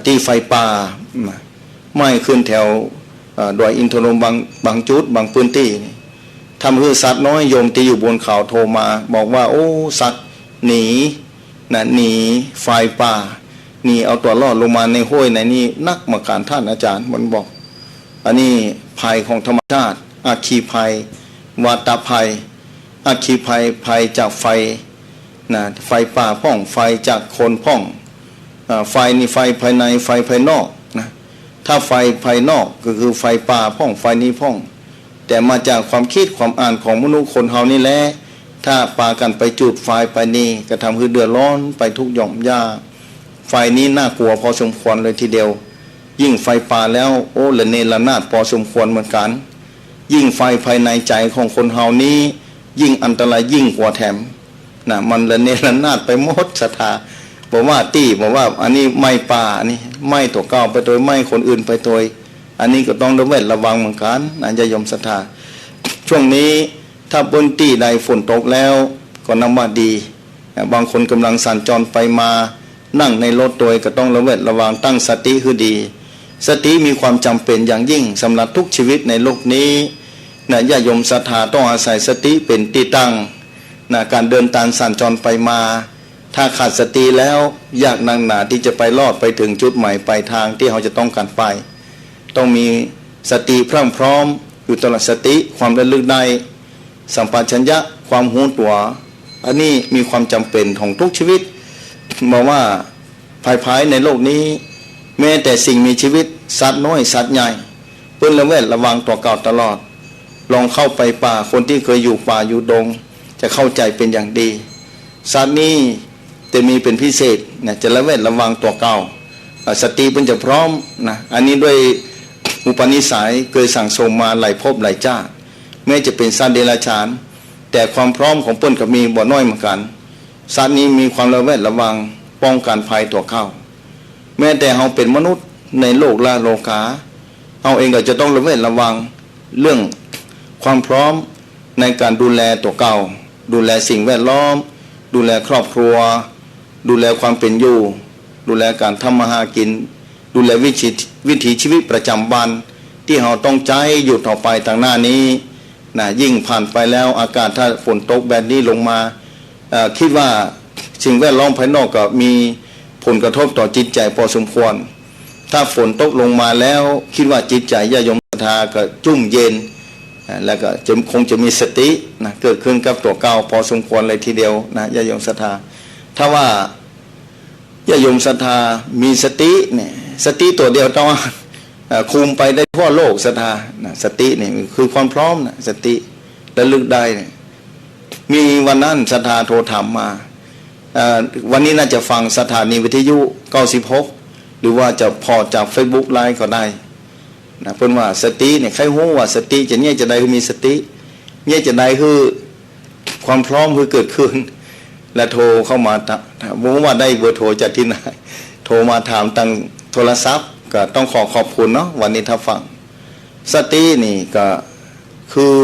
ที่ไฟป่าไหม้ขึ้นแถวดอยอินทนนท์บางจุดบางพื้นที่ทำให้สัตว์น้อยโยมที่อยู่บนเขาโทรมาบอกว่าโอ้สัตว์หนีไฟป่าหนีเอาตัวรอดลงมาในห้วยในนี้นักมาการท่านอาจารย์มันบอกอันนี้ภัยของธรรมชาติอาคีภัยวาตภัยอาคีภัยจากไฟไฟป่าพ่องไฟจากคนพ่องไฟนี่ไฟภายในไฟภายนอกนะถ้าไฟภายนอกก็คือไฟป่าพ่องไฟนี้พ่องแต่มาจากความคิดความอ่านของมนุษย์คนเฮานี่แหละถ้าปากันไปจุดไฟไปนี่ก็ทำให้เดือดร้อนไปทุกหย่อมหญ้าไฟนี้น่ากลัวพอสมควรเลยทีเดียวยิ่งไฟป่าแล้วโอ้ละเนระนาดพอสมควรเหมือนกันยิ่งไฟภายในใจของคนเฮานี้ยิ่งอันตรายยิ่งกว่าแถมมันละเนระนาดไปหมดศรัทธาบอกว่าอันนี้ไม่ป่าอันนี้ไม่ตัวเก่าไปโดยไม่คนอื่นไปโดยอันนี้ก็ต้องระวังเหมือนกันญาโยมศรัทธาช่วงนี้ถ้าบนที่ใดฝนตกแล้วก็นับว่าดีบางคนกำลังสัญจรไปมานั่งในรถโดยก็ต้องระวังตั้งสติคือดีสติมีความจำเป็นอย่างยิ่งสำหรับทุกชีวิตในโลกนี้ญาโยมศรัทธาต้องอาศัยสติเป็นที่ตั้งการเดินทางสัญจรไปมาถ้าขาดสติแล้วยากนักหนาที่จะไปรอดไปถึงจุดหมายปลายทางที่เราจะต้องการไปต้องมีสติพร้อมอยู่ตลอดสติความระลึกได้สัมปชัญญะความหูตัวอันนี้มีความจำเป็นของทุกชีวิตบอกว่าภายในโลกนี้แม้แต่สิ่งมีชีวิตสัตว์น้อยสัตว์ใหญ่เพิ่นระวังตัวเก่าตลอดลองเข้าไปป่าคนที่เคยอยู่ป่าอยู่ดงจะเข้าใจเป็นอย่างดีสัตว์นี้จะมีเป็นพิเศษจะระวังตัวเก่าสติเพิ่นจะพร้อมอันนี้ด้วยอุปนิสัยเคยสั่งสมมาหลายภพหลายชาติแม้จะเป็นสัตว์เดรัจฉานแต่ความพร้อมของเปิ้นก็มีบ่น้อยเหมือนกันสัตว์นี้มีความระวังป้องกันภัยตัวเข้าแม้แต่เราเป็นมนุษย์ในโลกโลกาเราเองก็จะต้องระวังเรื่องความพร้อมในการดูแลตัวเก่าดูแลสิ่งแวดล้อมดูแลครอบครัวดูแลความเป็นอยู่ดูแลการทำมาหากินดูแลวิถีชีวิตประจำวันที่เราต้องใจอยู่ต่อไปทางหน้านี้ยิ่งผ่านไปแล้วอากาศถ้าฝนตกแบบนี้ลงมาคิดว่าสิ่งแวดล้อมภายนอกก็มี ผลกระทบต่อจิตใจพอสมควรถ้าฝนตกลงมาแล้วคิดว่าจิตใจญาติโยมศรัทธาก็จุ่มเย็นแล้วก็คงจะมีสตินะเกิดขึ้นกับตัวเก่าพอสมควรเลยทีเดียวนะญาติโยมศรัทธาถ้าว่าญาติโยมศรัทธามีสติเนี่ยสติตัวเดียวต้องคุมไปได้ทั่วโลกศรัทธานะสตินี่คือความพร้อมนะสติระลึกได้เนี่ยมีวันนั้นศรัทธาโทรถามมาวันนี้น่าจะฟังสถานีวิทยุ96หรือว่าจะพอจาก Facebook ไลน์ก็ได้นะเพิ่นว่าสติเนี่ยใครฮู้ว่าสติจะเนี่ยจะได้คือมีสติเนี่ยจะได้คือความพร้อมคือเกิดขึ้นและโทรเข้ามาผมว่าได้เบอร์โทรจากที่ไหนโทรมาถามทางโทรศัพท์ก็ต้องขอบคุณเนาะวันนี้ถ้าฟังสตินี่ก็คือ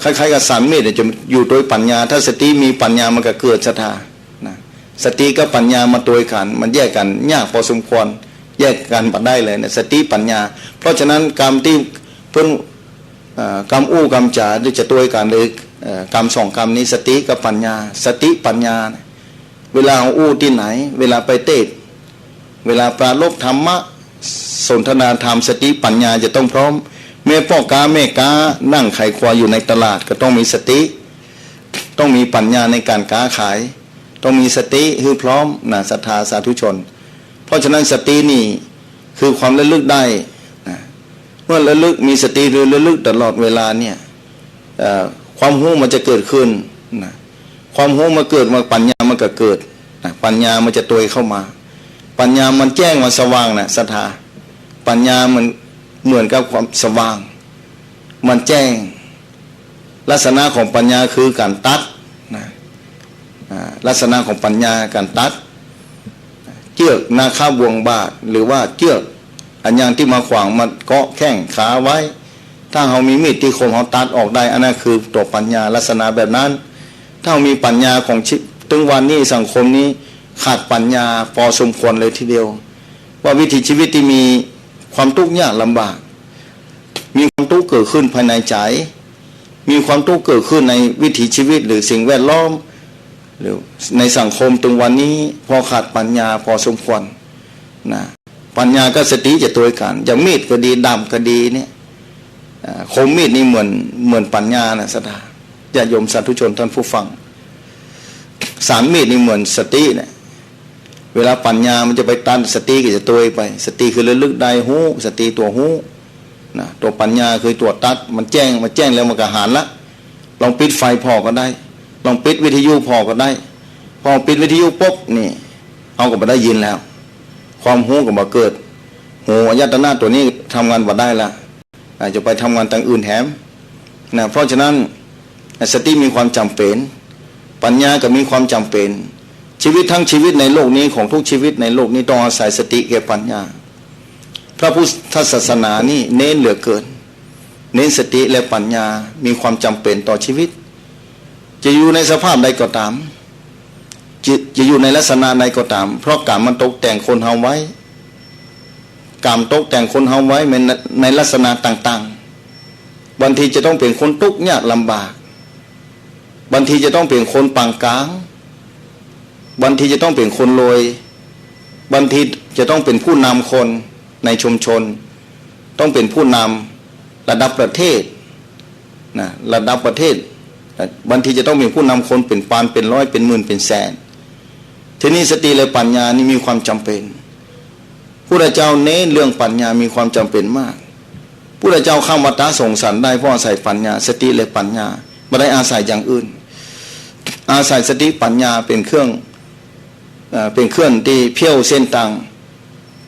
คล้ายๆกับสันเมตจะอยู่โดยปัญญาถ้าสติมีปัญญามันก็เกิดศรัทธานะสติกับปัญญามาตัวกันมันแยกกันยากพอสมควรแยกกันปัดได้เลยนะสติปัญญาเพราะฉะนั้นกรรมที่เพิ่นกรรมอู้กรรมจ๋าที่จะตัวกันเลยกรรมสองกรรมนี้สติกับปัญญาสติปัญญาเวลาอู้ที่ไหนเวลาไปเทศเวลาปราลบธรรมะสนทนาธรรมสติปัญญาจะต้องพร้อมแม่พ่อค้าแม่ค้านั่งขายควายอยู่ในตลาดก็ต้องมีสติต้องมีปัญญาในการค้าขายต้องมีสติคือพร้อมนะศรัทธาสาธุชนเพราะฉะนั้นสตินี่คือความระลึกได้นะเมื่อระลึกมีสติหรือระลึกตลอดเวลาเนี่ยความรู้มันจะเกิดขึ้นนะความรู้มาเกิดมาปัญญามันก็เกิดนะปัญญามันจะตัวเข้ามาปัญญามันแจ้งมันสว่างนะศรัทธาปัญญามันเหมือนกับความสว่างมันแจ้งลักษณะของปัญญาคือการตัดนะลักษณะของปัญญาการตัดเชือกนาคาบวงบาทหรือว่าเชือกอันยังที่มาขวางมันเกาะแข้งขาไว้ถ้าเรามีมีดที่คมเราตัดออกได้อันนั้นคือตัวปัญญาลักษณะแบบนั้นถ้าเรามีปัญญาของถึงวันนี้สังคมนี้ขาดปัญญาพอสมควรเลยทีเดียวว่าวิถีชีวิตที่มีความทุกข์ยากลำบากมีความทุกข์เกิดขึ้นภายในใจมีความทุกข์เกิดขึ้นในวิถีชีวิตหรือสิ่งแวดล้อมหรือในสังคมตรงวันนี้พอขาดปัญญาพอสมควรนะปัญญากับสติจะตัวกันอย่างมีดก็ดีดาบก็ดีเนี่ยคมมีดนี่เหมือนปัญญานะศรัทธาญาติโยมสาธุชนท่านผู้ฟังสามมีดนี่เหมือนสติเนี่ยเวลาปัญญามันจะไปตันสติก็จะตัวไปสติคือระลึกได้หูสติตัวหูนะตัวปัญญาคือตัวตัดมันแจ้งแล้วมันก็หารละลองปิดไฟพอก็ได้ลองปิดวิทยุพอก็ได้พอปิดวิทยุปุ๊บนี่เอาก็มาได้ยินแล้วความหูก็มาเกิดหูอายตนะตัวนี้ทำงานมาได้ละอาจจะไปทำงานต่างอื่นแถมนะเพราะฉะนั้นสติมีความจำเป็นปัญญาก็มีความจำเป็นชีวิตทั้งชีวิตในโลกนี้ของทุกชีวิตในโลกนี้ต้องอาศัยสติกับปัญญาพระพุทธศาสนานี่เน้นเหลือเกินเน้นสติและปัญญามีความจำเป็นต่อชีวิตจะอยู่ในสภาพใดก็ตามจะอยู่ในลักษณะใดก็ตามเพราะกรรมมันตกแต่งคนเฮาไว้กรรมตกแต่งคนเฮาไว้ในลักษณะต่างๆบางทีจะต้องเป็นคนทุกข์ยากลำบากบางทีจะต้องเป็นคนปานกลางบางทีจะต้องเป็นคนรวยบางทีจะต้องเป็นผู้นำคนในชุมชนต้องเป็นผู้นำระดับประเทศนะระดับประเทศบางทีจะต้องเป็นผู้นำคนเป็นพันเป็นร้อยเป็นหมื่นเป็นแสนทีนี้สติและปัญญานี่มีความจำเป็นพระเจ้าเน้นเรื่องปัญญามีความจำเป็นมากพระเจ้าข้ามวัฏฏะส่งสรรได้เพราะอาศัยปัญญาสติและปัญญาไม่ได้อาศัยอย่างอื่นอาศัยสติปัญญาเป็นเครื่องที่เพี้ยวเส้นทาง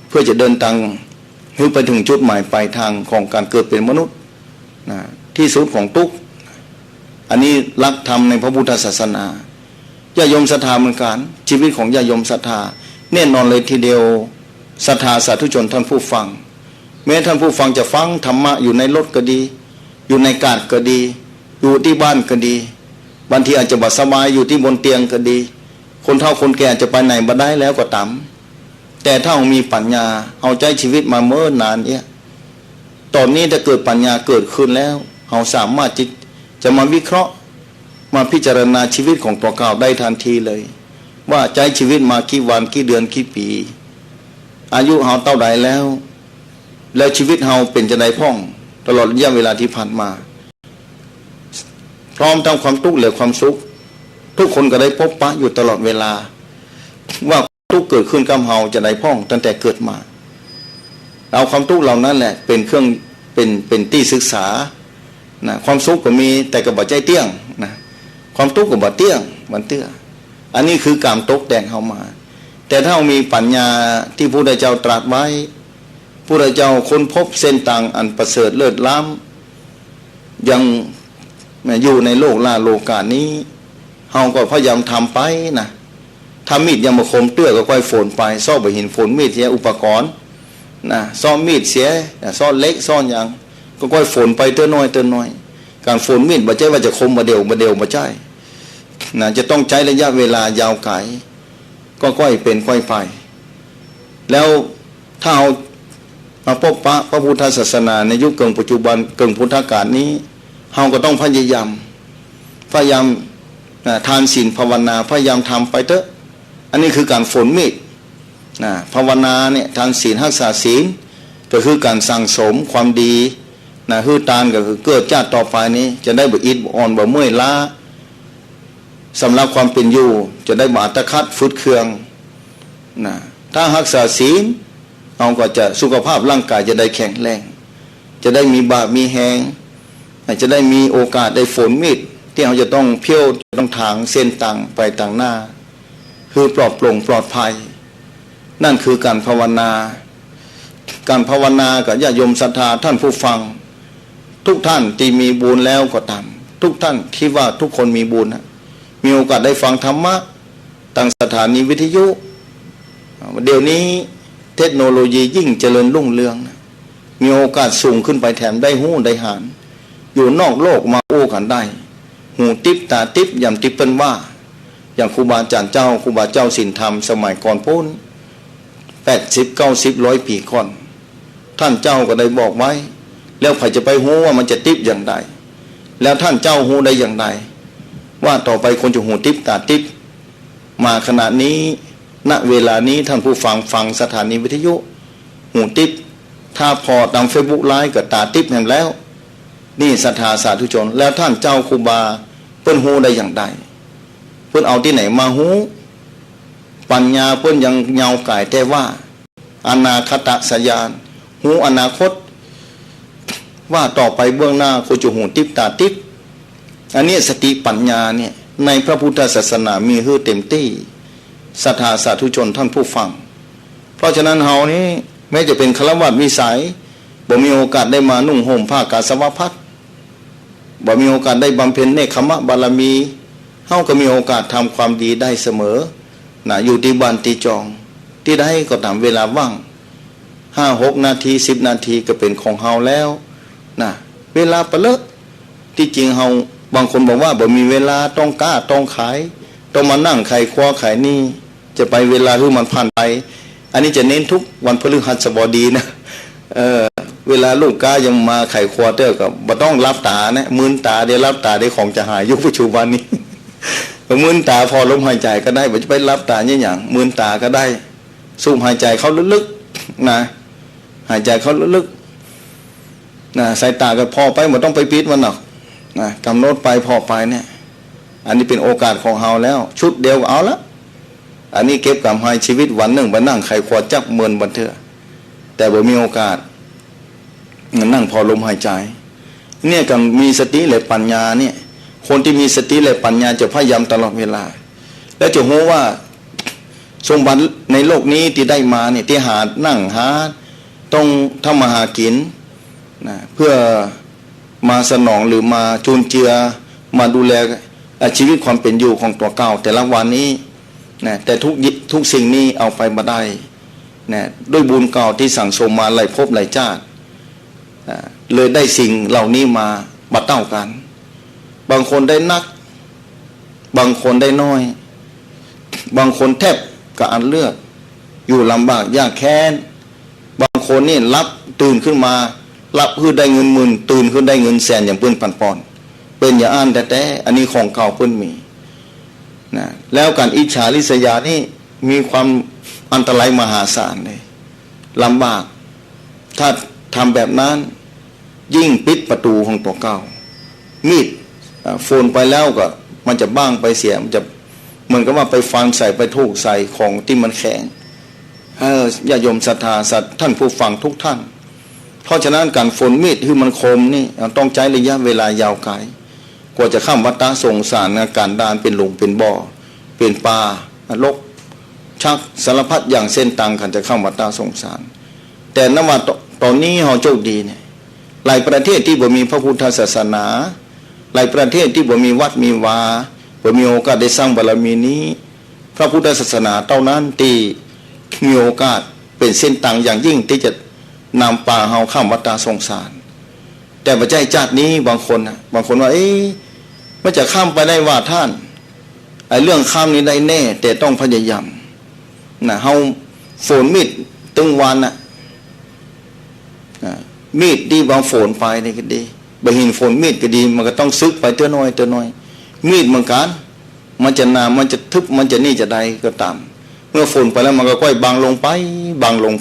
เพื่อจะเดินทางให้ไปถึงจุดหมายปลายทางของการเกิดเป็นมนุษย์ที่สุดของทุกข์อันนี้หลักธรรมในพระพุทธศาสนาญาติโยมศรัทธาเหมือนกันชีวิตของญาติโยมศรัทธาแน่นอนเลยทีเดียวศรัทธาสาธุชนท่านผู้ฟังแม้ท่านผู้ฟังจะฟังธรรมะอยู่ในรถก็ดีอยู่ในกาดก็ดีอยู่ที่บ้านก็ดีบางทีอาจจะบาดสบายอยู่ที่บนเตียงก็ดีคนเฒ่าคนแก่จะไปไหนบ่ได้แล้วก็ตามแต่ถ้าเรามีปัญญาเอาใจชีวิตมาเมื่อนานเนี่ยตอนนี้ถ้าเกิดปัญญาเกิดขึ้นแล้วเราสามารถจะมาวิเคราะห์มาพิจารณาชีวิตของตัวเก่าได้ทันทีเลย ว่าใจชีวิตมากี่วันกี่เดือนกี่ปีอายุเฮาเท่าใดแล้วชีวิตเฮาเป็นจะไดพ่องตลอดระยะเวลาที่ผ่านมาพร้อมทั้งความทุกข์และความสุขทุกคนก็ได้พบปะอยู่ตลอดเวลาว่าทุกข์เกิดขึ้นกับเฮาจะได้พ่องตั้งแต่เกิดมาเอาความทุกข์เหล่านั้นแหละเป็นเครื่องเป็นที่ศึกษานะความสุขก็มีแต่ก็บ่ใจเตี้ยงนะความทุกข์ก็บ่เตี้ยงมันเตื้ออันนี้คือการตกแต่งเฮามาแต่ถ้าเรามีปัญญาที่พระพุทธเจ้าตรัสไว้พระพุทธเจ้าค้นพบเส้นทางอันประเสริฐเลิศล้ำยังอยู่ในโลกล่าโลกานี้เฮาก็พยายามทำไปนะทำมีดยังมาคมเตื้อก็ค่อยฝนไปซ่อมไปหินฝนมีดเสียอุปกรณ์นะซ่อมมีดเสียซ่อนเล็กซ่อนอย่างก็ค่อยฝนไปเตื้อน้อยการฝนมีดบ่ใช่ว่าจะคมมาเดียวบ่ใช่นะจะต้องใช้ระยะเวลายาวไกลก็ค่อยเป็นค่อยไปแล้วถ้าเอามาพบปะพระพุทธศาสนาในยุคเกิงปัจจุบันเกิงพุทธกาลนี้เฮาก็ต้องพยายามทานศีลภาวนาพยายามทำไปเถอะอันนี้คือการฝนมีดนะภาวนาเนี่ยทานศีลรักษาศีลก็คือการสั่งสมความดีนะฮือตานก็คือเกิดชาติต่อไปนี้จะได้บ่อิดบ่อ่อนบ่เมื่อยล้าสำหรับความเป็นอยู่จะได้บ่อัตคัดฟุดเคืองนะถ้ารักษาศีลเราก็จะสุขภาพร่างกายจะได้แข็งแรงจะได้มีบาปมีแหงจะได้มีโอกาสได้ฝนมีดที่เราจะต้องเพี้ยวต้องทางเส้นต่างไปต่างหน้าคือปลอดโปร่งปลอดภัยนั่นคือการภาวนากับญาติโยมศรัทธาท่านผู้ฟังทุกท่านที่มีบุญแล้วก็ตามทุกท่านคิดว่าทุกคนมีบุญนะมีโอกาสได้ฟังธรรมะทางสถานีวิทยุเดี๋ยวนี้เทคโนโลยียิ่งเจริญรุ่งเรืองนะมีโอกาสสูงขึ้นไปแถมได้หู้ได้หานอยู่นอกโลกมาโอ้กันได้หูติ๊บตาติ๊บยำติ๊บเป็นว่าอย่างครูบาอาจารย์เจ้าครูบาเจ้าศีลธรรมสมัยก่อนพ้น80 90 100 ปีก่อนท่านเจ้าก็ได้บอกไว้แล้วใครจะไปหูว่ามันจะติ๊บอย่างไรแล้วท่านเจ้าหูได้อย่างไรว่าต่อไปคนจะหูติ๊บตาติ๊บมาขณะนี้ณเวลานี้ท่านผู้ฟังสถานีวิทยุหูติ๊บถ้าพอตามเฟซบุ๊กไลฟ์กับตาติ๊บแห่งแล้วนี่ศรัทธาสาธุชนแล้วท่านเจ้าครูบาเปิ้นหูได้อย่างไรเปิ้นเอาที่ไหนมาหูปัญญาเปิ้นยังเงาไก่แต่ว่าอนาคตสยานหูอนาคตว่าต่อไปเบื้องหน้าคนจะหูติ๊บตาติ๊บอันนี้สติปัญญาเนี่ยในพระพุทธศาสนามีฮือเต็มที่ศรัทธาสาธุชนท่านผู้ฟังเพราะฉะนั้นเฮานี้แม้จะเป็นฆราวาสวิสัยบ่มีโอกาสได้มานุ่งห่มผ้ากาสาวพัสบ่มีโอกาสได้บำเพ็ญเนกขมะบารมีเฮาก็มีโอกาสทำความดีได้เสมอนะอยู่ที่บ้านที่จองที่ได้ก็ตามเวลาว่าง5-6 นาที10 นาทีก็เป็นของเฮาแล้วนะเวลาประเลอะที่จริงเฮาบางคนบอกว่าบ่มีเวลาต้องกล้าต้องขายต้องมานั่งไขคว้าขายนี่จะไปเวลาที่มันผ่านไปอันนี้จะเน้นทุกวันพฤหัสบดีนะเวลาลูกค้ายังมาไขคว้าเตอร์ก็บ่ต้องรับตานะมืนตาได้รับตาได้ของจะหายยุคปัจจุบันนี้มืนตาพอลมหายใจก็ได้บ่จะไปรับตาเนี่ยอย่างมืนตาก็ได้สูบหายใจเข้าลึกๆนะหายใจเข้าลึกๆนะสายตาก็พอไปบ่ต้องไปปิดมันหรอกนะกำหนดไปพอไปเนี่ยอันนี้เป็นโอกาสของเฮาแล้วชุดเดียวเอาละอันนี้เก็บกำไรชีวิตวันหนึ่งไปนั่งไขขวดจับเมินบันเถอะแต่บ่มีโอกาสนั่งพอลมหายใจเนี่ยกับมีสติและปัญญาเนี่ยคนที่มีสติและปัญญาจะพยายามตลอดเวลาและจะรู้ว่าสมบัติในโลกนี้ที่ได้มาเนี่ยที่หานั่งหาต้องทำมาหากินนะเพื่อมาสนองหรือมาจุนเจือมาดูแลชีวิตความเป็นอยู่ของตัวเก่าแต่ละวันนี้นะแต่ทุกสิ่งนี้เอาไปมาได้นะด้วยบุญเก่าที่สั่งสมมาหลายภพหลายชาติเลยได้สิ่งเหล่านี้มาบัดเต้ากันบางคนได้นักบางคนได้น้อยบางคนแทบกับอันเลือกอยู่ลำบากยากแค้นบางคนนี่รับตื่นขึ้นมารับคือได้เงินหมื่นตื่นขึ้นได้เงินแสนอย่างเปิ้นปันปอนเป็นอย่าอ่านแต่อันนี้ของเก่าเปิ้นมี นะแล้วการอิจฉาริษยานี่มีความอันตรายมหาศาลเลยลำบากถ้าทำแบบนั้นยิ่งปิดประตูของตัวเก่ามีดโฟนไปแล้วก็มันจะบ้างไปเสียมันจะเหมือนกับว่าไปฟันใส่ไปถูกใส่ของที่มันแข็งญาติโยมศรัทธาสัตว์ท่านผู้ฟังทุกท่านเพราะฉะนั้นการฝนมีดที่มันคมนี่ต้องใช้ระยะเวลายาวไกลกว่าจะข้ามวัฏฏะสงสารการดานเป็นหลุมเป็นบ่อเป็นป่านรกชักสารพัดอย่างเส้นตังขันจะข้ามวัฏฏะสงสารแต่นว่าตอนนี้เราโชคดีเนี่ยหลายประเทศที่บ่มีพระพุทธศาสนาหลายประเทศที่บ่มีวัดมีวาบ่มีโอกาสได้สร้างบารมีนี้พระพุทธศาสนาเท่านั้นที่มีโอกาสเป็นเส้นตังอย่างยิ่งที่จะนำป่าเฮาข้ามวัฏฏะสงสารแต่ปัจจัยชาตินี้บางคนว่ามันจะข้ามไปได้ว่าท่านเรื่องข้ามนี้ได้แน่แต่ต้องพยายามนะเฮาฝนมีดตึงวันมีดที่บางฝนไปนี่ก็ดีบ่เห็นฝนมีดก็ดีมันก็ต้องซึกไปเตื้อน้อยมีดเหมือนกันมันจะนามันจะทึบมันจะนี่จะใดก็ตามเมื่อฝนไปแล้วมันก็ค่อยบางลงไ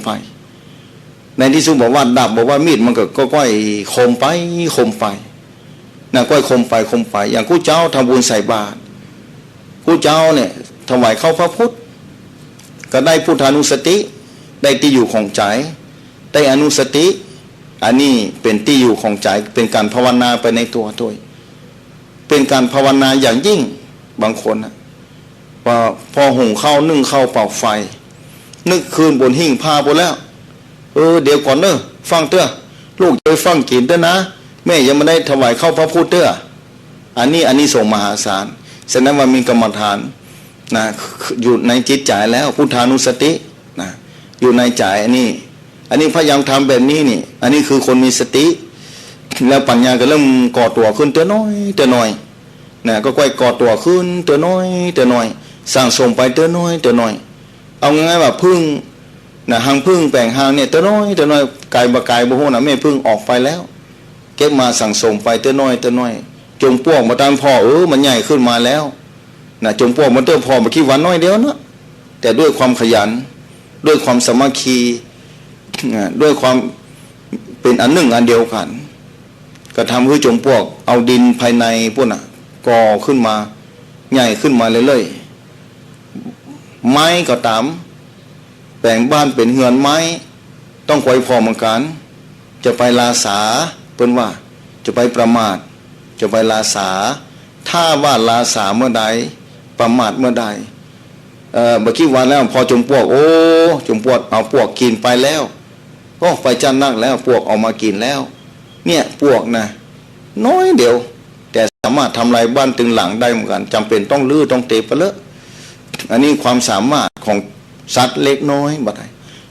ปในที่สุดบอกว่าดับบอกว่ามีดมันก็ค่อยคมไปนะค่อยคมไปอย่างผู้เจ้าทำบุญใส่บาตรผู้เจ้าเนี่ยถวายเข้าพระพุทธก็ได้พุทธานุสติได้ที่อยู่ของใจได้อนุสติอันนี้เป็นที่อยู่ของใจเป็นการภาวนาไปในตัวด้วยเป็นการภาวนาอย่างยิ่งบางคนนะว่าพอหุงข้าวนึ่งข้าวเป่าไฟนึกคืนบนหิ้งผ้าไปแล้วเดี๋ยวก่อนฟังเต้อลูกจะฟังกินเต้อนะแม่ยังไม่ได้ถวายเข้าพระพุทธเต้ออันนี้ส่งมหาศาลแสดงว่ามีกรรมฐานนะอยู่ในจิตใจแล้วพุทธานุสตินะอยู่ในใจอันนี้พยายามทำแบบนี้นี่อันนี้คือคนมีสติแล้วปัญญาก็เริ่มก่อตัวขึ้นตัวน้อยนะก็ค่อยก่อตัวขึ้นตัวน้อยสั่งสมไปตัวน้อยเอาง่ายๆว่าพึ่งนะหางพึ่งแปลงหางเนี่ยตัวน้อยไก่บ่บ่ฮู้นะแม่พึ่งออกไปแล้วเก็บมาสั่งสมไปตัวน้อยจงพวกมาตามพ่อมันใหญ่ขึ้นมาแล้วนะจงพวกมันเติมพ่อมาคิดวันน้อยเดียวนะแต่ด้วยความขยันด้วยความสามัคคีด้วยความเป็นอันหนึ่งอันเดียวกันก็ทำให้จงพวกเอาดินภายในพวกน่ะก่อขึ้นมาใหญ่ขึ้นมาเรื่อยๆไม้ก็ตามแปลงบ้านเป็นเฮือนไม้ต้องคอยพอเหมือนกันจะไปลาสาเปิ้นว่าจะไปประมาทจะไปลาสาถ้าว่าลาสาเมื่อใดประมาทเมื่อใดเมื่อกี้วันแล้วพอจงพวกจงพวกเอาพวกกินไปแล้วก็ไปจันนักแล้วพวกออกมากินแล้วเนี่ยพวกนะน้อยเดียวแต่สามารถทำลายบ้านตึงหลังได้เหมือนกันจำเป็นต้องลื้อต้องเตะไปเลยอันนี้ความสามารถของสัตว์เล็กน้อยบัดนี้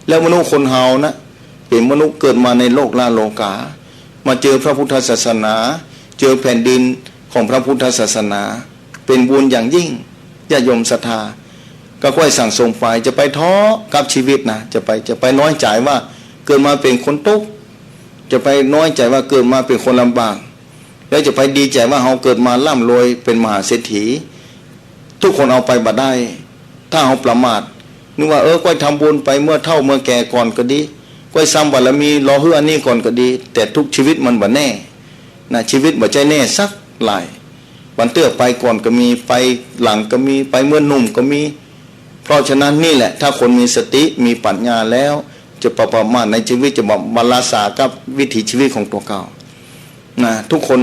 แล้วมนุษย์คนเฮานะเป็นมนุษย์เกิดมาในโลกลาโลกามาเจอพระพุทธศาสนาเจอแผ่นดินของพระพุทธศาสนาเป็นบุญอย่างยิ่งญาติโยมศรัทธาก็ค่อยสั่งสมไปจะไปท้อกับชีวิตนะจะไปน้อยใจว่าเกิดมาเป็นคนทุกข์จะไปน้อยใจว่าเกิดมาเป็นคนลำบากแล้วจะไปดีใจว่าเราเกิดมาร่ำรวยเป็นมหาเศรษฐีทุกคนเอาไปบ่ได้ถ้าเราประมาทนึกว่าก้อยทำบุญไปเมื่อเฒ่าเมื่อแก่ก่อนก็ดีก้อยซ้ำบารมีรอเฮืออันนี้ก่อนก็ดีแต่ทุกชีวิตมันบ่แน่นะชีวิตบ่ใจแน่สักหลายวันเตื้อไปก่อนก็มีไปหลังก็มีไปเมื่อหนุ่มก็มีเพราะฉะนั้นนี่แหละถ้าคนมีสติมีปัญญาแล้วจะประมาทในชีวิตจะบรรลาสากับวิถีชีวิตของตัวเก่านะทุกคน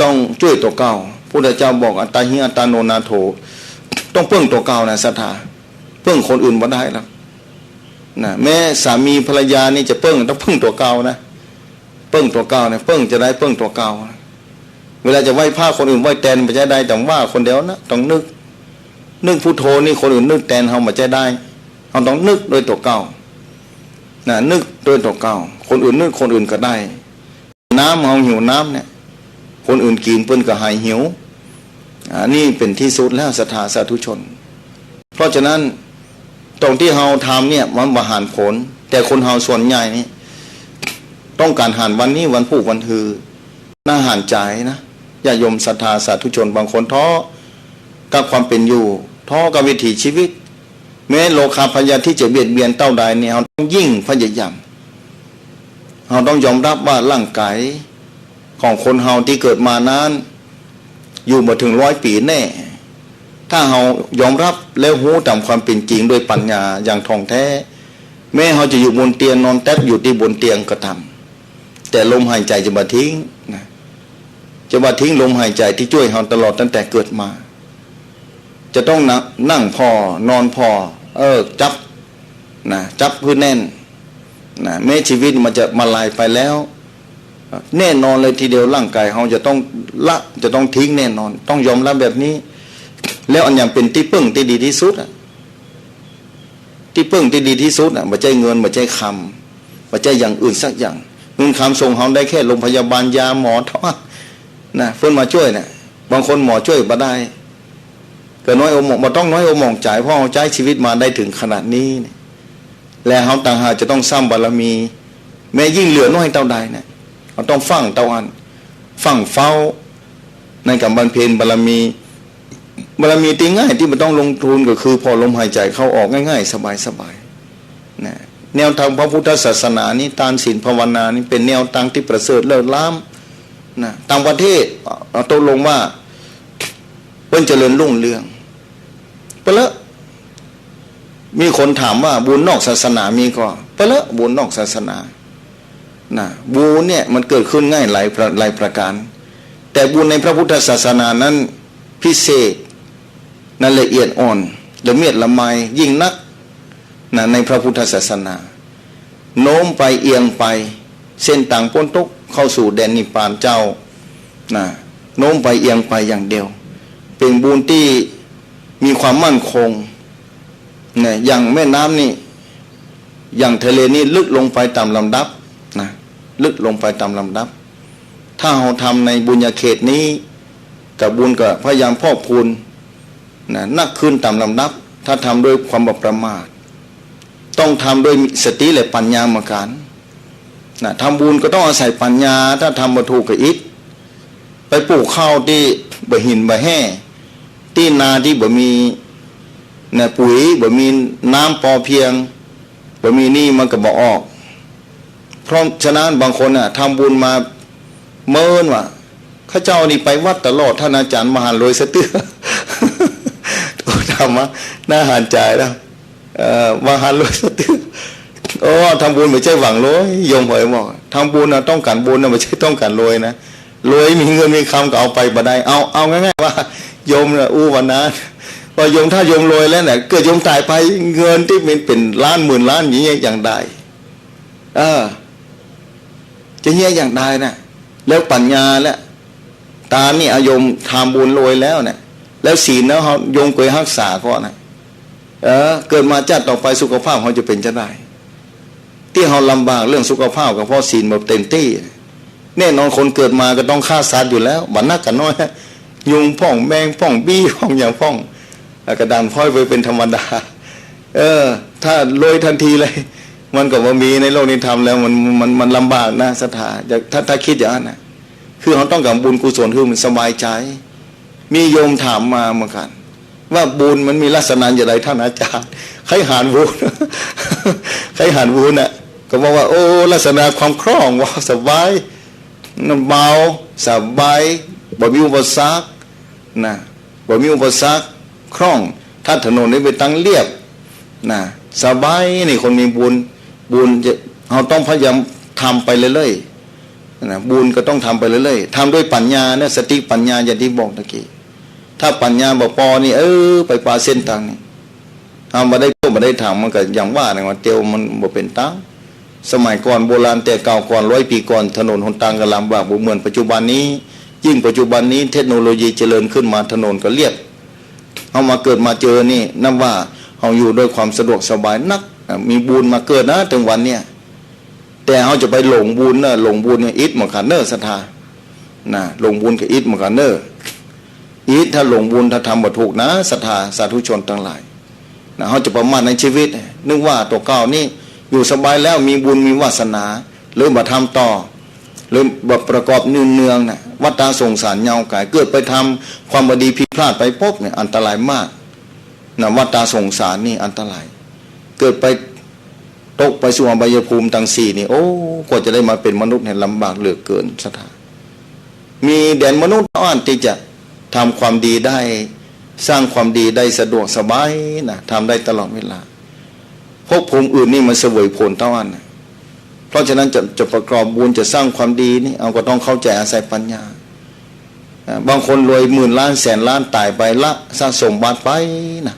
ต้องช่วยตัวเก่าพุทธเจ้าบอกอัตตาหิอัตตาโนนาโถต้องเพิ่งตัวเก่านะศรัทธาเพิ่งคนอื่นบ่ได้แล้วนะแม้สามีภรรยานี่จะต้องเพิ่งตัวเก่านะเพิ่งตัวเก่านะเพิ่งจะได้เพิ่งตัวเก่าเวลาจะไหว้พระคนอื่นไหว้แทนไม่ได้แต่ว่าคนเดียวนะต้องนึกพุทโธนี่คนอื่นนึกแทนเฮาไม่ได้เฮาต้องนึกโดยตัวเก่านะนึกโดยตัวเก่าคนอื่นนึกคนอื่นก็ได้น้ำเฮาหิวน้ำเนี่ยคนอื่นกินเพิ่นก็หายหิวนี่เป็นที่สุดแล้วศรัทธาสาธุชนเพราะฉะนั้นตรงที่เฮาทำเนี่ยมันบ่หันผลแต่คนเฮาส่วนใหญ่นี่ต้องการหันวันนี้วันพุธวันฮือน่าหันใจนะญาติโยมศรัทธาสาธุชนบางคนท้อ กับความเป็นอยู่ท้อกับวิถีชีวิตแม้โลคาพยาที่จะเบียดเบียนเต้าใดเนี่ยเราต้องยิ่งพยายามเราต้องยอมรับว่าร่างกายของคนเฮาที่เกิดมานั้นอยู่มาถึง100 ปีแน่ถ้าเฮายอมรับแล้วรู้ตามความเป็นจริงโดยปัญญาอย่างท่องแท้แม้เขาจะอยู่บนเตียงนอนแทบอยู่ที่บนเตียงก็ทำแต่ลมหายใจจะมาทิ้งนะจะมาทิ้งลมหายใจที่ช่วยเราตลอดตั้งแต่เกิดมาจะต้องนั่งพอนอนพอจับนะจับพื้นแน่นนะแม้ชีวิตมันจะมาลายไปแล้วแน่นอนเลยทีเดียวร่างกายเราจะต้องละจะต้องทิ้งแน่นอนต้องยอมรับแบบนี้แล้วอันอย่างเป็นที่พึ่งที่ดีที่สุดที่พึ่งที่ดีที่สุดไม่ใช่เงินไม่ใช่คำไม่ใช่อย่างอื่นสักอย่างเงินคำส่งเราได้แค่โรงพยาบาลยาหมอเท่านั้นเพื่อนมาช่วยเนี่ยบางคนหมอช่วยมาได้ก็น้อยอกมาต้องน้อยอกมองใจเพราะเราใช้ชีวิตมาได้ถึงขนาดนี้และเราต่างหากจะต้องสร้างบารมีแม้ยิ่งเหลือน้อยเท่าใดเนี่ยเราต้องฟังเท่าอันฟังเฝ้าในกับบรรเพลบารมีที่ง่ายที่มันต้องลงทุนก็คือพอลมหายใจเข้าออกง่ายๆสบายๆนะแนวทางพระพุทธศาสนานี้ทานศีลภาวนานี่เป็นแนวทางที่ประเสริฐเลิศล้ำนะต่างประเทศตกลงว่าเป็นเจริญรุ่งเรืองไปแล้วมีคนถามว่าบุญนอกศาสนามีก็ไปแล้วบุญนอกศาสนานะบุญเนี่ยมันเกิดขึ้นง่ายหลายประการแต่บุญในพระพุทธศาสนานั้นพิเศษนั้นละเอียดอ่อนละเมียดละไมยิ่งนักนะในพระพุทธศาสนาโน้มไปเอียงไปเส้นต่างพ้นทุกข์เข้าสู่แดนนิพพานเจ้านะโน้มไปเอียงไปอย่างเดียวเป็นบุญที่มีความมั่นคงนะอย่างแม่น้ำนี่อย่างทะเลนี่ลึกลงไปตามลำดับนะลึกลงไปตามลำดับถ้าเราทำในบุญญาเขตนี้กับบุญก็พยายามพอกพูนนะนักขึ้นตามลำดับถ้าทำด้วยความประมาทต้องทำด้วยสติและปัญญาเหมือนกันนะทำบุญก็ต้องอาศัยปัญญาถ้าทำบ่ถูกก็อิฐไปปลูกข้าวที่บ่หินบ่แห่ที่นาที่บ่มีนะปุ๋ยบ่มีน้ำพอเพียงบ่มีนี่มันก็บ่ออกเพราะฉะนั้นบางคนน่ะทำบุญมาเมินว่าข้าเจ้านี่ไปวัดตลอดท่านอาจารย์มหาลอยสะเตื้อทำมาหน้าหันใจแล้วมหาลอยสะเตื้อทำบุญไม่ใช่หวังรวยโยมเหยบอกทำบุญนะต้องการบุญนะไม่ใช่ต้องการรวยนะรวยมีเงินมีคำก็เอาไปบ่ได้เอาง่ายๆว่าโยมน่ะวันนั้นพอโยมถ้าโยมรวยแล้วเนี่ยเกิดโยมตายไปเงินที่เป็นล้านหมื่นล้านอย่างเงี้ยอย่างใดจะเงี้ยอย่างใดนะแล้วปัญญาแล้วตานี่อายมทำบุญรวยแล้วเนี่ยแล้วศีลแล้วเขาโยมเคยรักษาก็นะเกิดมาจัดต่อไปสุขภาพเขาจะเป็นจะได้ที่เขาลำบากเรื่องสุขภาพกับพ่อศีลแบบเต็มที่แน่นอนคนเกิดมาก็ต้องฆ่าสัตว์อยู่แล้วบันนักกันน้อยยุงพ่องแมงพ่องบี้พ่องอย่างพ่องกระดานพ้อยไปเป็นธรรมดาถ้ารวยทันทีเลยมันก็ว่ามีในโลกนี้ทำแล้วมันลำบากนะสถาถ้าคิดอย่างนั้นนะคือเขาต้องการบุญกุศลคือมันสบายใจมีโยมถามมาเหมือนกันว่าบุญมันมีลักษณะอย่างไรท่านอาจารย์ใครหานบุญใครหานบุญน่ะก็บอกว่าโอ้ลักษณะความคล่องว่าสบายเบาสบายบ่มีอุปสรรคนะบ่มีอุปสรรคคล่องถ้าถนนนี้ไปตั้งเรียบนะสบายนี่คนมีบุญจะเราต้องพยายามทำไปเรื่อยๆนะบุญก็ต้องทำไปเรื่อยๆทำด้วยปัญญาเนี่ยสติปัญญาอย่างที่บอกตะกี้ถ้าปัญญาบ่พอนี่ไปปาเส้นทางนี่ทำมาได้ก็มาได้ทำมันก็อย่างว่าเนี่ยว่าเตียวมันบ่เป็นตังสมัยก่อนโบราณแต่เก่าก่อน100 ปีก่อนถนนหนทางก็ลำบากบ่เหมือนปัจจุบันนี้ยิ่งปัจจุบันนี้เทคโนโลยีเจริญขึ้นมาถนนก็เรียบเอามาเกิดมาเจอนี่นับว่าเราอยู่ด้วยความสะดวกสบายนักมีบุญมาเกิดนะถึงวันเนี่ยแต่เขาจะไปหลงบุญนะหลงบุญเนี่ยอิทมาขันเนอร์ศรัทธานะหลงบุญกับอิทมาขันเนอร์อิทถ้าหลงบุญถ้าทำบ่ถูกนะศรัทธาสาธุชนทั้งหลายนะเขาจะประมาทในชีวิตนึกว่าตัวเก่านี่อยู่สบายแล้วมีบุญมีวาสนาหรือมาทำต่อ หรือประกอบเนืองๆนะวัฏฏะสงสารเงากายเกิดไปทำความบดีผิดพลาดไปพบเนี่ยอันตรายมากนะวัฏฏะสงสารนี่อันตรายเกิดไปตกไปสู่อบายภูมิทั้งสี่นี่โอ้กว่าจะได้มาเป็นมนุษย์เนี่ยลำบากเหลือเกินสถานมีแดนมนุษย์อ่อนที่จะทำความดีได้สร้างความดีได้สะดวกสบายนะทำได้ตลอดเวลาภพภูมิอื่นนี่มันเสวยผลเท่านั้นนะเพราะฉะนั้นจะประกอบบุญจะสร้างความดีนี่เอาก็ต้องเข้าใจอาศัยปัญญาบางคนรวยหมื่นล้านแสนล้านตายไปละสะสมบาตรไปนะ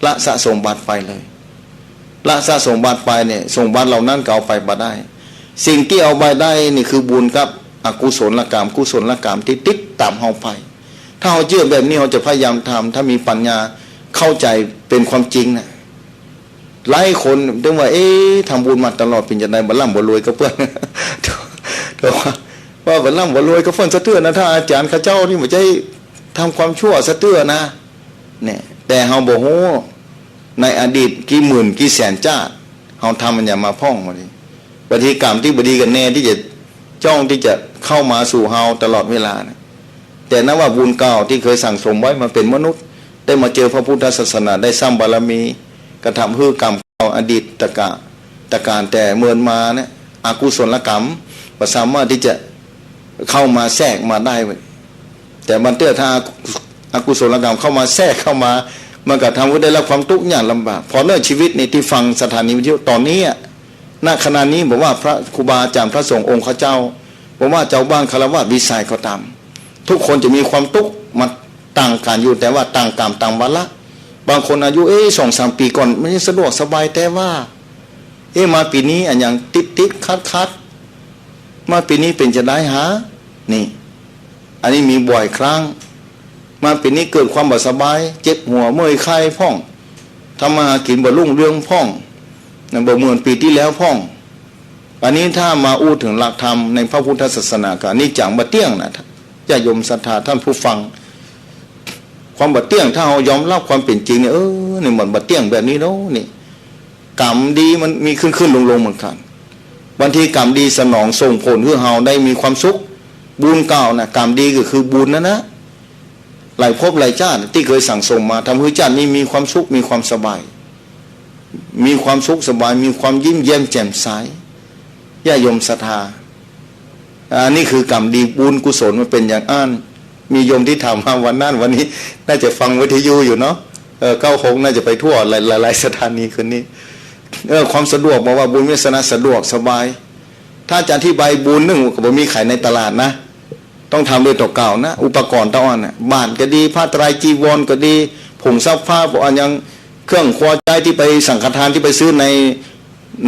ละสะสมบาตรไปเลยละสะสมบาตรไปเนี่ยสมบัติเหล่านั้นก็เอาไปบ่ได้ สิ่งที่เอาไปได้นี่คือบุญกับอกุศลกรรมกุศลกรรมที่ติดตามเอาไปถ้าเราเชื่อแบบนี้เราจะพยายามทำถ้ามีปัญญาเข้าใจเป็นความจริงนะหลายคนถึงว่าทำบุญมาตลอดเป็นจะได้บัลลังก์บัลรวยก็เพื่อนแต่ว่าบัลลังก์บัลรวยก็เพื่อนสะเทือนนะถ้าอาจารย์ข้าเจ้านี่มันจะทำความชั่วสะเทือนนะเนี่ยแต่เราบอกโหในอดีตกี่หมื่นกี่แสนชาติเราทำมันอย่ามาพ่องมาดิปฏิกรรมที่บดีกันแน่ที่จะจ้องที่จะเข้ามาสู่เราตลอดเวลานะแต่นับว่าบุญเก่าที่เคยสั่งสมไว้มาเป็นมนุษย์ได้มาเจอพระพุทธศาสนาได้สร้างบารมีกระทำฮือกรรมเก่าอดีตตะการแต่เมื่อมาเนี่ยอกุศลกรรมก็สามารถที่จะเข้ามาแทรกมาได้แต่บันเตอร์ถ้าอกุศลกรรมเข้ามาแทรกเข้ามามันก็ทำให้ได้รับความทุกข์ยากลำบากพอเนื่อชีวิตในที่ฟังสถานีวิทยุตอนนี้ณขณะนี้บอกว่าพระครูบาอาจารย์พระสงฆ์องค์ข้าเจ้าบอกว่าเจ้าบ้านคารวะวิสัยเขาตามทุกคนจะมีความทุกข์มาต่างกันอยู่แต่ว่าต่างกรรมต่างวาระบางคนอายุ2-3 ปีก่อนไม่สะดวกสบายแต่ว่ามาปีนี้อันอย่างติดคัดมาปีนี้เป็นจะได้หานี่อันนี้มีบ่อยครั้งมาปีนี้เกิดความบ่สบายเจ็บหัวเมื่อยไข้พ่องทำมาหากินบ่รุ่งเรืองพ่องบ่เหมือนปีที่แล้วพ่องอันนี้ถ้ามาอู้ถึงหลักธรรมในพระพุทธศาสนาการนี่จังบ่เตี้ยงนะญาติโยมศรัทธาท่านผู้ฟังความบ่เตี้ยงถ้าเรายอมรับความเป็นจริงเนี่ยนี่มันบ่เตี้ยงแบบนี้เนาะนี่กรรมดีมันมีขึ้นลงเหมือนกันบางทีกรรมดีสนองส่งผลให้เราได้มีความสุขบุญเก่านะกรรมดีก็คือบุญนะหลายภพหลายชาติที่เคยสั่งสมมาทำให้ชาตินี้มีความสุขมีความสบายมีความสุขสบายมีความยิ้มแย้มแจ่มใสญาติโยมศรัทธาอันนี้คือกรรมดีบุญกุศลมันเป็นอย่างอ้านมีโยมที่ถามมาวันนั้นวันนี้น่าจะฟังวิทยุอยู่เนาะ96น่าจะไปทั่วหลายสถานีคืนนี้ความสะดวกบอกว่าบุญวิสนาสะดวกสบายถ้าจะอธิบายบุญนึงก็บ่มีขายในตลาดนะต้องทำด้วยตัวเก่านะอุปกรณ์ตะอ่อนน่ะบ้านก็ดีผ้าไตรจีวรก็ดีผงซักผ้าบ่อันยังเครื่องครัวใจที่ไปสังฆทานที่ไปซื้อใ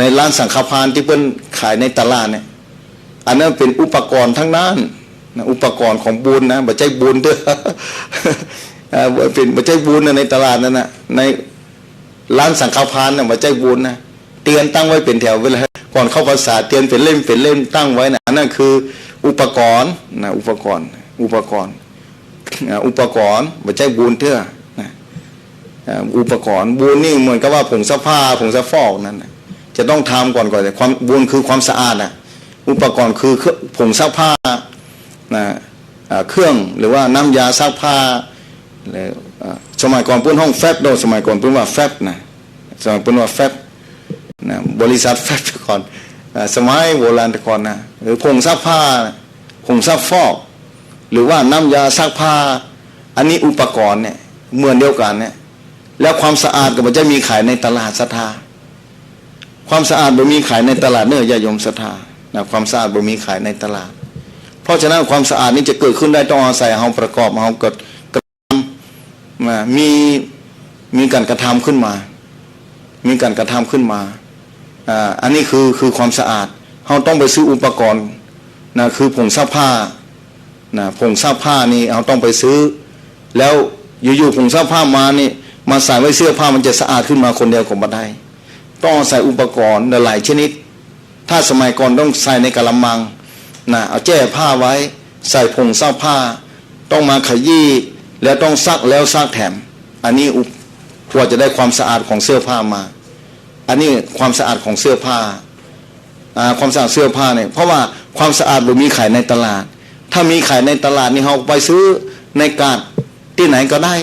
นร้านสังฆทานที่เพิ่นขายในตลาดเนี่ยอันนั้นเป็นอุปกรณ์ทั้งนั้นนะอุปกรณ์ของบุญนะบ่ใช่บุญเด้อเป็นบ่ใช่บุญในตลาดนั่นน่ะในร้านสังฆทานน่ะบ่ใช่บุญนะเตียนตั้งไว้เป็นแถวเวลาก่อนเข้าพรรษาเตียนเป็นเล่มตั้งไว้นะนั่นคืออุปกรณ์นะอุปกรณ์บ่ใช่บุญเด้อนะอุปกรณ์บุญนี่เหมือนกับว่าผงซักผ้าผงซักฟอกนั่นนะจะต้องทำก่อนแต่ความบุญคือความสะอาดน่ะอุปกรณ์คือผงซักผ้านะเครื่องหรือว่าน้ำยาซักผ้าสมัยก่อนเพิ่นห้องแฟบโดสมัยก่อนเพิ่นว่าแฟบนะสมัยเพิ่นว่าแฟบนะบริษัทแฟบก่อนสมัยโบราณแต่ก่อนนะหรือผงซักผ้าผงซักฟอกหรือว่าน้ำยาซักผ้าอันนี้อุปกรณ์เนี่ยเหมือนเดียวกันเนี่ยแล้วความสะอาดก็บ่จะมีขายในตลาดศรัทธาความสะอาดบ่มีขายในตลาดเนื้อญาติโยมศรัทธานะความสะอาดบ่มีขายในตลาดเพราะฉะนั้นความสะอาดนี้จะเกิดขึ้นได้ต้องอาศัยเฮาประกอบเฮาเกิดมีการกระทำขึ้นมามีการกระทำขึ้นมาอันนี้คือความสะอาดเราต้องไปซื้ออุปกรณ์นะคือผงซักผ้านะผงซักผ้านี่เราต้องไปซื้อแล้วอยู่ๆผงซักผ้ามานี่มาใส่ไว้เสื้อผ้ามันจะสะอาดขึ้นมาคนเดียวก็บ่ได้ต้องใส่อุปกรณ์หลายชนิดถ้าสมัยก่อนต้องใส่ในกะละมังนะเอาแจ้ผ้าไว้ใส่ผงซักผ้าต้องมาขยี้แล้วต้องซักแล้วซักแถมอันนี้กว่าจะได้ความสะอาดของเสื้อผ้ามาอันนี้ความสะอาดของเสื้อผ้า ความสะอาดเสื้อผ้าเนี่ยเพราะว่าความสะอาดบ่มีขายในตลาดถ้ามีขายในตลาดนี่เราไปซื้อในกาดที่ไหนก็ได้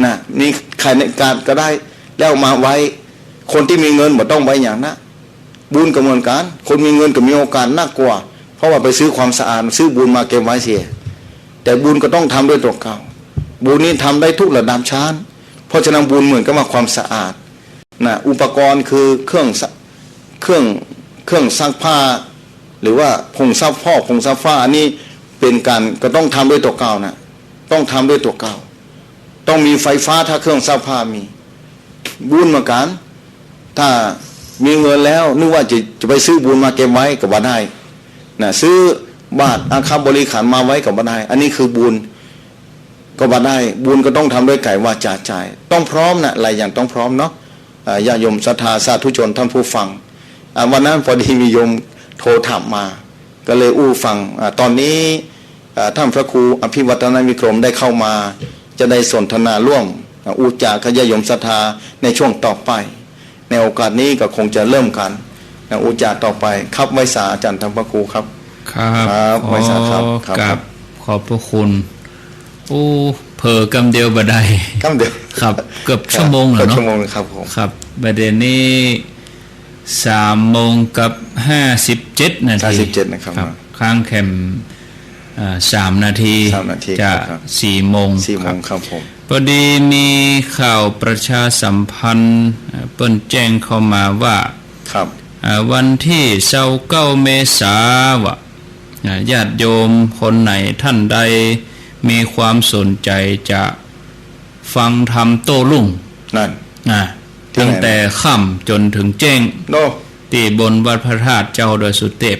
นะนี่ขายในกาดก็ได้แล้วมาไว้คนที่มีเงินบ่ต้องไว้อย่างนะบุญกระบวนการคนมีเงินก็มีโอกาสน่ากลัวเพราะว่าไปซื้อความสะอาดซื้อบุญมาเก็บไว้เสียแต่บุญก็ต้องทำด้วยตัวเก่าบุญนี้ทำได้ทุกระดับชั้นเพราะฉะนั้นบุญเหมือนกับว่าความสะอาดนะอุปกรณ์คือเครื่องซักผ้าหรือว่าผงซักฟอกผงซักผ้าอันนี้เป็นการก็ต้องทำด้วยตัวเก่านะต้องทำด้วยตัวเก่าต้องมีไฟฟ้าถ้าเครื่องซักผ้ามีบุญเหมือนกันถ้ามีเงินแล้วนึกว่าจะไปซื้อบุญมาเก็บไว้ก็บ่ได้นะซื้อบาตรอาคับบริขารมาไว้ก็บ่ได้อันนี้คือบุญก็บ่ได้บุญก็ต้องทำด้วยกายวาจาใจต้องพร้อมนะหลายอย่างต้องพร้อมเนาะญาติโยมศรัทธาสาธุชนท่านผู้ฟังวันนั้นพอดีมีโยมโทรถามมาก็เลยฟังตอนนี้ท่านพระครูอภิวัฒนวิกรมได้เข้ามาจะได้สนทนาร่วมจากญาติโยมศรัทธาในช่วงต่อไปในโอกาสนี้ก็คงจะเริ่มกันจากต่อไปครับไว้สาอาจารย์ท่านพระครูครับครับไว้สาครับกับขอบพระคุณเผอกำเดียวบ่ได้กำเดียวครับเกือบชั่วโมงแล้วเนาะชั่วโมงครับผมครับประเด็นนี้3:57 นาที57นะครับข้างแคม3 นาทีจะ4 โมงครับผมพอดีมีข่าวประชาสัมพันธ์เปิ้นแจ้งเข้ามาว่าครับวันที่29 เมษายนญาติโยมคนไหนท่านใดมีความสนใจจะฟังธรรมโต้รุ่งนั่นตั้งแต่ค่ำจนถึงแจ้งที่บนวัดพระธาตุเจ้าดอยสุเทพ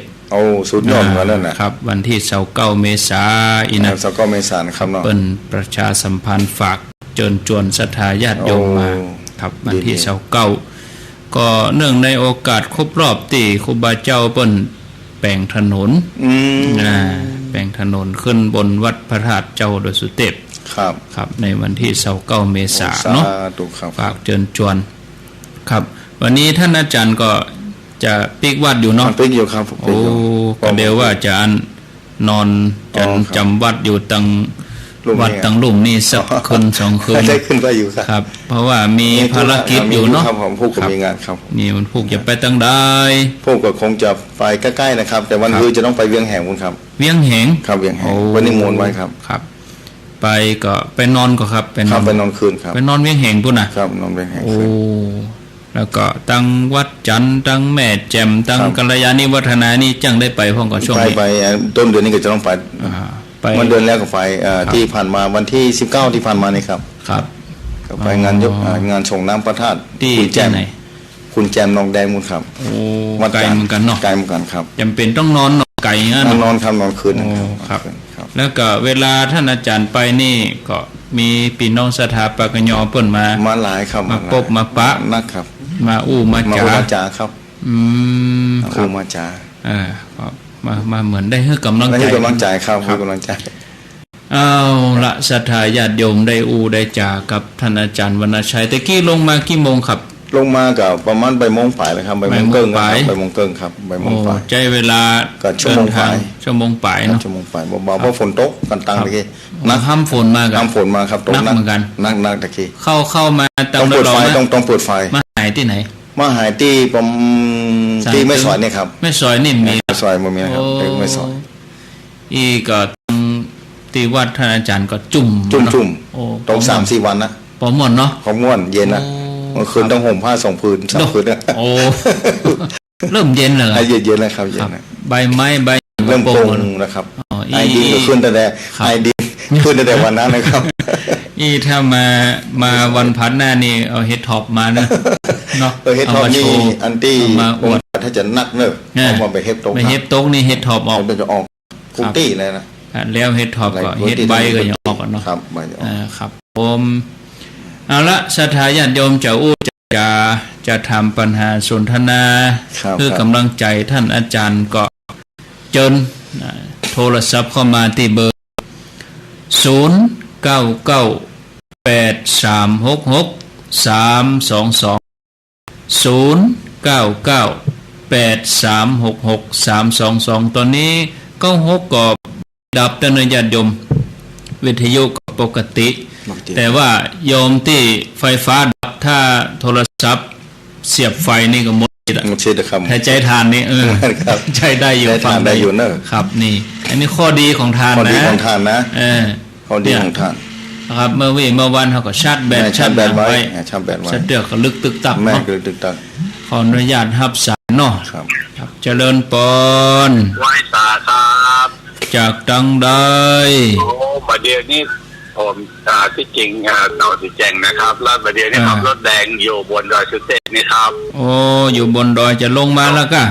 สุดยอดกันแล้วนะครับวันที่29 เมษายน29 เมษายนครับเนาะเปิ้นประชาสัมพันธ์ฝากเชิญชวนศรัทธาญาติโยมมาครับวันที่29ก็เนื่องในโอกาสครบรอบที่ครูบาเจ้าเปิ้นแปลงถนนแปลงถนนขึ้นบนวัดพระธาตุเจ้าดอยสุเทพครับในวันที่29 เมษายนเนาะฝากเชิญชวนครับวันนี้ท่านอาจารย์ก็จะปิกวัดอยู่เนาะปิกอยู่ครับก็เดี๋ยวว่าจะนอนจำวัดอยู่ตังวัดตังลุ่มนี่สักคืน2 คืนได้ขึ้นไปอยู่ครับเพราะว่ามีภารกิจอยู่เนาะครับผมพวกก็มีงานครับนี่มันพวกจะไปตั้งได้พวกก็คงจะไปใกล้ๆนะครับแต่วันนี้จะต้องไปเวียงแหงคุณครับเวียงแหงครับเวียงแหงวันนี้มนต์ไว้ครับไปก็ไปนอนก็ครับไปนอนคืนครับไปนอนเวียงแหงพุ่นนะครับนอนเวียงแหงแล้วก็ตั้งวัดจันทร์ตั้งแม่แจ่มตั้งกัลยาณิวัฒนานี่จังได้ไปพร้อมกับช่วงนี้ไปต้นเดือนนี้ก็จะต้องไปวันเดือนแล้วก็ไปที่ผ่านมาวันที่19ที่ผ่านมานี่ครับก็ไปงานงานส่งน้ำพระธาตุคุณแจมคุณแจมนองแดงมุนครับวัดไกลเหมือนกันเนาะไกลเหมือนกันครับจำเป็นต้องนอนไกลงั้นนอนครับนอนคืนครับแล้วก็เวลาท่านอาจารย์ไปนี่ก็มีพี่น้องศรัทธาปากญอเปิ้นมาหลายครับมาพบมาปะนะครับมามาจาครับมาจามาเหมือนได้ให้กำลังใจครับให้กำลังใจเอาละศรัทธาญาติโยมได้ได้จากับท่านอาจารย์วรรณชัยตะกี้ลงมากี่โมงครับลงมากับประมาณบ่ายโมงป่ายเลยครับบ่ายโมงเกิ้งครับบ่ายโมงป่ายใจเวลาก็ชั่วโมงป่ายเนาะชั่วโมงป่ายเบาๆเพราะฝนตกกันตังตะกี้นักห้ามฝนมากันห้ามฝนมาครับตกนักเหมือนกันนักตะกี้เข้ามาต้องเปิดไฟต้องเปิดไฟมาหายที่ไหนมาหายที่ที่ไม่สอยเนี่ยครับไม่สอยนี่มีไม่สอยมันมีนะครับไม่สอยก็ที่วัดท่านอาจารย์ก็จุ่มตรง3-4 วันนะพอม่วนเนาะพอม่วนเย็นนะเมื่อคืนต้องห่มผ้า2 ผืน3 ผืนนะเริ่มเย็นแล้วเย็นแล้วครับเย็นใบไม้ใบเริ่มโป่งนะครับไอดินก็ขึ้นแต่ไอดินขึ้นแต่วันนั้นนะครับถ้ามาวันพัดหน้านี่เอาเฮดท็อปมานะเนาะเฮดท็อปนี่อันที่มาอวดถ้าจะนักเนอะเอามาไปเฮดโต๊ะเฮดโต๊ะนี่เฮดท็อปออกจะออกคุกตี้เลยนะแล้วเฮดท็อปก็เฮดใบก็ยังออกเนาะครับใบออกครับผมเอาละศรัทธาญาติโยมจะทำปัญหาสนทนาเพื่อกำลังใจท่านอาจารย์ก็เชิญโทรศัพท์เข้ามาที่เบอร์0998366322 0998366322 0883663322ตอนนี้ก็หกกอบดับแต่เนญาติโยมวิทยุก็ปกติแต่ว่าโยมที่ไฟฟ้าดับถ้าโทรศัพท์เสียบไฟนี่ก็หมดถ้าใจทานนี่ใจได้อยู่ฟังได้อยู่เนอะครับนี่อันนี้ข้อดีของทานนะข้อดีของทานนะข้อดีของทานครับเมื่อวันเขาก็ชาร์จแบตไว้ชาร์จเดือกก็ลึกตึกตับเนาะขออนุญาตรับสายเนาะครับเจริญปอนไว้ตาครับจากดังใดโอ้ประเดี๋ยวนี้ผมที่จริงเราที่แจ้งนะครับแล้วประเดี๋ยวนี้ขับรถแดงอยู่บนดอยสุเทพนี่ครับโอ้อยู่บนดอยจะลงมาแล้วก็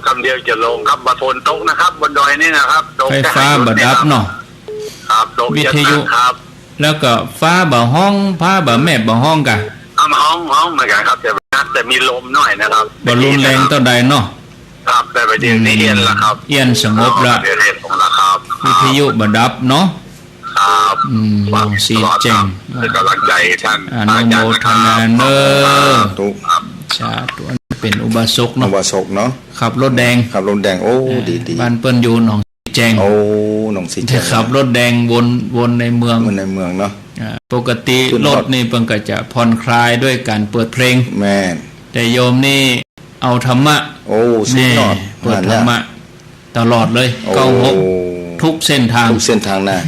คำเดียวจะลงครับบัดฝนตกนะครับบนดอยนี่นะครับไฟฟ้าบัดดับเนาะครับวิทยุครับแล้วก็ฟ้าบ่ห้องฟ้าบ่แม่บ่ห้องกันห้องเหมือนกันครับแต่มีลมหน่อยนะครับบ่รุนแรงต่อใดเนาะครับแต่ประเดี๋ยวนี้เอียนละครับเอียนสงบละวิทยุบ่ดับเนาะครับสีแจ้งเป็นกำลังใจท่านอนุโมทนาเนอสาธุเป็นอุบาสกเนาะอุบาสกเนาะขับรถแดงโอ้ดีบ้านเปิ้นอยู่หนองสีแจ้งโอ้หนองสีแจ้งขับรถแดงวนในเมืองเนาะปกติรถนี่เพิ่นก็จะผ่อนคลายด้วยการเปิดเพลงแม่แต่โยมนี่เอาธรรมะโอ้สุดยอดเปิดธรรมะตลอดเลย96ทุกเส้นทางนะ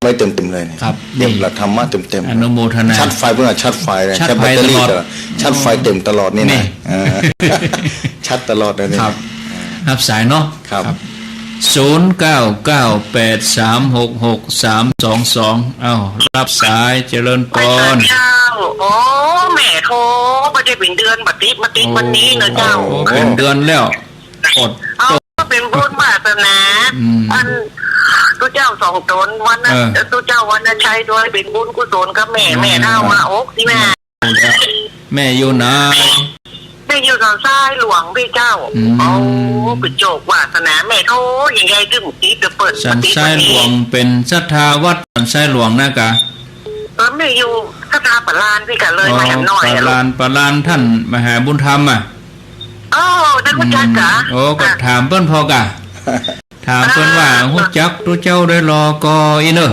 ไม่เต็มเลยครับเต็มละธรรมะเต็มอนุโมทนาชัดไฟเพื่อชัดไฟเลยชัดแบตเตอรี่ชัดไฟเต็มตลอดนี่นะชัดตลอดเลยครับรับสายเนาะครับ0998366322อ้าวรับสายเจริญพรโอ้แม่โทรไม่ได้เป็นเดือนบัดนี้มาติดวันนี้นะเจ้าเป็นเดือนแล้วอดเป็นบุญวาสนาอันตู้เจ้าสองตนวันนั้นตู้เจ้าวันนั้นใช้ด้วยเป็นบุญกุศลกับแม่เท่ามาอกสิแม่อยู่ไหนแม่อยู่ทางซ้ายหลวงพี่เจ้าโอ้เป็นโจกวาสนาแม่โทยังไงดึงตีจะเปิดสันซ้ายหลวงเป็นศรัทธาวัดสันซ้ายหลวงนะกะแม่อยู่ศรัทธาปลานพี่กันเลยมาแหมหน่อยปลานท่านมหาบุญธรรมโอ้ได้คุณจักกะโอ้ก็ถามเปิ้นพอกะถามเปิ้นว่าฮู้จักตัวเจ้าได้รอกออีเนอ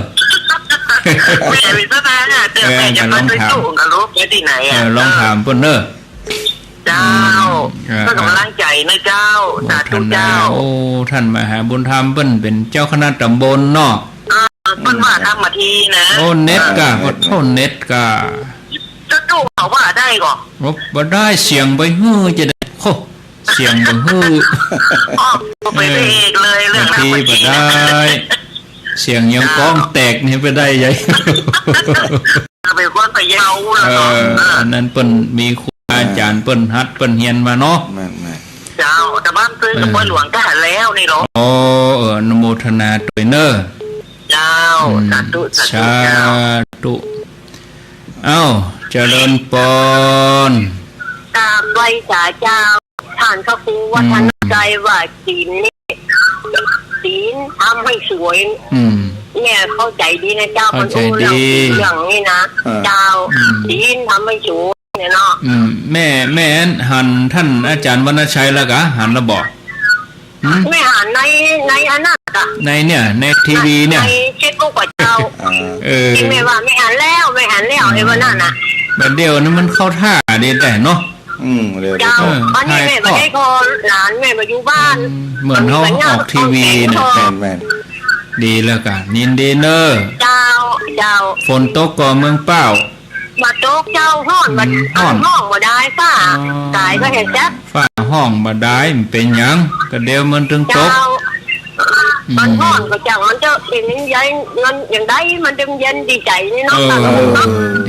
แม่วิศนาเนี่ยเดี๋ยวแม่จะไปสู้กับลูกไปที่ไหนลองถามเปิ้นเนอเจ้าก็กำลังใจนะเจ้าสาธุเจ้าโอ้ท่านมหาบุญธรรมเปิ้นเป็นเจ้าคณะตำบลเนาะเปิ้นว่าทำมาทีนะโอ้เน็ตกะโอ้เน็ตกะจะตู้เขาว่าได้ก่อนบ่ได้เสียงไปฮื้อจะได้โคเสียงไปฮื้อไปเองเลยเรื่องนั้นบ่ได้เสียงยังก้องแตกนี่ไปได้ยัยเป็นคนไปเยาอันนั้นเปิ้นมีครูอาจารย์เปิ้นฮัดเปิ้นเฮียนมาเนาะเจ้าแต่บ้านซื้อกับพ่อหลวงก็หันแล้วนี่เนาะโอ้อนุโมทนาด้วยเนอเจ้าสาธุเอ้าเจริญปอนตามไว้สาเจ้าท่านเขาคูวัฒนใจว่าศีลนี่ศีลทำให้สวยเนี่ยเข้าใจดีนะเจ้าคนรู้เรื่องนี้นะเจ้าศีลทำให้สวยเนี่ยเนาะแม่หันท่านอาจารย์วรรณชัยแล้วกะหันระบอกไม่หันในอันนั้นกะในเนี่ยในทีวีเนี่ยในเช็คกูกว่าเจ้าไม่ว่าไม่หันแล้วไอ้วันนั้นน่ะแบบเดียวนั้นมันเข้าท่าดีแต่เนาะเจ้าตอนนี้แม่ไม่ได้คอหลานแม่มาอยู่บ้านเหมือนเขาออกทีวีเนี่ยแม่ดีแล้วกันนินดีเนอร์เจ้าฝนตกก่อเมืองเป้ามาโต๊ะเจ้าห้องมาได้ฝ้าตายก็เห็นจักฝ้าห้องมาได้มันเป็นยังก็เดียวมันถึงตกมันห้องก็จังมันจะเป็นยัยเงินอย่างใดมันจะเย็นดีใจนี่เนาะ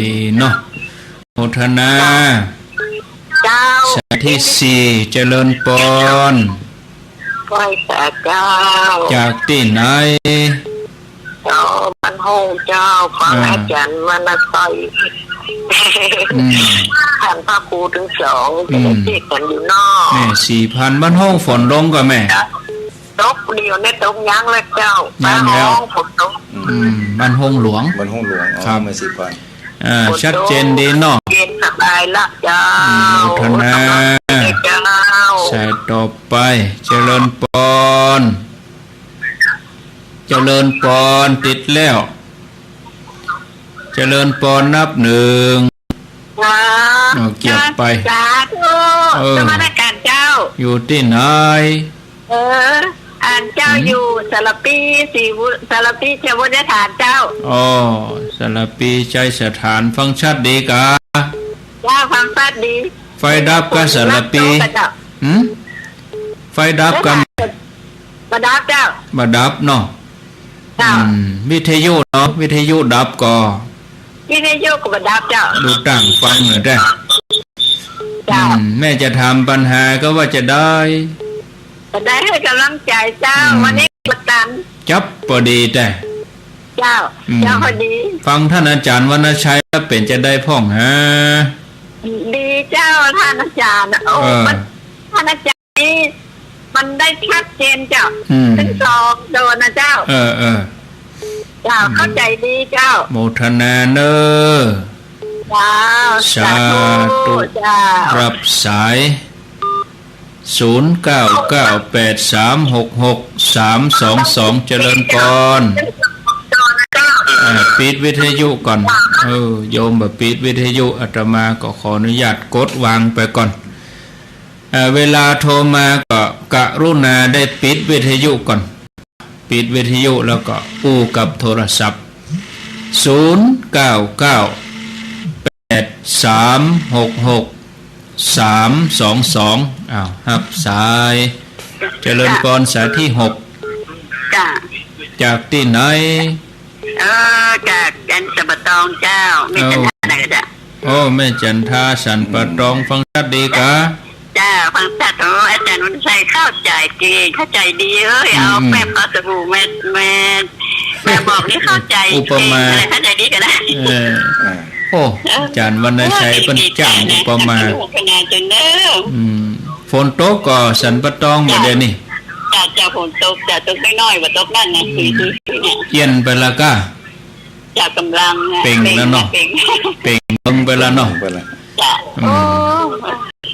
ดีเนาะโมทนาเจ้าสาธิสี่เจริญปอนไหว้สาเจ้าจากที่ไหนเจ้าบ้านห้องเจ้าฟังอาจารย์วรรณชัยท่านพระครูถึงสองจะได้เทศกันอยู่นอกแม่4,000บ้านห้องฝนลงก็แม่ตกเดียวเนี่ยตกยังเลยเจ้าบ้านห้องฝนตกบ้านห้องหลวงครับมาชัดเจนดีเนาะเย็นสบายละเจ้าธนาเจ้า สายต่อไปเจริญปอนเจริญปอนติดแล้วเจริญปอนนับหนึ่งเก็บไปสาธุสมณการเจ้าอยู่ที่ไหนอ่านเจ้าอยู่สารปีสารปีเจ้าวัฒนฐานเจ้าอ๋อสารปีใจสถานฟังชัดดีกะว่าฟังชัดดีไฟดับกับสารปีไฟดับกับมาดับเจ้ามาดับเนาะวิทยุเนาะวิทยุดับก่อวิทยุก็มาดับเจ้าดูตั้งฟังหน่อยได้แม่จะทำปัญหาก็ว่าจะได้ให้กำลังใจเจ้าวันนี้กดดันจับพอดีแต่เจ้าพอดีฟังท่านอาจารย์วรรณชัยแล้วเป็นจะได้พ่องฮะดีเจ้าท่านอาจารย์ท่านอาจารย์นี่มันได้ชัดเจนเจ้าถึงสอบโดนนะเจ้าเจ้าเข้าใจดีเจ้าโมทนาเนอสาธุรับสาย0998366322เจริญพรปิดวิทยุก่อนโยมแบบปิดวิทยุอาตมาก็ขออนุญาตกดวางไปก่อนเวลาโทรมาก็กรุณาได้ปิดวิทยุก่อนปิดวิทยุแล้วก็อู้กับโทรศัพท์0998366322ฮับสายเจริญพรสายที่6จากที่ไหนจากจันทร์ปะตองเจ้าแม่จันทาไหนก็จ้ะแม่จันทาสันปะตองฟังชัดดีกะจ้าฟังชัดอาจารย์วันชัยเข้าใจดีเอาแป๊บเอาสบู่แม่บอกนี่เข้าใจอุปมาเข้าใจดีก็ได้อาจารย์วรรณชัยเป็นจ้างอุปมาฝนตกก็สันปะตองบ่ได้นี่จะฝนตกจะตกน้อยๆบ่ตกนั่นนะเย็นไปละกะจะกำลังเป่งแล้วเนาะเป่งลงไปแล้วเนาะจ้ะ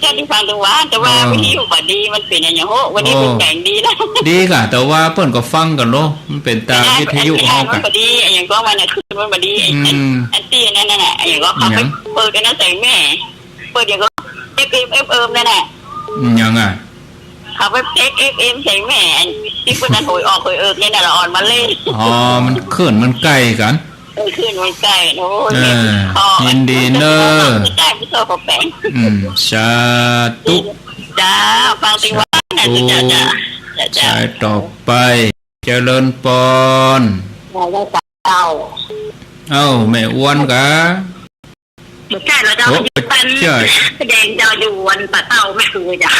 จะได้ฟังดูว่าแต่ว่าวันนี้บ่ดีมันเป็นอย่างโหวันนี้เป็นแสงดีนะดีกะแต่ว่าเพิ่นก็ฟังกันเนาะมันเป็นตามวิทยุเฮากันบ่ดีอย่างก็มันน่ะคือมันบ่ดีอันที่นั่นน่ะอย่างก็เขาไปเปิดกันนะใส่แม่เปิดอย่างก็FMนั่นน่ะยังอ่ะเขาไปFM ใส่แม่ที่เพิ่นนั้นโหยออกโหยนี่น่ะละอ่อนมาเลยมันขึ้นมันใกล้กันขึ้นมันใกล้โอ้ยยินดีเนอะได้ผู้โตขอแป้งสาธุจ้าฟังติว่าน่ะจ้าต่อไปเจริญพรแม่อ้วนกะใช่แล้วเจ้าเป็นแสดงเจ้าอยู่วันปะเต้าไม่คือจ้ะ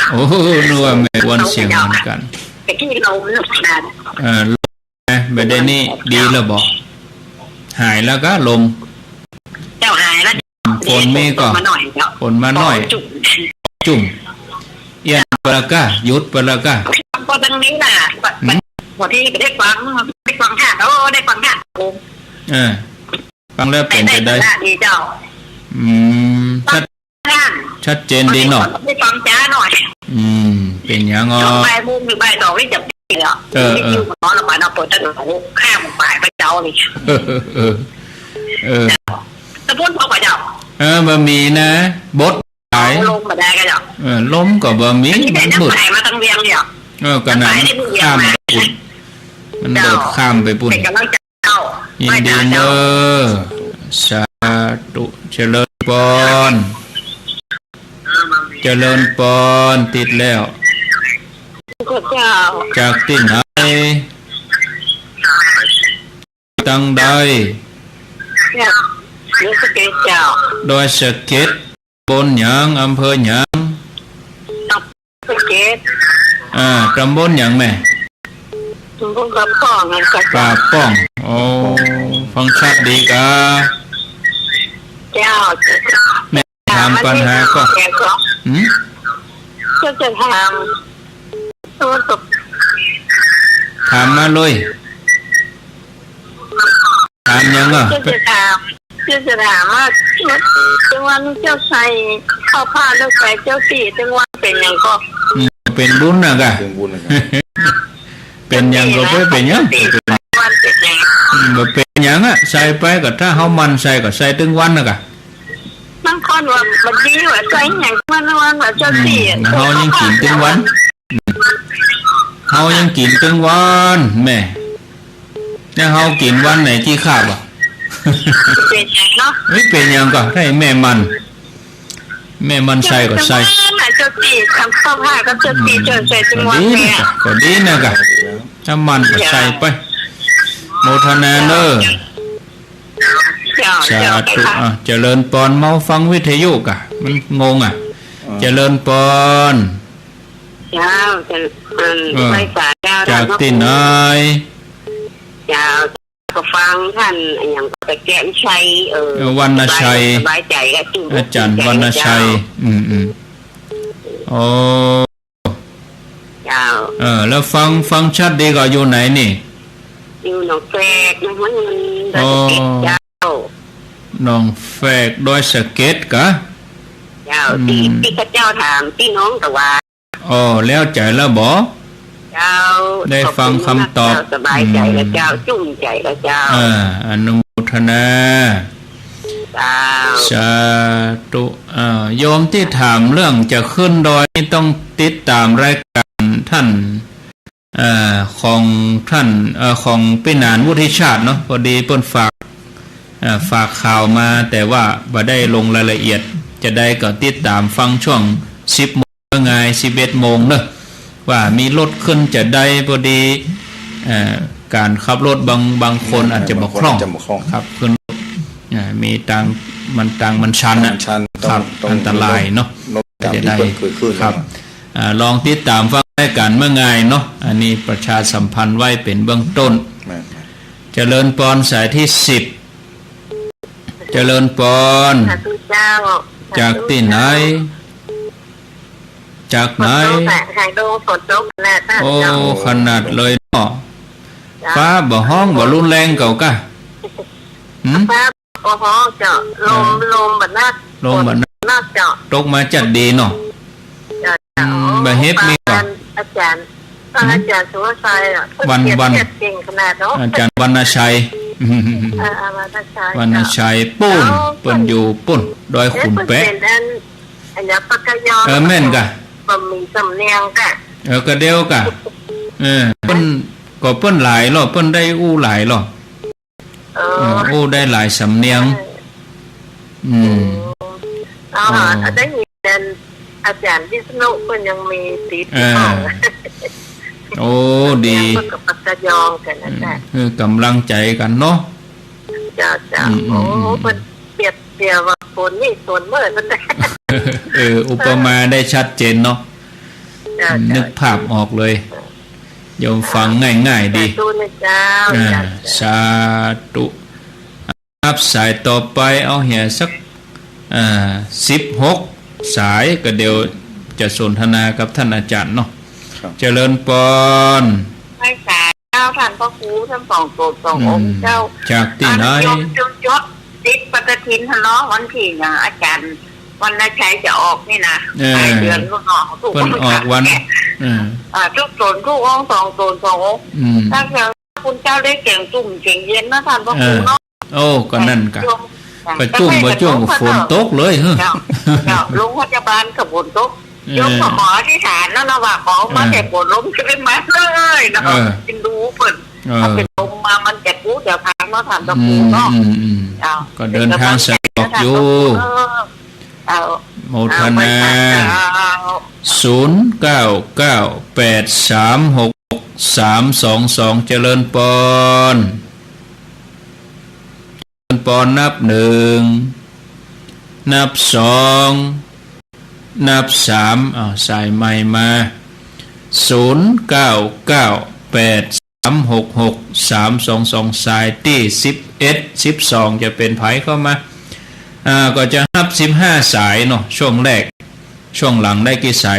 นึกว่าแม่อ้วนเสียงเหมือนกันแต่ที่เราเลือกนานแบบนี้ดีแล้วบอกหายแล้วก็ลมเจ้าหายแล้วฝนมีก็ฝนมาหน่อยจุ่มเอียนปลากะยุดปลากะพอตรงนี้น่ะพอที่ได้ฟังค่ะได้ฟังค่ะฟังแล้วเป็นจะได้ดีเจ้าชัดเจนดีหน่อยได้ฟังจ้าหน่อยเป็นยังไงใบมุ้งหรือใบดอกที่จะอยู่นอนลงไปนอนเปิดตะหนุข้ามไปไปเจ้าเลยตะพุ่นพอไปเจ้าบะหมี่นะบดขายลมมาได้กันเจ้าล้มกับบะหมี่มันหมดมาตั้งเวียงเจ้ากันนะข้ามไปปุ่นมันโดดข้ามไปปุ่นยินดีเนอะสาธุเจริญพรเจริญพรติดแล้วจากที่ไหนตั้งใดโดยสเก็ตบนหยางอำเภอหยางตำบลหยางแม่ปลาป้องฟังชัดดีกะแม่ถามปัญหาก็จะถามถามมาเลยถามยังอ่ะจะถามว่าจังหวะเจ้าใส่ข้าวผ้าแล้วใส่เจ้าสีจังหวะเป็นยังก็ เป็นบุญนะกะ เป็นบุญนะครับ เป็นหยังก็ไปเป็นหยังบ่เป็นหยังอ่ะใส่ไปก็ถ้าเฮามันใส่ก็ใส่ถึงวันนะกะ บางคนว่ามันดีว่าใส่หยังมันว่าเจ้าที่ เฮายังกินถึงวันเฮายังกินถึงวันแม่เนี่ยเฮากินวันไหนกี่คาบอ่ะ เป็นหยังเนาะ ไม่เป็นหยังก็ให้แม่มันใส่ก็ใส่ เจ้าที่ทำข้าวผ้าก็เจ้าที่เจ้าใส่ถึงวันเนี่ย ก็ดีนะกะถ้ามันก็ใส่ไปโมทนาเด้อสาธุเจริญปอนเมาฟังวิทยุกะมันงงอ่ะเจริญปอนเจ้าจะไม่สาเจ้า จากที่ไหน เจ้าก็ฟังท่านอย่างตะแกรงชัยวรรณชัย สบายใจก็จริงอาจารย์วรรณชัยโอ้เจ้าแล้วฟังชัดดีก็อยู่ไหนนี่อยู่หนองแฝกนะมันโอ้เจ้าหนองแฝกดอยสะเก็ดกะเจ้าที่ข้าเจ้าถามพี่น้องตะวันอ๋อแล้วใจแล้วบ่เจ้าได้ฟังคำตอบสบายใจแล้วเจ้าจุ่มใจแล้วเจ้าอนุโมทนาสาธุโยมที่ถามเรื่องจะขึ้นดอยนี่ต้องติดตามรายการท่านของท่านของพี่นานวุฒิชาติเนาะพอดีเพิ่นฝากข่าวมาแต่ว่าบ่ได้ลงรายละเอียดจะได้ก็ติดตามฟังช่วง 10 โมงไง 11 โมงเนอะว่ามีรถขึ้นจะได้พอดีการขับรถบางคนอาจจะบ่คล่องครับขึ้นมีทางมันชันนะครับอันตรายเนาะจะได้ครับลองติดตามฟังรายการเมื่อไงเนาะอันนี้ประชาสัมพันธ์ไว้เป็นเบื้องต้นเจริญปอนสายที่10เจริญปอนจากที่ไหนจากไหนโอ้ขนาดเลยเนาะฟ้าบ่ห้องบ่รุนแรงเก่ากะฟ้าบ่ห้องเจาะลมบัดนัดเจาะตกมาจัดดีเนาะบ่เฮ็ดมีก่อนอาจารย์สุวชัยวันเก่งขนาดเนาะอาจารย์วรรณชัยวรรณชัยปุ้นเปิ้นอยู่ปุ้นดอยขุนแปะอันนี้ปากกยอแม่นกะบ่มีสำเนียงกะก็เดียวกะเปิ้นก็เปิ้นหลายรอบเปิ้นได้อู้หลายรอบอู้ได้หลายสำเนียงได้ยินอาจารย์วิษณุเพิ่นยังมีติดโอ้ดีกับปากกยองกันนะจ๊ะกำลังใจกันเนาะจ้าโอ้เพิ่นเปรียบเทียบว่าฝนนี่ฝนเมื่อนั่นแหละอุปมาได้ชัดเจนเนาะนึกภาพออกเลยโยมฟังง่ายๆดีสาธุครับสายต่อไปเอาเหียสัก16 สายก็เดี๋ยวจะสนทนากับท่านอาจารย์เนาะเจริญปอนให้สายเจ้าท่านพระครูทั้ง2 ตัว2 องค์เจ้าจากที่ไหนยศติดปฏิทินทะเลาะวันที่อย่างอาจารย์วันละชัยจะออกนี่นะเดือนก็ออกทุกวันออกวันทุกโซนทุกองค์2 โซน2 องค์ถ้าคุณเจ้าได้เก่งจุ่มเก่งเย็นนะท่านพระครูเนาะโอ้ก็นั่นกันก็จุ่มบ่จุ่มฝนตกเลยเฮ้ยโรงพยาบาลกับฝนตกยกหมอที่ฐานแล้วนะว่าขอมาแต่ฝนล้มขึ้นมาเลยนะจึงดูเปิดถ้าเป็นลมมามันจะกู้เดี๋ยวทางเนาะท่านพระครูเนาะก็เดินทางสะดวกอยู่โมทนา0998366322เจริญปอนนับ1นับ2นับ3สายใหม่มา0998366322สายที่11 12จะเป็นไผเข้ามาก็จะนับ15 สายเนาะช่วงแรกช่วงหลังได้กี่สาย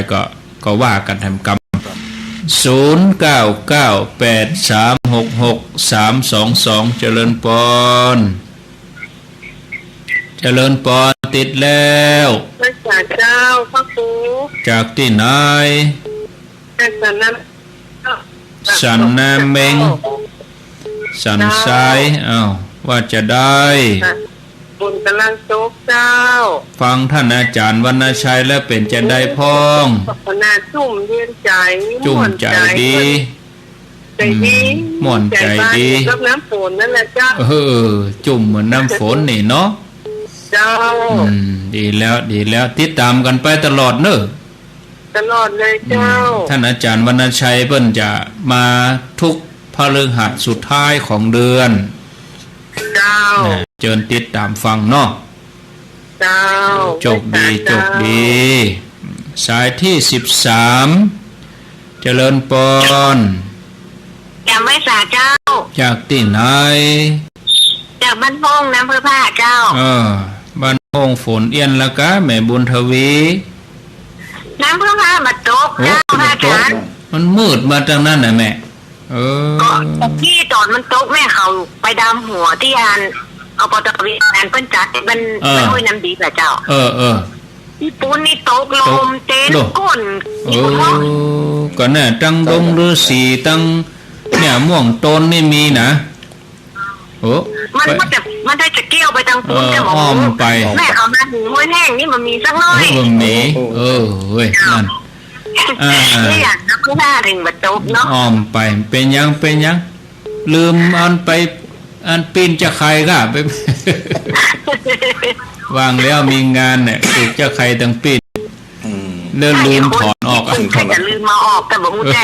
ก็ว่ากันทำกรรม0998366322เจริญปอนติดแล้วพระเจ้าพระครูจากที่ไหน สันนาเมงสันทรายอ้าวว่าจะได้บุญกำลังโจ๊กเจ้าฟังท่านอาจารย์วรรณชัยแล้วเป็นจะได้พ้องนาจุ่มเย็นใจจุ่มใจดีใจดีม่วนใจดีรับน้ำฝนนั่นแหละเจ้าจุ่มเหมือนน้ำฝนนี่เนาะเจ้าดีแล้วติดตามกันไปตลอดเนอะตลอดเลยเจ้าท่านอาจารย์วรรณชัยเพิ่นจะมาทุกพฤหัสสุดท้ายของเดือนเจ้าเชิญติดตามฟังเนาะเจ้าจบดีสายที่13เจริญปอนจากไม่สาเจ้าจากที่ไหนจากบ้านพงน้ำเพื่อผ้าเจ้าบ้านพงฝนเอี้ยนละกะแม่บุญทวีน้ำเพื่อผ้ามาตกเจ้าพระอาจารย์มันมืดมาจากนั้นนะแม่ก็ที่ตอนมันตกแม่เขาไปดำหัวที่เอาปตทวิอันเปิ้นจัดมันห้วยน้ำดีแหละเจ้าที่ปูนนี่ตกลมเต้นก้นก็น่ะตั้งดงฤาษีตั้งเนี่ยม่วงต้นนี่มีนะมันได้จะเกี่ยวไปทางปูนแต่หมอไปแม่เขามาถึงห้วยแห้งนี่มันมีสักน้อยมันมีเว้ยนั่นนี่อย่างนักผู้ว่าถึงบัดตกเนาะอ้อมไปเป็นยังลืมอันปีนจะใครก็ไปวางแล้วมีงานเนี่ยถูกจะใครตั้งปีนเลื่อนลืมถอนออกใครจะลืมมาออกแต่บอกว่าแจ้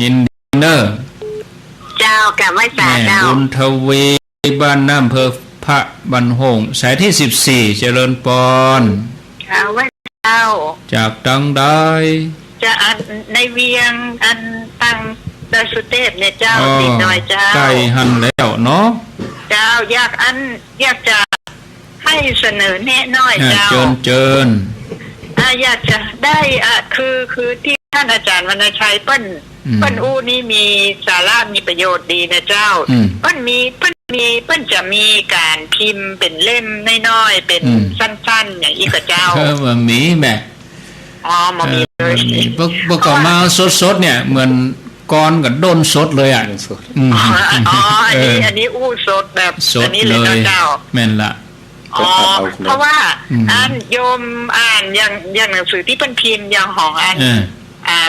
ยินดีเนอะเจ้ากับไม่จ่าเจ้าบุญทวีบ้านน้ำเภอพระบันหงสายที่14เจริญปอนเจ้าจากตังได้จะอันในเวียงอันตังดาสุเทพเนี่ยเจ้าติดหน่อยเจ้าใกล้หันแล้วเนาะเจ้าอยากจะให้เสนอแนะน้อยเจ้าเจิญอยากจะได้คือที่ท่านอาจารย์วรรณชัยเปิ้นอู้นี่มีสาระมีประโยชน์ดีนะเจ้าเปิ้นจะมีการพิมพ์เป็นเล่มน้อยๆเป็นสั้นๆอย่างอีกเจ้ามันมีแบบมันมีเลยพวกมาสดๆเนี่ยเหมือนก้อนกับด้นสดเลยอ่ะอันนี้อู้สดแบบอันนี้เลยเจ้าแม่นละเพราะว่าโยมอ่านอย่างหนังสือที่เป็นพิมพ์อย่างของ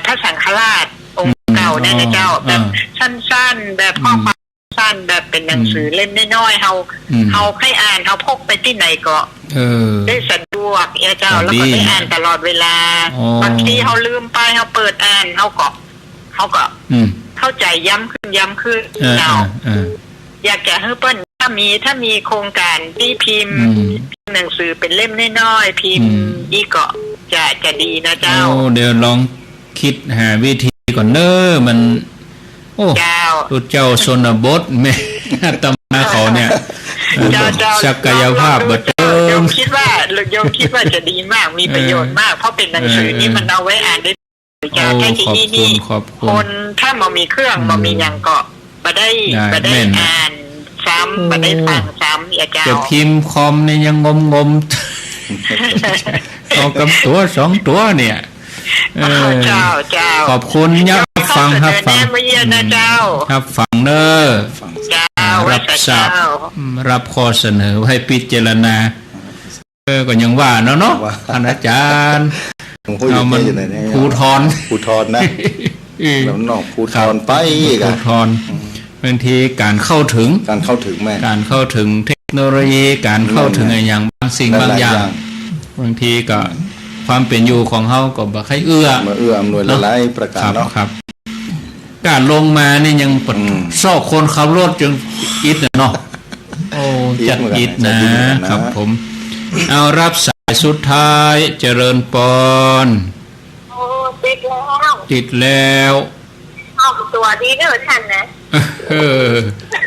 พระสังฆราชองค์เก่าเนี่ยนะเจ้าแบบสั้นๆแบบข้อความสั้นแบบเป็นหนังสือเล่มน้อยๆเฮาให้อ่านเฮาพกไปที่ไหนก็ได้สะดวกเจ้าแล้วก็ได้อ่านตลอดเวลาบางทีเฮาลืมไปเฮาเปิดอ่านเฮาก็เข้าใจย้ำขึ้นเจ้าอยากจะให้เปิ้ลถ้ามีโครงการที่พิมพ์หนังสือเป็นเล่มน้อยๆพิมพ์อีกก็จะดีนะเจ้าเดี๋ยวลองคิดหาวิธีก่อนเนอะมันตัวเจ้าชนบทแม่ตำนาเขาเนี่ยศักยภาพบัดเติมคิดว่าจะดีมากมีประโยชน์มากเพราะเป็นหนังสือนี้มันเอาไว้อ่านได้แค่ที่นี่คนถ้ามันมีเครื่องมันมีอย่างก็มาได้อ่านซ้ำมาได้ฟังซ้ำอาจารย์จะพิมพ์คอมเนี่ยยังงมเอากับตัว2ตัวเนี่ยเจ้าขอบคุณยับฟังครับฟังครับฟังเนอะรับทราบรับข้อเสนอให้พิจารณาก็ยังว่าเนาะท่านอาจารย์เอามันภูทรนะแล้วนอกภูทรไปภูทรบางทีการเข้าถึงแม่การเข้าถึงเทคโนโลยีการเข้าถึงอะไรอย่างบางสิ่งบางอย่างบางทีก็ความเป็นอยู่ของเฮาก็บ่ค่อยเอื้ออำนวยหลายประการเนาะครับการลงมานี่ยังปดซอกคนขับรถจนอิดเนาะโอ้จัดอิดนะครับผมเอารับสายสุดท้ายเจริญปอนติดแล้วออกตัวดีเด้อท่านนะ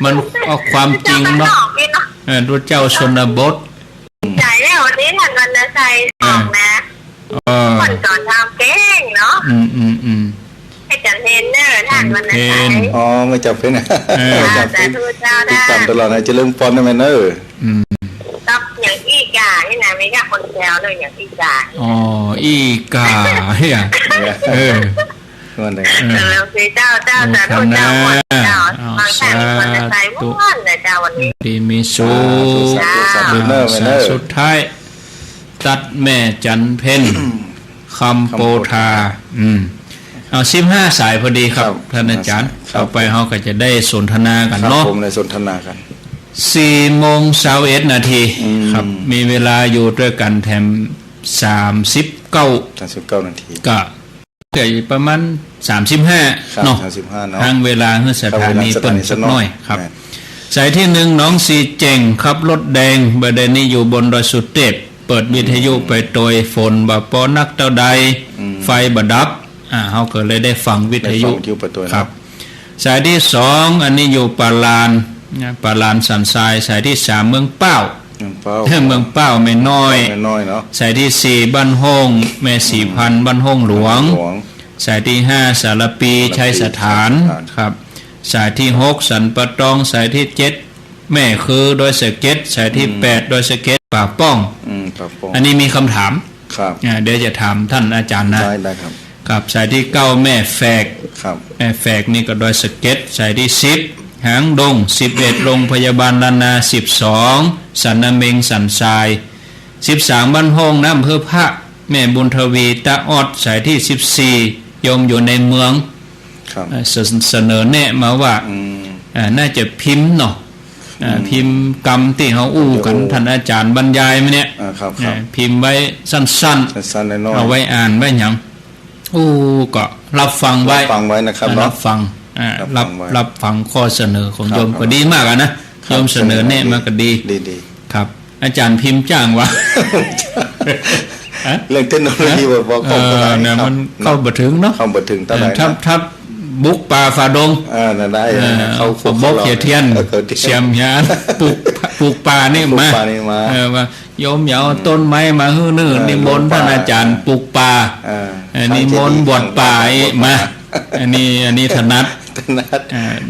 มันเอาความจริงเนาะตัวเจ้าชนบทจ่ายแล้ววันนี้ท่านวรรณชัยออกนะคนสอนทำเก่งเนาะให้จัดเทรนเนอร์ท่านวรรณชัยไม่จับเป็นนะจับเป็นติดตามตลอดนะจะเริ่มฟอนต์ได้ไหมเนอร์ตับอย่างอี้ กานี่นะไม่กาคนแซวเลยอย่างอีกาอ๋ออีกาเฮียวันไหนเราคือเจ้าจะรู้เจ้าวันเจ้าบางท่านมีคนจะใส่ม้วนแต่เจ้าวันนี้ดีมีสุสุดท้ายตัดแม่จันเพ็ญคำโปธาเอา15 สายพอดีครับท่านอาจารย์ต่อไปเราก็จะได้สนทนากันเนาะผมในสนทนากัน4:21 นาทีครับมีเวลาอยู่ด้วยกันแถม39นาทีก็เกิดประมาณ35เนาะทางเวลาเมื่อสถานีเปิดสักน้อยครับสายที่1น้องสีเจ๋งขับรถแดงบดนี้อยู่บนดอยสุเทพเปิดวิทยุไปโดยฝนบ่ปอนักเท่าใดไฟบ่ดับเฮาก็เลยได้ฟังวิทยุครับสายที่2อันนี้อยู่ปาลานสันทรายสายที่3เมืองเป้าเมืองเป้าไม่น้อยเนาะสายที่4บ้านห้องแม่สีพันบ้านห้องหลวงสายที่5สารปีชัยสถานครับสายที่6สันปะตองสายที่7แม่คือโดยสเก็ตสายที่8โดยสเก็ตป่าป้องอันนี้มีคำถามครับเดี๋ยวจะถามท่านอาจารย์นะได้ครับครับสายที่9แม่แฝกครับแม่แฝกนี่ก็โดยสเก็ตสายที่10หางดง11โรงพยาบาลลานา12สันนาเมงสันทราย13บ้านห้องน้ำเพื่อพระแม่บุญทวีตาออดสายที่14ยมอยู่ในเมืองเสนอแนะมาว่าน่าจะพิมพ์เนาะพิมพ์กรรมที่เขาอู้กันท่านอาจารย์บรรยายมาเนี่ยพิมพ์ไว้สั้นๆเอาไว้อ่านไว้อย่างก็รับฟังไว้นะครับรับฟังรับฟังข้อเสนอของโยมก็ดีมากนะโยมเสนอแนะมาก็ดีครับอาจารย์พิมพ์จ้างวะเรื่องเทคโนโลยีบอกเนี่ยมันเข้าบ่ถึงเนาะเข้าบ่ถึงตอนไหนถ้าบุกป่าฝ่าดงได้เขาบกเทียนเสียมยานปลูกป่านี่มาว่าโยมอย่าเอาต้นไม้มาฮื้อนื่อนิมนต์ท่านอาจารย์ปลูกป่านิมนต์บวชป่ามาอันนี้ถนัด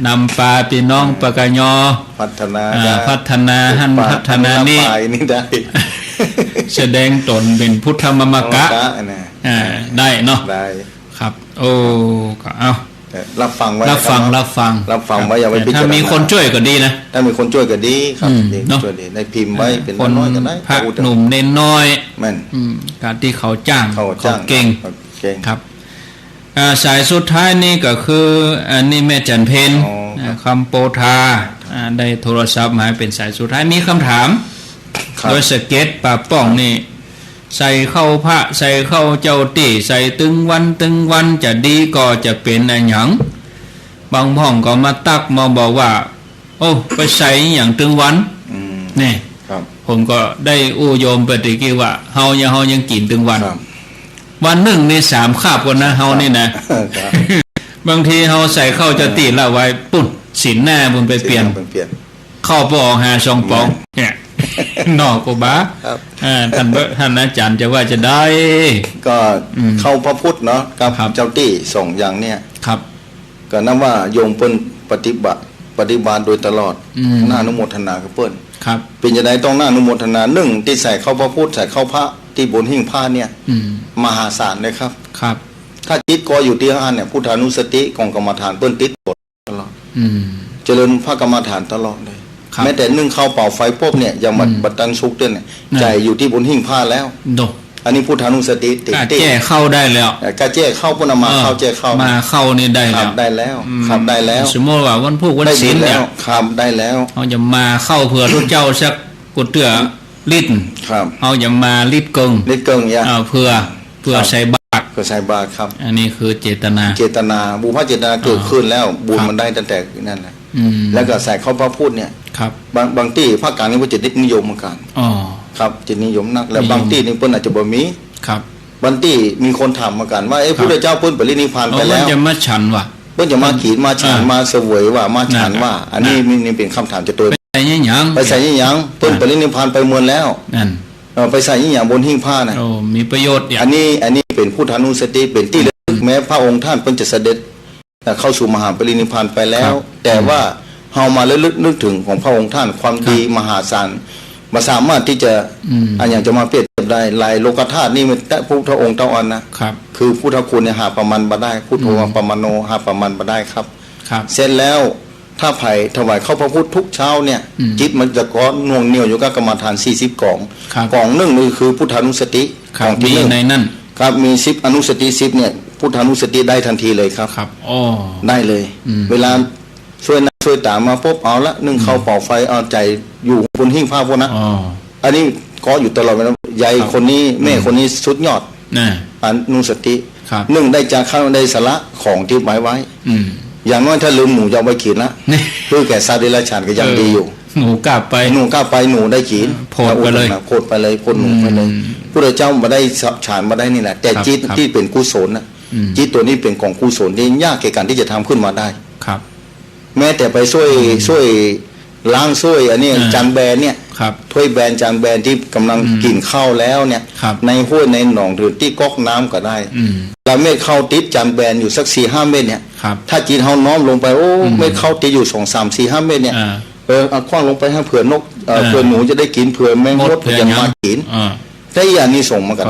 นำป่าพี่น้องปกยอพัฒนาหันพัฒนานี่แสดงตนเป็นพุทธมมกะได้เนาะได้ครับโอ้ก็เอารับฟังไว้รับฟังไว้อย่าไปพิจารณาถ้ามีคนช่วยก็ดีนะถ้ามีคนช่วยก็ดีครับช่วยดีในพิมพ์ไว้เป็นน้อยก็ได้พระหนุ่มเน้นน้อยการที่เขาจ้างเขาเก่งครับสายสุดท้ายนี่ก็คืออันนี้แม่จันเพ็ญคำโปธาได้โทรศัพท์มาเป็นสายสุดท้ายมีคำถามโดยสเก็ตป่าป้องนี่ใส่เข้าพระใส่เข้าเจ้าตีใส่ตึงวันจะดีก็จะเป็นอะไรหยังบางพ่องก็มาตักมาบอกว่าโอ้ไปใส่อย่างตึงวันนี่ผมก็ได้อู้โยมปฏิกิริยาว่าเฮายังกินตึงวันหนึ่งใน3คาบก่อนนะเฮานี่นะบางทีเฮาใส่เข้าเจ้าตีละไว้ปุ๊บสินหน้าบุญไปเปลี่ยนเข้าปอหาช่องปองเนี่ยนอกก็บ้าท่านอาจารย์จะว่าจะได้ก็เข้าพระพุทธเนาะกับเจ้าตี้ส่งอย่างเนี้ยครับก็นับว่าโยมเปิ้นปฏิบัติโดยตลอดน่าอนุโมทนากับเปิ้นครับเป็นจะได้ต้องน่าอนุโมทนา1ที่ใส่เข้าพระพุทธใส่เข้าพระที่บนหิ้งผ้าเนี่ยมหาศาลเลยครับครับถ้าจิตก็อยู่ที่ห้าเนี่ยพุทธานุสติของกรรมฐานเปิ้นติดตลอดเจริญพระกรรมฐานตลอดเลยแม้แต่นึ่งเข้าเป่าไฟปุ๊บเนี่ยยังบัดตันสุกเนี่ยใจอยู่ที่บนหิ้งผ้าแล้วอันนี้พุทธานุสติติดแก้เข้าได้แล้วกะแก้เข้าปุณมาเข้าแก้เข้ามาเข้านี่ได้แล้วได้แล้วครับได้แล้วสมมติว่าวันพุธวันศีลเนี่ยครับได้แล้วเขาจะมาเข้าเผื่อทุกเจ้าสักกุเตือลิดครับเขาจะมาลิดเกิงอย่าเพื่อใส่บาตรใส่บาตรครับอันนี้คือเจตนาบุพเพเจตนาเกิดขึ้นแล้วบุญมันได้ตั้งแต่นั่นแหละแล้วก็ใส่เข้าพระพุทธเนี่ยบางที่ภาคกลางนี่ว่าจิตนิยมเหมือนกันครับจิตนิยมนักแล้วบางที่นี่เพิ่นอาจจะบ่มีครับบางที่มีคนถามเหมือนกันว่าพระพุทธเจ้าเพิ่นปรินิพพานไปแล้วเพิ่นจะมาฉันว่ะเพิ่นจะมาขีดมาฉันมาเสวยว่ามาฉันว่าอันนี้นี่เป็นคำถามจะตัวไปใส่หยังเพิ่นปรินิพพานไปหมดแล้วนั่นไปใส่อย่างบนหิ้งผ้าน่ะมีประโยชน์อันนี้เป็นพุทธานุสติเป็นที่ระลึกแม้พระองค์ท่านเพิ่นจะเสด็จเข้าสู่มหาปรินิพพานไปแล้วแต่ว่าเฮามาระลึกนึกถึงของพระองค์ท่านความดีมหาศาล มาสามารถที่จะอันอย่างจะมาเปรียบเทียบได้ลายโลกธาตุนี่มันแต่พุทธองค์เจ้าอันนะครับคือพุทธคุณเนี่ยหาประมาณบ่ได้พุทโธประมาณโนหาประมาณบ่ได้ครับเสร็จแล้วถ้าไผ่ถวายเข้าพระพุทธทุกเช้าเนี่ยจิตมันจะก้อนน่วงเหนียวอยู่กับกรรมฐาน40กล่องกล่องหนึ่งนี่คือพุทธานุสติกล่องที่1ในนั้นครับมี10อนุสติ10เนี่ยพุทธานุสติได้ทันทีเลยครับครับอ๋อได้เลยเวลาช่วยตามมาปุ๊บเอาละนึ่งเข้าเป่าไฟเอาใจอยู่บนหิ้งผ้าพวกนั้นอันนี้ก็อยู่ตลอดเวลายายคนนี้แม่คนนี้สุดยอดอนุสตินึ่งได้จากข้าวได้สาระของที่หมายไว้อย่างน้อยถ้าลืมหนูจะเอาไปกินละเพื่อแก่ซาเดลฉานก็ยังดีอยู่หนูกล้าไปหนูได้กินโพดไปเลยโพดหนูไปเลยพระเจ้ามาได้ฉานมาได้นี่แหละแต่จิตที่เป็นกุศลนะจิตตัวนี้เป็นของกุศลที่ยากแก่การที่จะทำขึ้นมาได้ครับแม้แต่ไปช่วยล้างช่วยอันนี้จานแบนเนี่ยถ้วยแบนจานแบนที่กำลังกินข้าวแล้วเนี่ยในห้วยในหนองหรือที่ก๊อกน้ำก็ได้เราเม็ดข้าวติดจานแบนอยู่สัก4-5 เม็ดเนี่ยถ้าจิตเฮาน้อมลงไปโอ้เม็ดข้าวติดอยู่2-3-4-5 เม็ดเนี่ยเอาคว้างลงไปให้เผื่อนกเผื่อหนูจะได้กินเผื่อแมงมดจะมากินได้อย่างนี้ส่งมากัน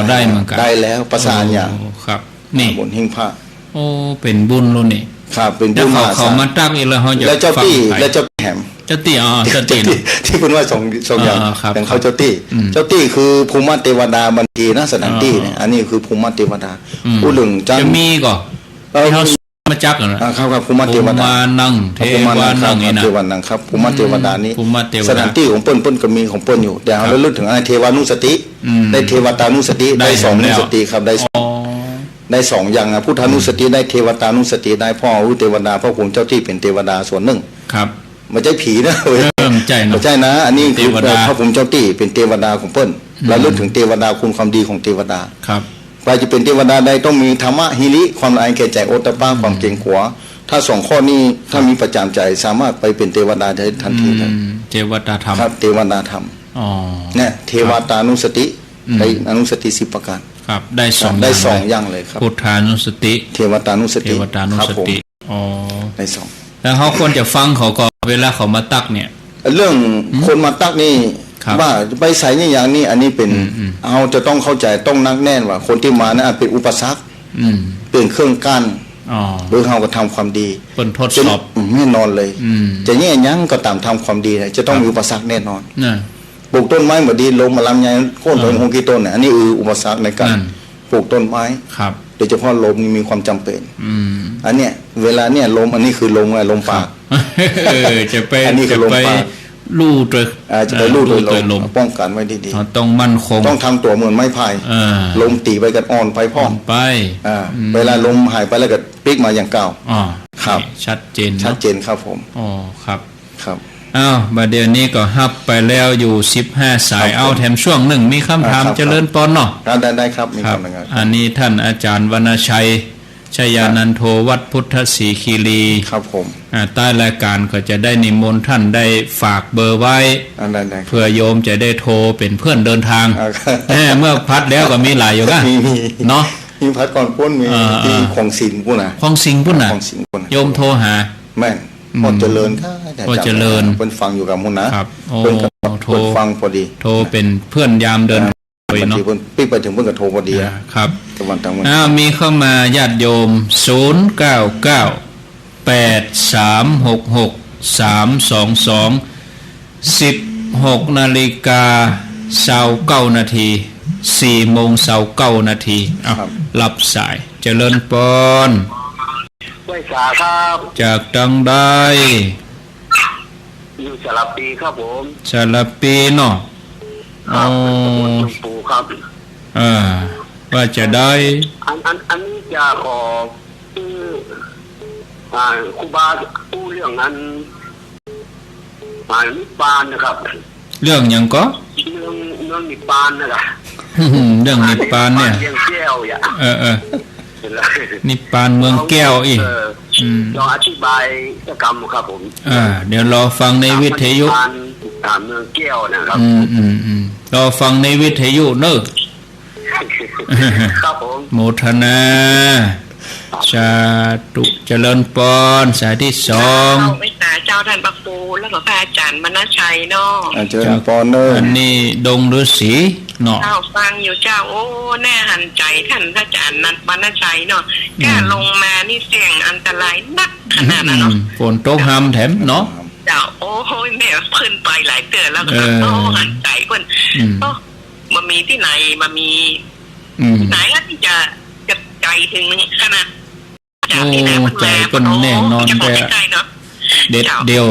ได้แล้วประสานอย่างครับนี่บนหิ้งผ้าโอ้เป็นบุญluônนี่ครับเป็นบุญมาเขามาตั้งอีกแล้วเขาจะแล้วเจ้าตี้และเจ้าแหมเจ้าตี้เจ้าตี้ที่คุณว่าสองอย่างแต่เขาเจ้าตี้คือภูมิเทวดาบันทีนะสถานที่เนี่ยอันนี้คือภูมิเทวดาผู้หนึ่งจะมีก่อนเขามาจักเหรอครับภูมิเทวดานั่งเทวานั่งนี่นะเทวานั่งครับภูมิเทวดานี้สถานที่ของเปิ้นก็มีของเปิ้นอยู่แต่เราเลือกถึงอะไรเทวานุสติได้เทวตานุสติได้2นุสติครับได้2อย่างพุทธานุสติได้เทวตานุสติได้พ่อรู้เทวดาพ่อภูมิเจ้าที่เป็นเทวดาส่วนหนึ่งครับไม่ใช่ผีนะไม่ใช่นะอันนี้คือพ่อภูมิเจ้าที่เป็นเทวดาของเปิ้นเราเลือกถึงเทวดาคุณความดีของเทวดาครับใครจะเป็นเทวดาใดต้องมีธรรมะหิริความละอายแก่ใจโอตตปะความเก่งขวาถ้า2ข้อนี้ถ้ามีประจำใจสามารถไปเป็นเทวดาได้ทันทีเลยเทวดาธรรมครับเทวดาธรรมเนี่ยเทวตานุสติได้อนุสติ10 ประการครับได้2อย่างเลยครับพุทธานุสติเทวตานุสติอ๋อได้2แล้วเขาควรจะฟังเขาก่อนเวลาเขามาตักเนี่ยเรื่องคนมาตักนี่ว่าไปใส่นี่อย่างนี้อันนี้เป็นเอาจะต้องเข้าใจต้องนักแน่นว่าคนที่มานะเป็นอุปสรรคเป็นเครื่องกั้นหรือเขาก็ทำความดีเป็นทดสอบแน่นอนเลยจะแง่ยั้งก็ตามทำความดีจะต้องมีอุปสรรคแน่นอนปลูกต้นไม้บดีลมมาลำไยโค่นต้นหงกี่ต้นเนี่ยอันนี้อุปสรรคในการปลูกต้นไม้โดยเฉพาะลมนี่มีความจำเป็นอันเนี้ยเวลาเนี่ยลมอันนี้คือลมปากจะไปอันนี้คือลมปากลู่ตัวจะไปลู่ตัวลมป้องกันไว้ดีๆต้องมั่นคงต้องทำตัวเหมือนไม้พายลมตีไปกันอ่อนไปพ่อไปเวลาลมหายไปแล้วก็พลิกมาอย่างเก่าครับชัดเจนครับผมอ๋อครับอ้าวบัดเดี๋ยวนี้ก็ฮับไปแล้วอยู่15 สายเอาแถมช่วงหนึ่งมีคำถามเจริญปอนเนาะได้ครับมีคำหนึ่งอันนี้ท่านอาจารย์วรรณชัยชยานันโทวัดพุทธศรีคีรีครับผมใต้รายการก็จะได้นิมนต์ท่านได้ฝากเบอร์ไว้เพื่อโยมจะได้โทรเป็นเพื่อนเดินทางเมื่อพัดแล้วก็มีหลายอยู่กันเนาะมีพัดก่อนพ้นมีที่ของสิงปุ่นนะของสิงปุ่นนะโยมโทรหาแม่พอเจริญพอเจริญเป็นฟังอยู่กับมุนนะครับเป็นโทรฟังพอดีโทรเป็นเพื่อนยามเดินไปเนาะพี่ไปถึงเพื่อนกับโทรพอดีครับมีเข้ามาญาติโยม099-836-6322 16:29 นาที4:29 รับสายเจริญปอนไว้สาครับจากดังได้อยู่สลับปีครับผมสลับปีเนาะอ๋อปูครับว่าจะได้อันนี้จะขอครูบาพูดเรื่องนั้นนิพพานนะครับเรื่องยังก็เรื่องนิพพานนะครับเรื่องนิพพานเนี่ยเรื่องแก้วอย่านิพพานเมืองแก้วอีกลองอธิบายกิจกรรมครับผมเดี๋ยวรอฟังในวิทยุเมืองแก้วนะครับรอฟังในวิทยุเนอะครับผมโมทนาสาธุเจริญปอนสายที่2 จ้าท่านพระครูแล้วก็พระอาจารย์มณชัยเนาะอาจารย์ปอนเนอร์อันนี้ดงฤาษีเนาะเจ้าฟังอยู่เจ้าโอ้แน่หันใจท่านพระอาจารย์นันมณชัยเนาะแก่ลงมานี่เสี่ยงอันตรายนักขนาดนั้นเนาะฝนตกห้ามแถมเนาะเจ้าโอ้โหแม่เพิ่นไปหลายเตือนแล้วก็โอ้หันใจเพิ่นโอ้มามีที่ไหนมามีไหนที่จะใจถึงขนาดโอ้ใจเป็นแน่นอนแต่เด็ดเดียว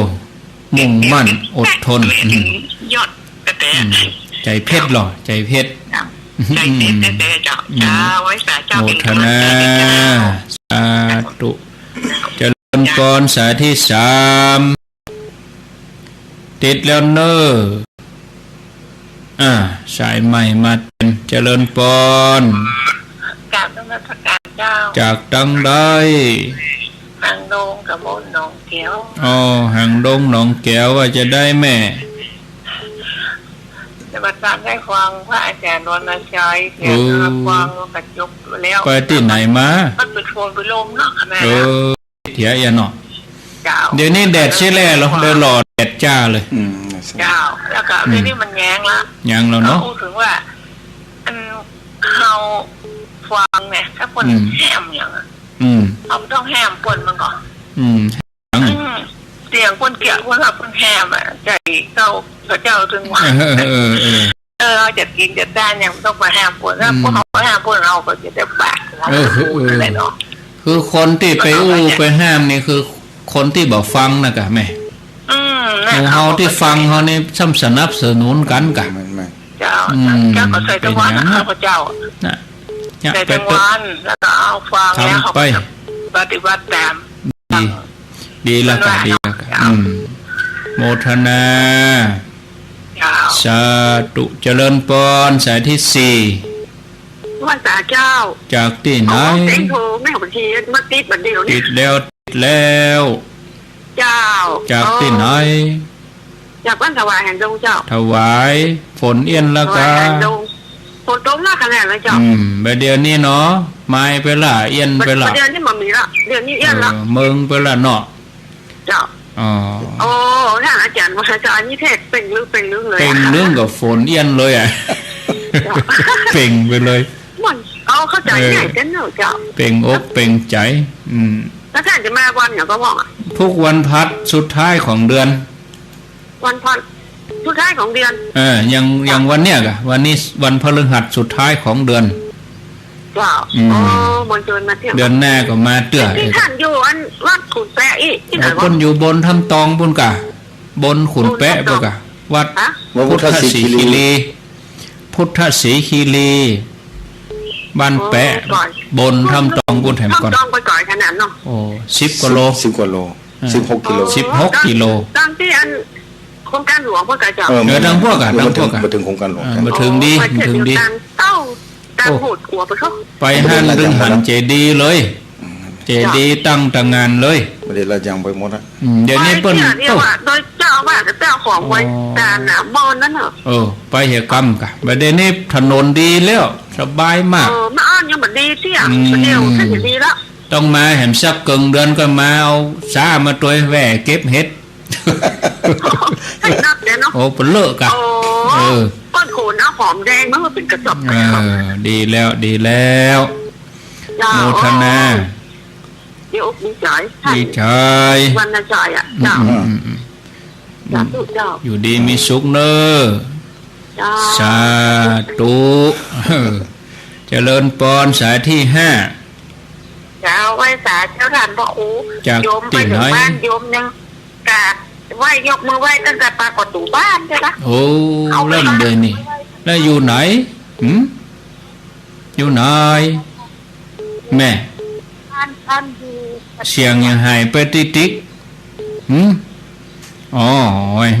มุ่งมั่นอดทนยอดแต่ใจเพชรหรอใจเพชรใจเพชรแต่เจ้าไว้สาเจ้าเป็นคนสาธุเจริญพรสายที่3ติดแล้วเนอสายใหม่มาเป็นเจริญพรการนมัสการเจ้าจากดังได้หางดงกับมนหนองแก้วหางดงหนองแก้วว่าจะได้แม่จะมาตามได้ฟังพระอาจารย์รณชัยเสียงฟังกระจกแล้วไปที่ไหนมามันเป็นโฟนไปลมเนาะขนาดเถียอย่าเนาะเดี๋ยวนี้แดดใช่แล้วเหรอเดี๋ยวหลอดแดดจ้าเลยเจ้าแล้วก็เดี๋ยวนี้มันแย้งละแย้งแล้วเนาะพูดถึงว่าเขาฟังเนี่ยถ้าคนแหมอย่างเขาต้องแหมคนมันก่อนเสียงคนเกี่ยวคนแบบคนแหมใจเจ้าถึงว่าเราจะกินจะได้ยังต้องมาแหมคนถ้าพวกเขาแหมคนเราก็จะได้บาดอะไรเนาะคือคนที่ไปไปห้ามนี่คือคนที่บอกฟังนะกะแม่เฮาที่ฟังเฮานี่ซ้ำสนับสนุนกันกะเจ้าก็ใส่ตะวันพระเจ้าใส่ตะวันแล้วก็เอาฟังแล้วเขาปฏิบัติตามดีแล้วก็ดีแล้วก็โมทนาสาธุเจริญพรสายที่4ว่าสาเจ้าจากที่ไหนติดโทไม่ของบัญชีมาติดบัญชีติดแล้วเจ้าจากที่ไหนจากบ้านถวายแห่งดงเจ้าถวายฝนเอี้ยนแล้วก็ฝนตกมากขนาดเลยเจ้าเดี๋ยวนี้เนาะไม้ไปละเอี้ยนไปละเดี๋ยวนี้มันมีละเดี๋ยวนี้เอี้ยนละเมืองไปละเนาะเจ้าโอ้ท่านอาจารย์อาจารย์นี่เทศเป็นเรื่องเลยเป็นเรื่องกับฝนเอี้ยนเลยอ่ะเป่งไปเลยมันเข้าใจง่ายจังเนอะเจ้าเป่งอกเป่งใจแล้วท่านจะมาวันอย่างก็บอกทุกวันพัดสุดท้ายของเดือนวันพัดสุดท้ายของเดือนอย่างวันเนี้ยกะวันนี้วันพฤหัสสุดท้ายของเดือนว้าวมันเดินมาเที่ยวเดือนหน้าก็มาเตื้อที่ท่านอยู่อันวัดขุนแปะอีกที่ไหนวะคนอยู่บนทำตองบนกะบนขุนแปะปะกะวัดพุทธศรีคีรีพุทธศรีคีรีบ้านแปะบนทำตองบนแถมก่อนทำตองไปก่อนขนาดเนาะโอ้10 กว่าโล16 กิโล16 กิโลตั้งที่อันโครงการหลวงพวกกระจอกดังพวกกันมาถึงโครงการหลวงมาถึงดีเต้าการโหดหัวไปเขาไปหันดึงหันเจดีเลยเจดีตั้งแต่งานเลยประเดี๋ยวเรายังไปหมดนะเดี๋ยวนี้เปิ้นโดยเจ้าว่าเจ้าของไว้แต่หนาบอลนั่นเหรอไปเหตุกรรมกะประเดี๋ยวนี้ถนนดีแล้วสบายมากมาอ้อนยังเหมือนดีเที่ยเดียวท่านเห็นดีแล้วต้องมาแหมสักเกินเดือนก็มาเอาซามาตัวแหวเก็บเห็ดให้นับเดี๋ยวเนาะโอ้เป็นเลิกอะก้อนโขนเอาหอมแดงมันก็เป็นกระสอบดีแล้วโมทนาเดี๋ยวดีใจวันน่าใจอ่ะเจ้าอยู่ดีมีสุขเนอสาธุเจริญพรสายที่5เจ้าไหว้สาเจ้าท่านพระครูโยมไปถึงบ้านโยมยังกราบไหว้ยกมือไหว้ตั้งแต่ปากตูบ้านใช่ไหมโอ้เริ่มเลยนี่แล้วอยู่ไหนอยู่ไหนแม่เสียงยังหายไปติ๊กอ๋อ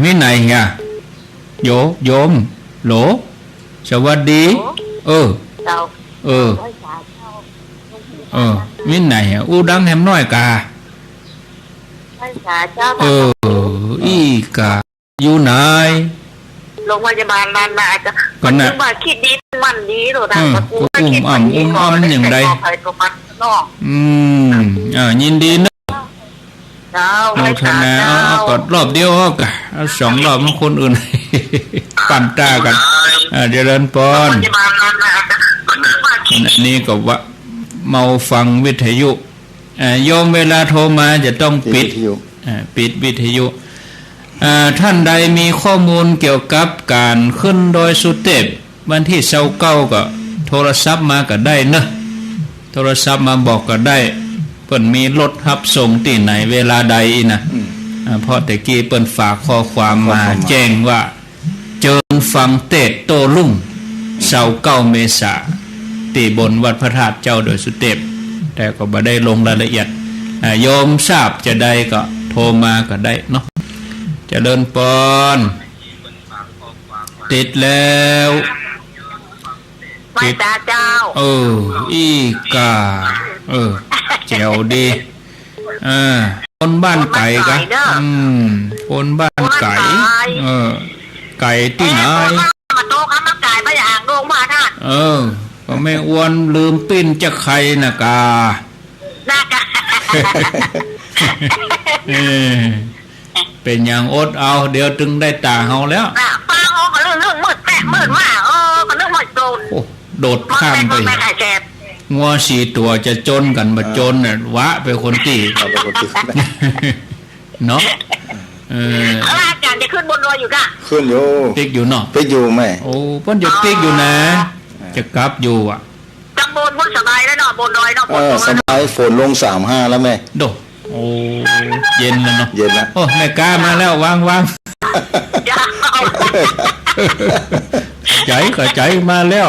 ไม่ไหนฮะโยมโหลสวัสดีไม่ไหนอ่ะอู้ดังแฮมน้อยกาอีกาอยู่ไหนโรงพยาบาลนานมาจะมันนึกว่าคิดดีมันดีหรอนะกูอ้ำอย่างใดยินดีนะ เจ้า โมทนาเอากดรอบเดียวเอากะเอา2 รอบมันคนอื่น ปั่นตากันเจริญพรอันนี้ก็ว่าเมาฟังวิทยุโยมเวลาโทรมาจะต้องปิดวิทยุท่านใดมีข้อมูลเกี่ยวกับการขึ้นดอยสุเทพวันที่29ก็โทรศัพท์มาก็ได้เนอะโทรศัพท์มาบอกก็ได้เปิ้นมีรถรับส่งที่ไหนเวลาใดนะเพราะแต่กี้เปิ้นฝากข้อความมาแจ้งว่าเจิญฟังเตะโตลุ่ง29 เมษาที่บนวัดพระธาตุเจ้าดอยสุเทพแต่ก็บ่ได้ลงรายละเอียดโยมทราบจะได้ก็โทรมาก็ได้เนาะเจริญพรติดแล้วไม่ตาเจ้าอีกาแจ๋วดีคนบ้านไก่กะคนบ้านไก่ไก่ที่ไหนมาโตข้ามาไก่มาอย่างโรงมาท่านก็ไม่อ้วนลืมปิ้นจะไข่นะกาเป็นอย่างอดเอาเดี๋ยวจึงได้ตาเฮาแล้วป้าโอ้ก็เรื่องมืดแปะมืดว่าก็เรื่องมืดโดดข้ามไปงัว4 ตัวจะจนกันมาจนน่ะวะไปคนที่เนาะอาจารย์จะขึ้นบนดอยอยู่กะขึ้นอยู่ติ๊กอยู่เนาะติ๊กอยู่ไหมโอ้เพิ่นจะติ๊กอยู่นะจะกลับอยู่อ่ะจำบนพุ่นสบายแล้วเนาะบนดอยเนาะสบายฝนลง35แล้วแม่โดโอ้เย็นแล้วเนาะเย็นแล้วโอ้แม่กามาแล้ววางใจมาแล้ว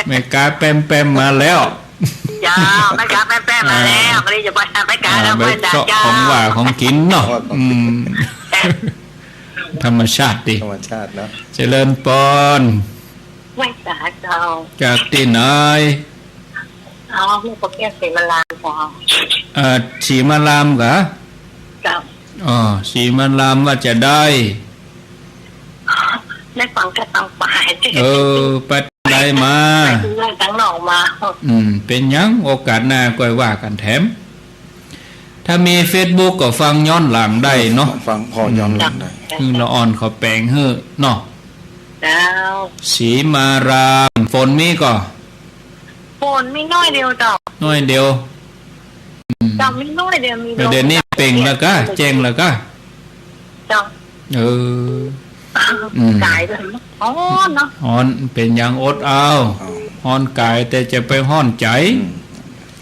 แม่กาแปมมาแล้วจ้าแม่กาแปมมาแล้วไม่ได้จะไปแม่กาแล้วไม่ได้จ้าของว่าของกินเนาะธรรมชาติดิธรรมชาติเนาะเจริญพรไม่สาเจ้าจากที่ไหนลูกแก้สีมะลามจ้าสีมะลามกะจ้าสีมะลามว่าจะได้ฟังกระตังป่ายไปได้มาตั้งหนองมาเป็นยังโอกาสหน้าก็ว่ากันแถมถ้ามี Facebook ก็ฟังย้อนหลังได้เนาะฟังพอย้อนหลังได้ละอ่อนเขาแปลงเฮ้อเนาะสีมารามฝนมีก็ฝนมีน้อยเดียวจ้ะน้อยเดียวจ้ะมีน้อยเดียวมีเดี๋ยวนี้เป่งแล้วก็แจ้งแล้วก็จ้ะกายเลยฮ้อนเนาะฮ้อนเป็นอย่างอดเอาฮ้อนกายแต่จะไปฮ้อนใจ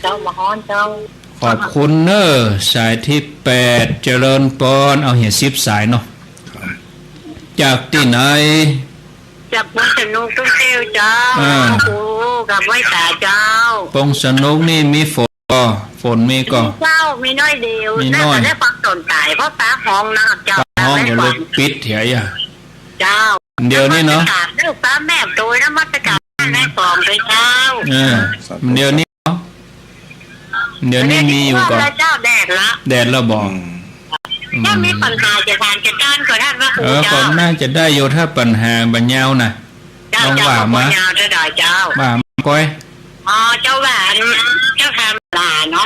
เจ้ามาฮ้อนเจ้าขอบคุณเนอสายที่8เจริญพรเอาเหี่ย10 สายเนาะจากที่ไหนจากปงสนุกตุ้งเซลเจ้าโอ้กับไว้ตาเจ้าปงสนุกนี่มีฝนมีก็เจ้ามีน้อยเดียวน่าจะได้ฟังตนตายเพราะฟ้าห้องนะเจ้าห้องก็เลยปิดเถียอ่ะเจ้าเดี๋ยวนี้เนาะเรื่องฟ้าแม่โดยน้ำมัสการในกล่องเลยเจ้าเดี๋ยวนี้มีอยู่ก่อนเจ้าแดดแล้วบอกถ้ามีปัญหาจะทานจะก้านก็ท่านว่าก่อนน่าจะได้โยถ้าปัญหาบัญญัตินะลองว่ามาว่าก้อยเจ้าหวานเจ้าทำลาเนาะ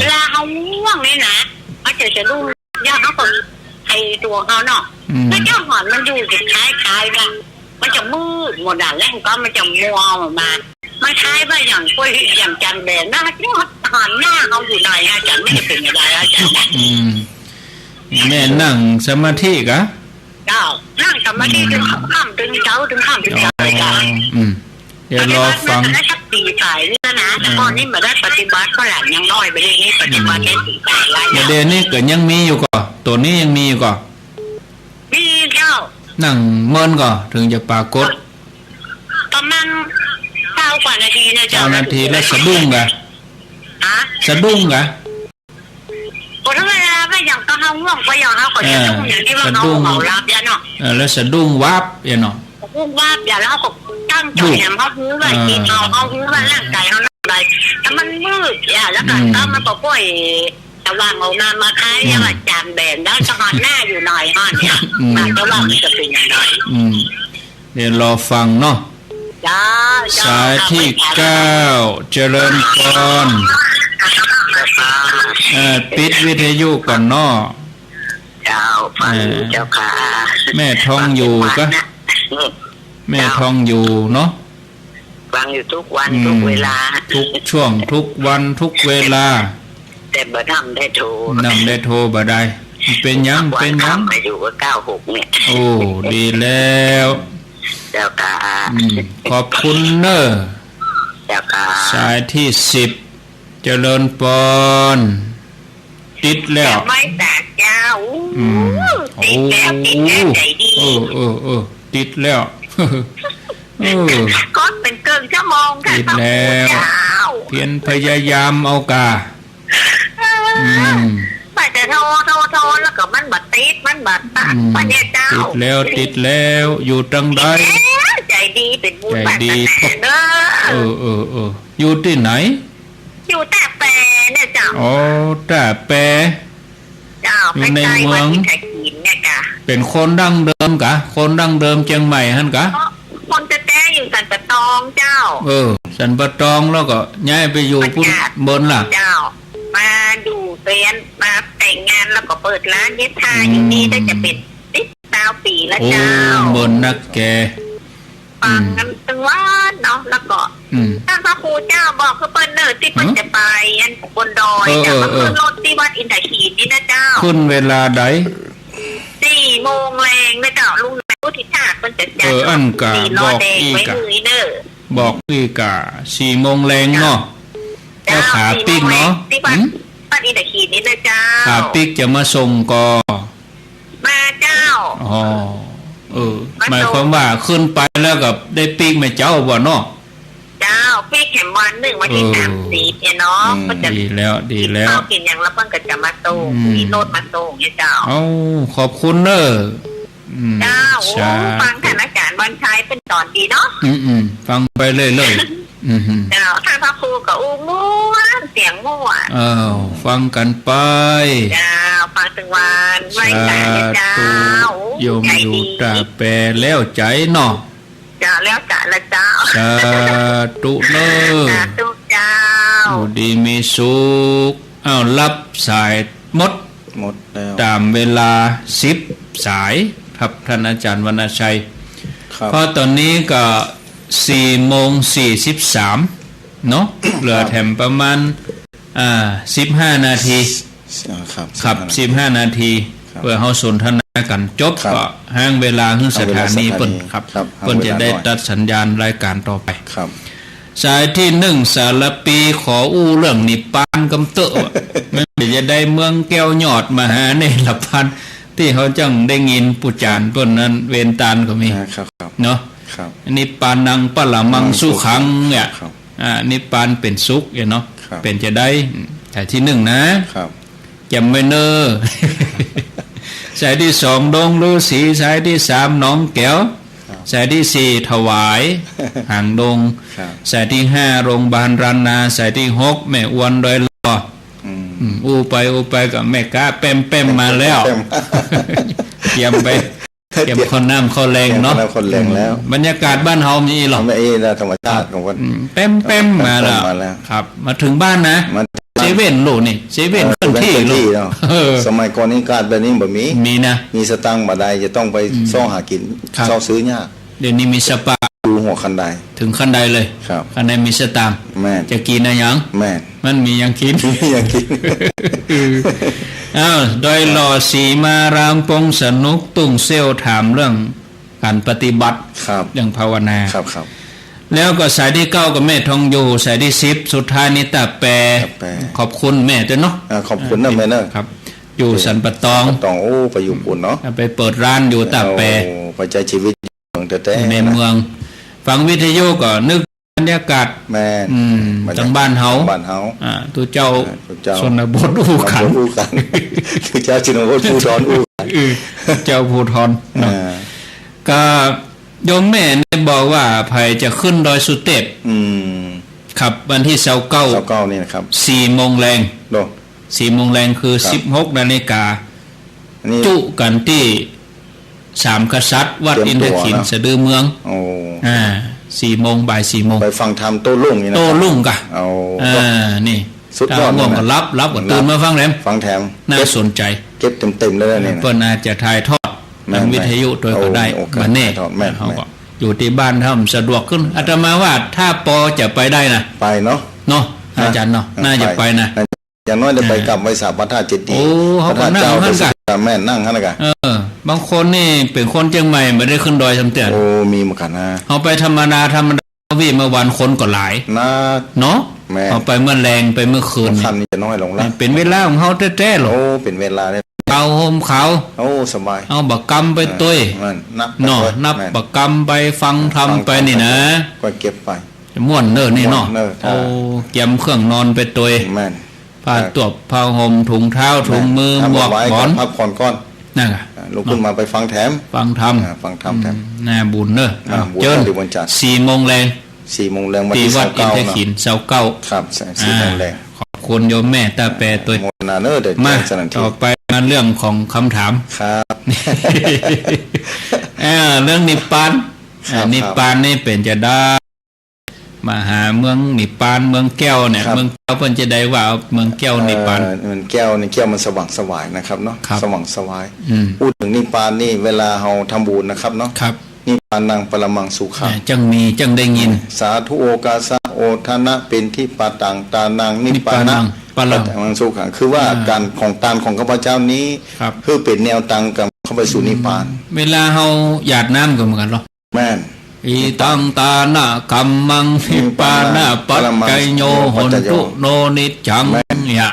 เวลาเขาง่วงนี่นะเขาจะดูย่าเขาคนไอตัวเขาเนาะแล้วเจ้าหอนมันอยู่จุดคล้ายๆกันมันจะมืดหมดอ่ะแล้วก็มันจะมัวออกมาไม่ใช่ว่าอย่างกล้วยอย่างจันแบนนะที่หอนหน้าเขาอยู่ไหนอาจารย์ไม่จะเป็นอะไรอาจารย์แม่นั่งสมาธิกะเจ้านั่งสมาธิถึงข้ามถึงเจ้าถึงข้ามถึงเจ้าเดี๋ยวรอฟังได้สัก4 สายนี่นะแต่ก่อนนี้มาได้ปฏิบัติก็หลังยังน้อยไปเลยนี่ปฏิบัติได้4 สายแล้วเดี๋ยวนี้ก็ยังมีอยู่ก่อตัวนี้ยังมีอยู่ก่อมีเจ้านั่งเมินก่อถึงจะปรากฏประมาณ9 กว่านาทีนะเจ้านาทีแล้วสะดุ้งกะสะดุ้งกะพอถึงเวลาไม่อย่างก็เฮาง่วงไปอย่างเฮาก็จะดุ้งอย่างที่ว่าเฮาเมาลับยาเนาะแล้วสะดุ้งวับยาเนาะสะดุ้งวับอย่าแล้วเขาตั้งใจแหมเขารู้ว่ากินเขารู้ว่าร่างกายเขาอะไรแต่มันมืดอย่าแล้วก็มันก็ป่วยแต่ว่าเอาน้ำมาคล้ายอย่างจานแบนแล้วจะหอนหน้าอยู่หน่อยฮะเนี่ยแต่ว่ามันจะเป็นอย่างไรเดี๋ยวรอฟังเนาะสายที่9เจริญพร ปิดวิทยุก่อนเนาะเจ้าฟังเจ้าค่ะแม่ทองอยู่ก็แม่ทองอยู่เนาะฟังอยู่ทุกวันทุกเวลาทุกช่วงทุกวันทุกเวลาแต่บ่นำได้โทรบ่ได้เป็นยังมาอยู่กับ96เนี่ยโอ้ดีแล้วเจ้าค่ะขอบคุณเนอะเจ้าค่ะสายที่10เจริญปอนติดแล้วไม่แตกเจ้าติดแล้วใจดีติดแล้วก็เป็นเกินชั่วโมงค่ะติดแล้วเพียรพยายามเอากาไปแต่โทรแล้วก็มันบัดติดมันบัดตัดไปเนี่ยเจ้าติดแล้วอยู่ตรงใดใจดีเป็นบุญแบบนั้นเด้ออยู่ที่ไหนอยู่แต่แปรเนี่ยเจ้าแต่แปรเจ้าอยู่ในเมืองเนี่ยกะเป็นคนดั้งเดิมกะคนดั้งเดิมเชียงใหม่ฮั่นกะคนจะแต้อยู่สันปะตองเจ้าสันปะตองแล้วก็ย้ายไปอยู่พุ่นบนล่ะเจ้ามาอยู่เรียนมาแต่งงานแล้วก็เปิดร้านเย็บผ้าอยู่นี่ได้จะเป็น10 ปีแล้วเจ้าบนนักแกฟังกันตั้งวันเนาะแล้วก็ถ้าพระครูเจ้าบอกคือเปิ้นเนิร์ที่เปิ้นจะไปอันบนดอยจะมาขึ้นรถที่วัดอินทขีนี่นะเจ้าขึ้นเวลาใด4 โมงแรงนะเจ้าลุงนายพุทธิชาติเปิ้นจะจัดอันกะบอกอีกะบอกอีกะ4 โมงแรงเนาะแล้วขาปิ๊กเนาะวัดอินทขีนี่นะเจ้าขาปิ๊กจะมาส่งกอมาเจ้าหมายความว่าขึ้นไปแล้วกับได้ปีกแม่เจ้าบ่เนาะเจ้าปีกแห่งวัน1วันที่30เนี่ยเนาะก็จะดีแล้วกินอย่างละเพิ่นก็จะมาส่งมีรถมาส่งเนี่ยเจ้าขอบคุณเด้อเจ้าฟังท่านอาจารย์วันชัยเป็นตอนดีเนาะฟังไปเรื่อยๆเจ้าท่านพระครูก็ม่วนเสียงม่วนฟังกันไปเจ้าฟังถึงวันไว้ใจเจ้าโยมอยู่ตาแปรแล้วใจเนาะจ้าแล้วใจละเจ้าสาธุเด้อสาธุเจ้าอยู่ดีมีสุขรับสายหมดแล้วตามเวลา10 สายครับท่านอาจารย์วรรณชัยเพราะตอนนี้ก็4:43เนาะเหลือแถมประมาณ15 นาทีครับ15 นาทีเพื่อเฮาสนทนากันจบก็ห้างเวลาของสถานีเพิ่นครับเพิ่นจะได้ตัดสัญญาณรายการต่อไปครับสายที่1สารปีขออู้เรื่องนิพพานกำเตอะไม่จะได้เมืองแก้วหยอดมหาเนรพันธ์ที่เขาจังได้ยินปุจานเพิ่นนั้นเวนตานก็มีเนาะนิพพานังปะละมังสุขังเนี่ยนิพพานเป็นสุขเนาะเป็นจะได้สายที่1นะครับจำไว้เนอสายที่2ดงฤาษีสายที่3หนองแก้วสายที่4ถวายหางดงสายที่5โรงพยาบาลรันนาสายที่6แม่อวนดอยลออู้ไปกับแม่ก้าเป้มมาแล้วเตรียมคนน้ำคนแรงเนาะคนแรงแล้วบรรยากาศบ้านเฮามีหรอไม่ธรรมชาติของคนเป้มมาแล้วครับมาถึงบ้านนะเซเว่นโลนี่เซเว่นขึ้นที่โลสมัยก่อนนี้การแบบนี้บ่มีนะมีสตังค์บ่ได้จะต้องไปซ่อหากินซ่อซื้อยากเดี๋ยวนี้มีสปาดูหัวคันใดถึงคันใดเลยคันใดมีสตังค์จะกินอะไรยังมันมียังกินโดยหล่อสีมารามปงสนุกตุ้งเซลถามเรื่องการปฏิบัติเรื่องภาวนาแล้วก็สายที่9กับแม่ทองอยู่สายที่10สุดท้ายนี้ตาแปรขอบคุณแม่ด้วยเนาะขอบคุณนะแม่นะครับอยู่สันปะตองไปอยู่ปุ่นเนาะไปเปิดร้านอยู่ตาแปรไปใจชีวิตในเมืองฟังวิทยุก็นึกบรรยากาศจังบ้านเฮาตัวเจ้าชนบทอู้ขันตัวเจ้าชนบทภูธรอู้เจ้าภูธรก็โยมแม่ได้บอกว่าภัยจะขึ้นดอยสุเทพครับวันที่29นี่นะครับ4 โมงแรง4 โมงแรงคือ16 นาฬิกาจุกันที่3 กษัตริย์วัดอินทขินสะดือเมือง4 โมงบ่าย4 โมงไปฟังธรรมโต้รุ่งนี่นะโต้รุ่งกะนี่ สุดย ถ้า อด ง่วงก็รับก็ตื่นมาฟังแหลม ฟังแถม น่าสนใจ เก็บเต็มๆเลยเนี่ย เปิ้นอาจจะถ่ายทอด แม่น ทางวิทยุโดยก็ได้ โอกาส บัดนี้ ถ่ายทอดแม่น เขาก็อยู่ที่บ้านทำสะดวกขึ้นอาตมาว่าถ้าปอจะไปได้นะ ไปเนาะ เนาะอาจารย์เนาะน่าจะไปนะ อย่างน้อยได้ไปกับไว้สาพระธาตุเจดีย์ โอ้เขา พระ ก็ ธาตุ นั่ง เจ้า หั่นกัน แม่นั่งหั่นกัน บางคนนี่เป็นคนเชียงใหม่ไม่ได้ขึ้นดอยสำเตียน โอ้มีเหมือนกันนะ เอาไปธรรมดาวิ่งเมื่อวันคนก็หลาย นะ เนาะ แม่ เอาไปเมื่อแรงไปเมื่อคืน คันนี้จะน้อยลงแล้ว เป็นเวลาของเขาแท้ๆหรอ โอ้เป็นเวลาได้ เอาโฮมเขา โอ้สบาย เอาบักกำไปตุ้ย มันนับ เนาะ ไป นับ แม่ บักกำไปฟังทำไปนี่นะ ก็เก็บไป ม่วนเน้อนี่เนาะ ม่วนเด้อถ้า โอ้เก็บเครื่องนอนไปตุ้ย แม่น ผ้าตวบผ้าห่มถุงเท้าถุงมือ ถ้า หมวก ไว้ หมอน พักผ่อนก่อน นั่นน่ะ ลุกขึ้นมาไปฟังแถม ฟังท ฟังธรรมแถม ำน่าบุญเน้อ บุญ เจิญ ในวันจันทร์ 4 โมงแรง 4 โมงแรงวัน ตี ที่ วัดอินท 29 ขิน เนาะ เสาเก้า ครับ4 โมงแรง ขอบคุณโยมแม่ตาแปรตัว โมนาเนอร์เด็ด มา สนันที ต่อไปมาเรื่องของคำถาม ครับ เรื่องนิพพาน ครับ นิพพานนี่เป็นจะได้มาหาเมืองนิพพานเมืองแก้วเนี่ย ครับ เมืองแก้วเพิ่นจะได้ว่าเอาเมืองแก้วนิพพาน มันแก้วนี่แก้วมันสว่างสวายนะครับเนาะ ครับ สว่างสวาย อืม พูดถึงนิพพานนี่เวลาเราทำบุญนะครับเนาะ ครับ นิพพานังปรมังสุขัง จังมีจังได้ยิน สาธุโอกาสะโอทนะเป็นที่ปาตังตานังนิพพานัง ปานัง ปรมังสุขังคือว่าการของตานของข้าพเจ้านี้ ครับ คือเป็นแนวตังกับเข้าไปสู่นิพพาน เวลาเฮาหยาดน้ำก็เหมือนกันหรอ แม่น อีตังตานะกัมมังนิพพานะปัจจยโยหนตุโนนิจจังเนี่ย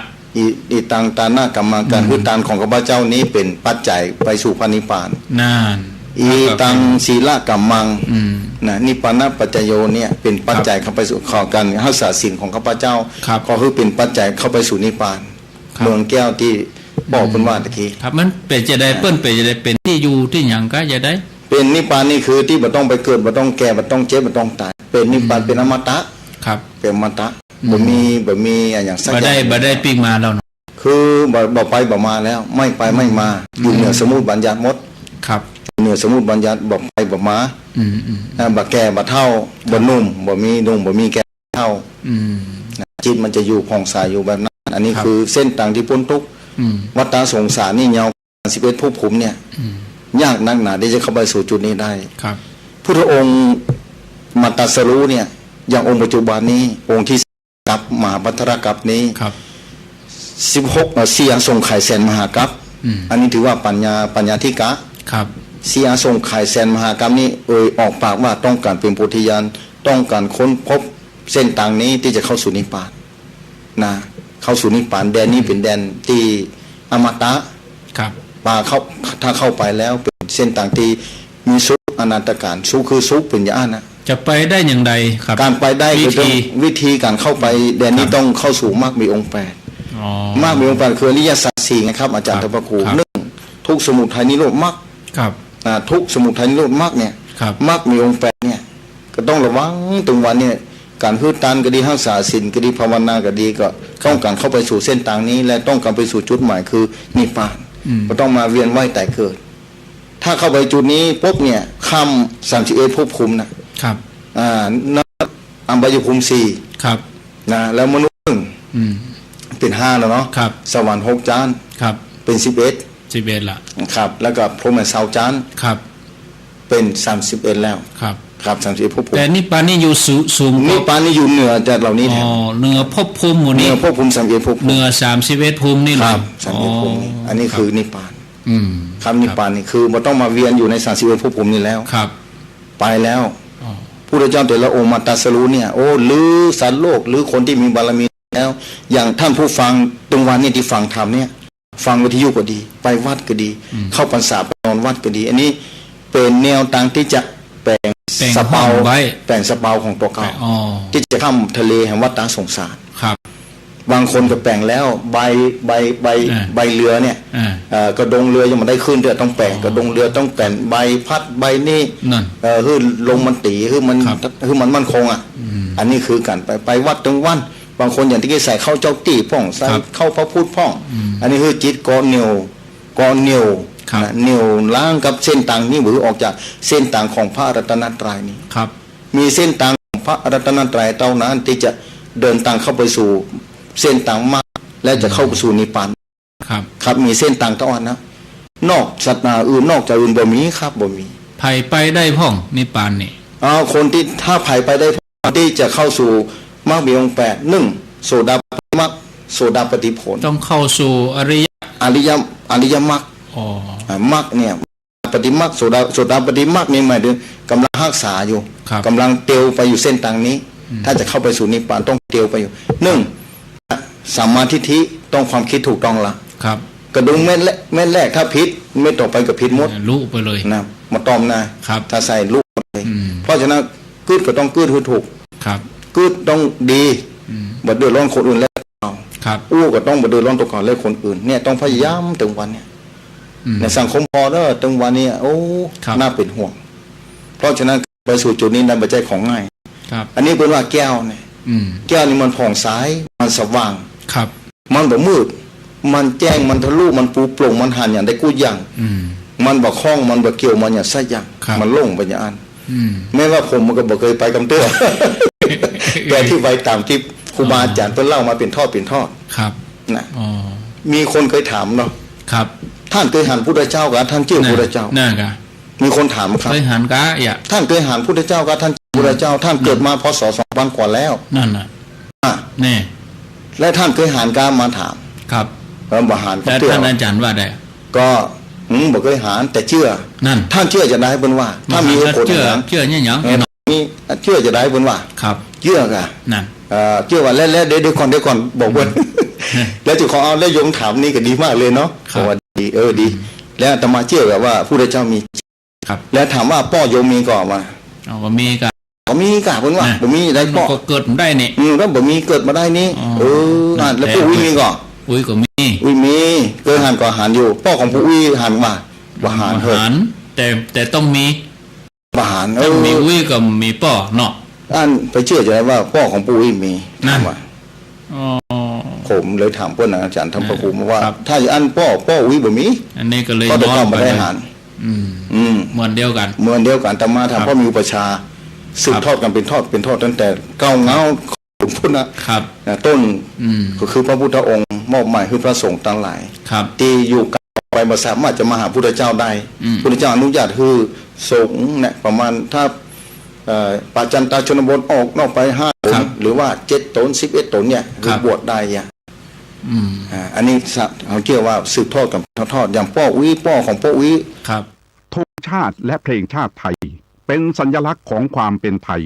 อีตังตานากัมมังการคือตานของข้าพเจ้านี้เป็นปัจจัยไปสู่พระนิพพาน นาน อีตังศีลกัมมัง อืม นะนิพพานะปัจจโยเนี่ยเป็นปัจจัยเข้าไปสู่ขอการรักษาศีลของข้าพเจ้า ครับ ก็คือเป็นปัจจัยเข้าไปสู่นิพพาน ครับ เมืองแก้วที่บอกเป็นว่าตะกี้ ครับมันเป็นจะได้เปิ้นเป็นจะได้เป็นที่อยู่ที่หยังก็จะได้ เป็นนิพพานนี่คือที่บ่ต้องไปเกิดบ่ต้องแก่บ่ต้องเจ็บบ่ต้องตาย เป็นนิพพานเป็นอมตะ ครับ เป็นอมตะบ่มีอย่างสัก บ่ อ ได้ ย่าง บ่ได้ปีกมาแล้วเนาะ คือบ่ไปบ่มาแล้ว ไม่ไปไม่มาอยู่เหนือสมุติบัญญัติหมด ครับ เหนือสมุติบัญญัติบ่ไปบ่มา อืม บ่แก่บ่เฒ่าบ่หนุ่มบ่มีหนุ่มบ่มีแก่เฒ่า อืม จิตมันจะอยู่ผ่องใสอยู่แบบนั้น อันนี้ ครับ คือเส้นทางที่พ้นทุกข์ อืม วัฏสงสารนี่ยาว11ภพภูมิเนี่ย อืม ยากนักหนาที่จะเข้าไปสู่จุดนี้ได้ ครับ พุทธองค์มาตรัสรู้เนี่ยอย่างองค์ปัจจุบันนี้องค์ที่กับมหาภัทรกัปนี้ ครับ 16เสียทรงไข่แสนมหากัป อืม อันนี้ถือว่าปัญญาธิกะ ครับ เสียทรงไข่แสนมหากัปนี้ออกปากว่าต้องการเป็นโพธิญาณต้องการค้นพบเส้นทางนี้ที่จะเข้าสู่นิพพานนะเข้าสู่นิพพานแดนนี้เป็นแดนที่อมตะ ครับ ถ้าเข้าไปแล้วเป็นเส้นทางที่มีสุขอนันตการสุขคือสุขเป็นญาณนะ จะไปได้อย่างไรครับ การไปได้คือต้อง วิธี วิธีการเข้าไปแดนนี้ ครับ ต้องเข้าสู่มรรคมีองค์แปด อ๋อ มรรคมีองค์แปดคืออริยสัจสี่นะครับอาจารย์ ครั ท บ พครู ครับ หนึ่งทุกสมุทัยนิโรธมรรค ครับ ทุกสมุทัยนิโรธมรรคเนี่ย ครับ มรรคมีองค์แปดเนี่ยก็ต้องระวังตรงวันเนี่ยการฮืดตันก็ดีห้าษาศีลก็ดีภาวนาก็ดีก็ต้องการเข้าไปสู่เส้นทางนี้ และต้องการไปสู่จุดหมายคือนิพพาน อืม ก็ต้องมาเวียนว่ายแต่เกิด ถ้าเข้าไปจุดนี้ปุ๊บเนี่ยข้าม31ภพภูมินะครับ นับอัมบายภูมิสี่ ครับ นะแล้วมนุษย์หนึ่ง อืม เป็น5แล้วเนาะ ครับ สวรรค์6จาน ครับ เป็น11ละ 11ครับแล้วก็พรหมเสาจาน ครับ เป็น31แล้ว ครับ ครับ31ภพภูมิ แต่นิพพานนี่อยู่สูง นิพพานนี่อยู่เหนือจากเหล่านี้ อ๋ แหละ อเหนือภพภูมิหมู่ เหนื นี้ อภพภูมิ31ภพภู เหนื มิ อ31ภูมินี่ ค เล รั ย บ31ภพภูมินี่อันนี้คือนิพพาน อืม ครับนิพพานนี่คือมันต้องมาเวียนอยู่ใน31ภพภูมินี้แล้ว ครับ ไปแล้ว อ๋อ พุทธเจ้าแต่ละองค์มาตรัสรู้เนี่ยโอ้หรือสัตว์โลกหรือคนที่มีบารมีแล้ว อย่างท่านผู้ฟังตรงวันนี้ที่ฟังธรรมเนี่ยฟังวิทยุก็ดี ไปวัดก็ดี เข้าพรรษาไปนอนวัดก็ดี อันนี้เป็นแนวทางที่จะแปลง แต่ง ส ห้ เปา องไว้ แปลงสเปาของตัวเก่า อ๋อ ที่จะข้ามทะเลแห่งวัฏสงสาร ครับ บางคนก็แปลงแล้วใบ อ่า ใบเรือเนี่ย กระดงเรือยังไม่ได้ขึ้นเรือต้องแปลงกระดงเรือต้องแปลงใบพัดใบนี่ นั่น คือลงมันตีคือมัน ครับ คือมันมั่นคงอ่ะอันนี้คือการไปวัดตรงวัน บางคนอย่างที่ใส่เข้าเจ้าตีพ่องใส่ ครับ เข้าพระพุทธพ่อง อันนี้คือจิตก่อเหนียวครับ นะเหนียวล้างกับเส้นต่างนี้หรือออกจากเส้นต่างของพระรัตนตรัยนี้ ครับ มีเส้นต่างของพระรัตนตรัยเท่านั้นที่จะเดินทางเข้าไปสู่ เส้นต่างมากและจะเข้าสู่นิพพานครับมีเส้นต่างตะวันนะนอกศาสนาอื่นนอกจากอื่นบ่มีครับบ่มีไผ่ไปได้พ่องนิพพานนี่คนที่ถ้าไผ่ไปได้ที่จะเข้าสู่มรรคมีองค์8 1โสดาปฏิมรรคโสดาปฏิผลต้องเข้าสู่อริยมรรคมรรคเนี่ยปฏิมรรคโสดาปฏิมรรคนี่หมายถึงกำลังรักษาอยู่กำลังเตียวไปอยู่เส้นทางนี้ถ้าจะเข้าไปสู่นิพพานต้องเตียวไปอยู่1สัมมาทิฏฐิต้องความคิดถูกต้องละครับกระดุมเม็ดแรกถ้าผิดเม็ดต่อไปก็ผิดหมดรู้ไปเลยนะมาตอมนะครับถ้าใส่ลูกเลยเพราะฉะนั้นกึดก็ต้องกึดให้ถูกครับกึดต้องดีบ่เดือดร้อนคนอื่นแล้วครับอู้ก็ต้องบ่เดือดร้อนตัวก่อนแล้วคนอื่นเนี่ยต้องพยายามถึงวันเนี่ยในสังคมพอเด้อถึงวันนี้โอ้น่าเป็นห่วงเพราะฉะนั้นไปสู่จุดนี้นั้นบ่ใช่ของง่ายครับอันนี้เป็นว่าแก้วเนี่ยแก้วนี่มันผ่องใสมันสว่างครับมันบ่มืดมันแจ้งมันทะลุมันปูโปร่งมันหันอย่างได้กู้อย่างมันบ่คล้องมันบ่เกี่ยวมันอย่างไส้อย่างมันโล่งไปอย่างอันแม้ว่าผมมันก็บ่เคยไปกำเตื้อแต่ที่ไปตามที่ครูบาอาจารย์เพิ่นเล่ามาเป็นทอดครับนะมีคนเคยถามเนาะครับท่านเคยหันพุทธเจ้ากับท่านเชื่อพุทธเจ้าน่ากะมีคนถามครับเคยหันกะอย่าท่านเคยหันพุทธเจ้ากับท่านพุทธเจ้าท่านเกิดมาพศ2000กว่าแล้วนั่นน่ะแน่และท่านเคยหันกามาถามครับแล้วบ่หันแต่ท่านอาจารย์ว่าได้ก็บ่เคยหันแต่เชื่อนั่นท่านเชื่อจะได้เพิ่นว่าถ้ามีเหตุผลอย่างเชื่อเนี่ยหยังมีเชื่อจะได้เพิ่นว่าครับเชื่อกะนั่นเชื่อว่าแล้วเดี๋ยวก่อนบอกเพิ่นแล้วจุขอเอาแล้วโยมถามนี่ก็ดีมากเลยเนาะว่าดีดีแล้วอาตมาเชื่อแบบว่าพุทธเจ้ามีครับแล้วถามว่าพ่อโยมมีก่อนมาก็มีกะมีกะเพิ่นว่าบ่มีได้พ่อก็เกิดได้นี่แล้วบ่มีเกิดมาได้นี่แล้วปู่อุ้ยมีก่อนอุ้ยก็มีมีเกิดหันก็หันอยู่พ่อของปู่อุ้ยหันมาบ่หันเฮ้ยแต่ต้องมีบ่หันมีอุ้ยก็มีพ่อเนาะอันไปเชื่อจะได้ว่าพ่อของปู่อุ้ยมีนั่นผมเลยถามเพิ่นอาจารย์ทำพระครูมาว่าถ้าอันพ่ออุ้ยบ่มีอันนี้ก็เลยก็ต้องมาได้หันเหมือนเดียวกันแต่มาทำพ่อมีอุปชาสืบทอดกันเป็นทอดตั้งแต่เก้าเงาพุทธนะครับต้นก็คือพระพุทธองค์มอบหมายให้พระสงฆ์ทั้งหลายที่อยู่กันไปมาสามารถจะมาหาพุทธเจ้าได้พุทธเจ้าอนุญาตคือสงฆ์เนี่ยประมาณถ้าปัจจันตชนบทออกนอกไป5 ตนหรือว่า7 ตน 11 ตนเนี่ยคือบวชได้อันนี้เขาเรียกว่าสืบทอดกับทอดอย่างป้ออุ้ยป้อของป้ออุ้ยครับธงชาติและเพลงชาติไทยเป็นสัญลักษณ์ของความเป็นไทย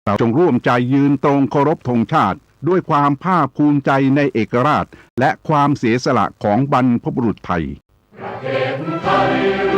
เราจงร่วมใจยืนตรงเคารพธงชาติด้วยความภาคภูมิใจในเอกราชและความเสียสละของบรรพบุรุษไทยประเทศไทย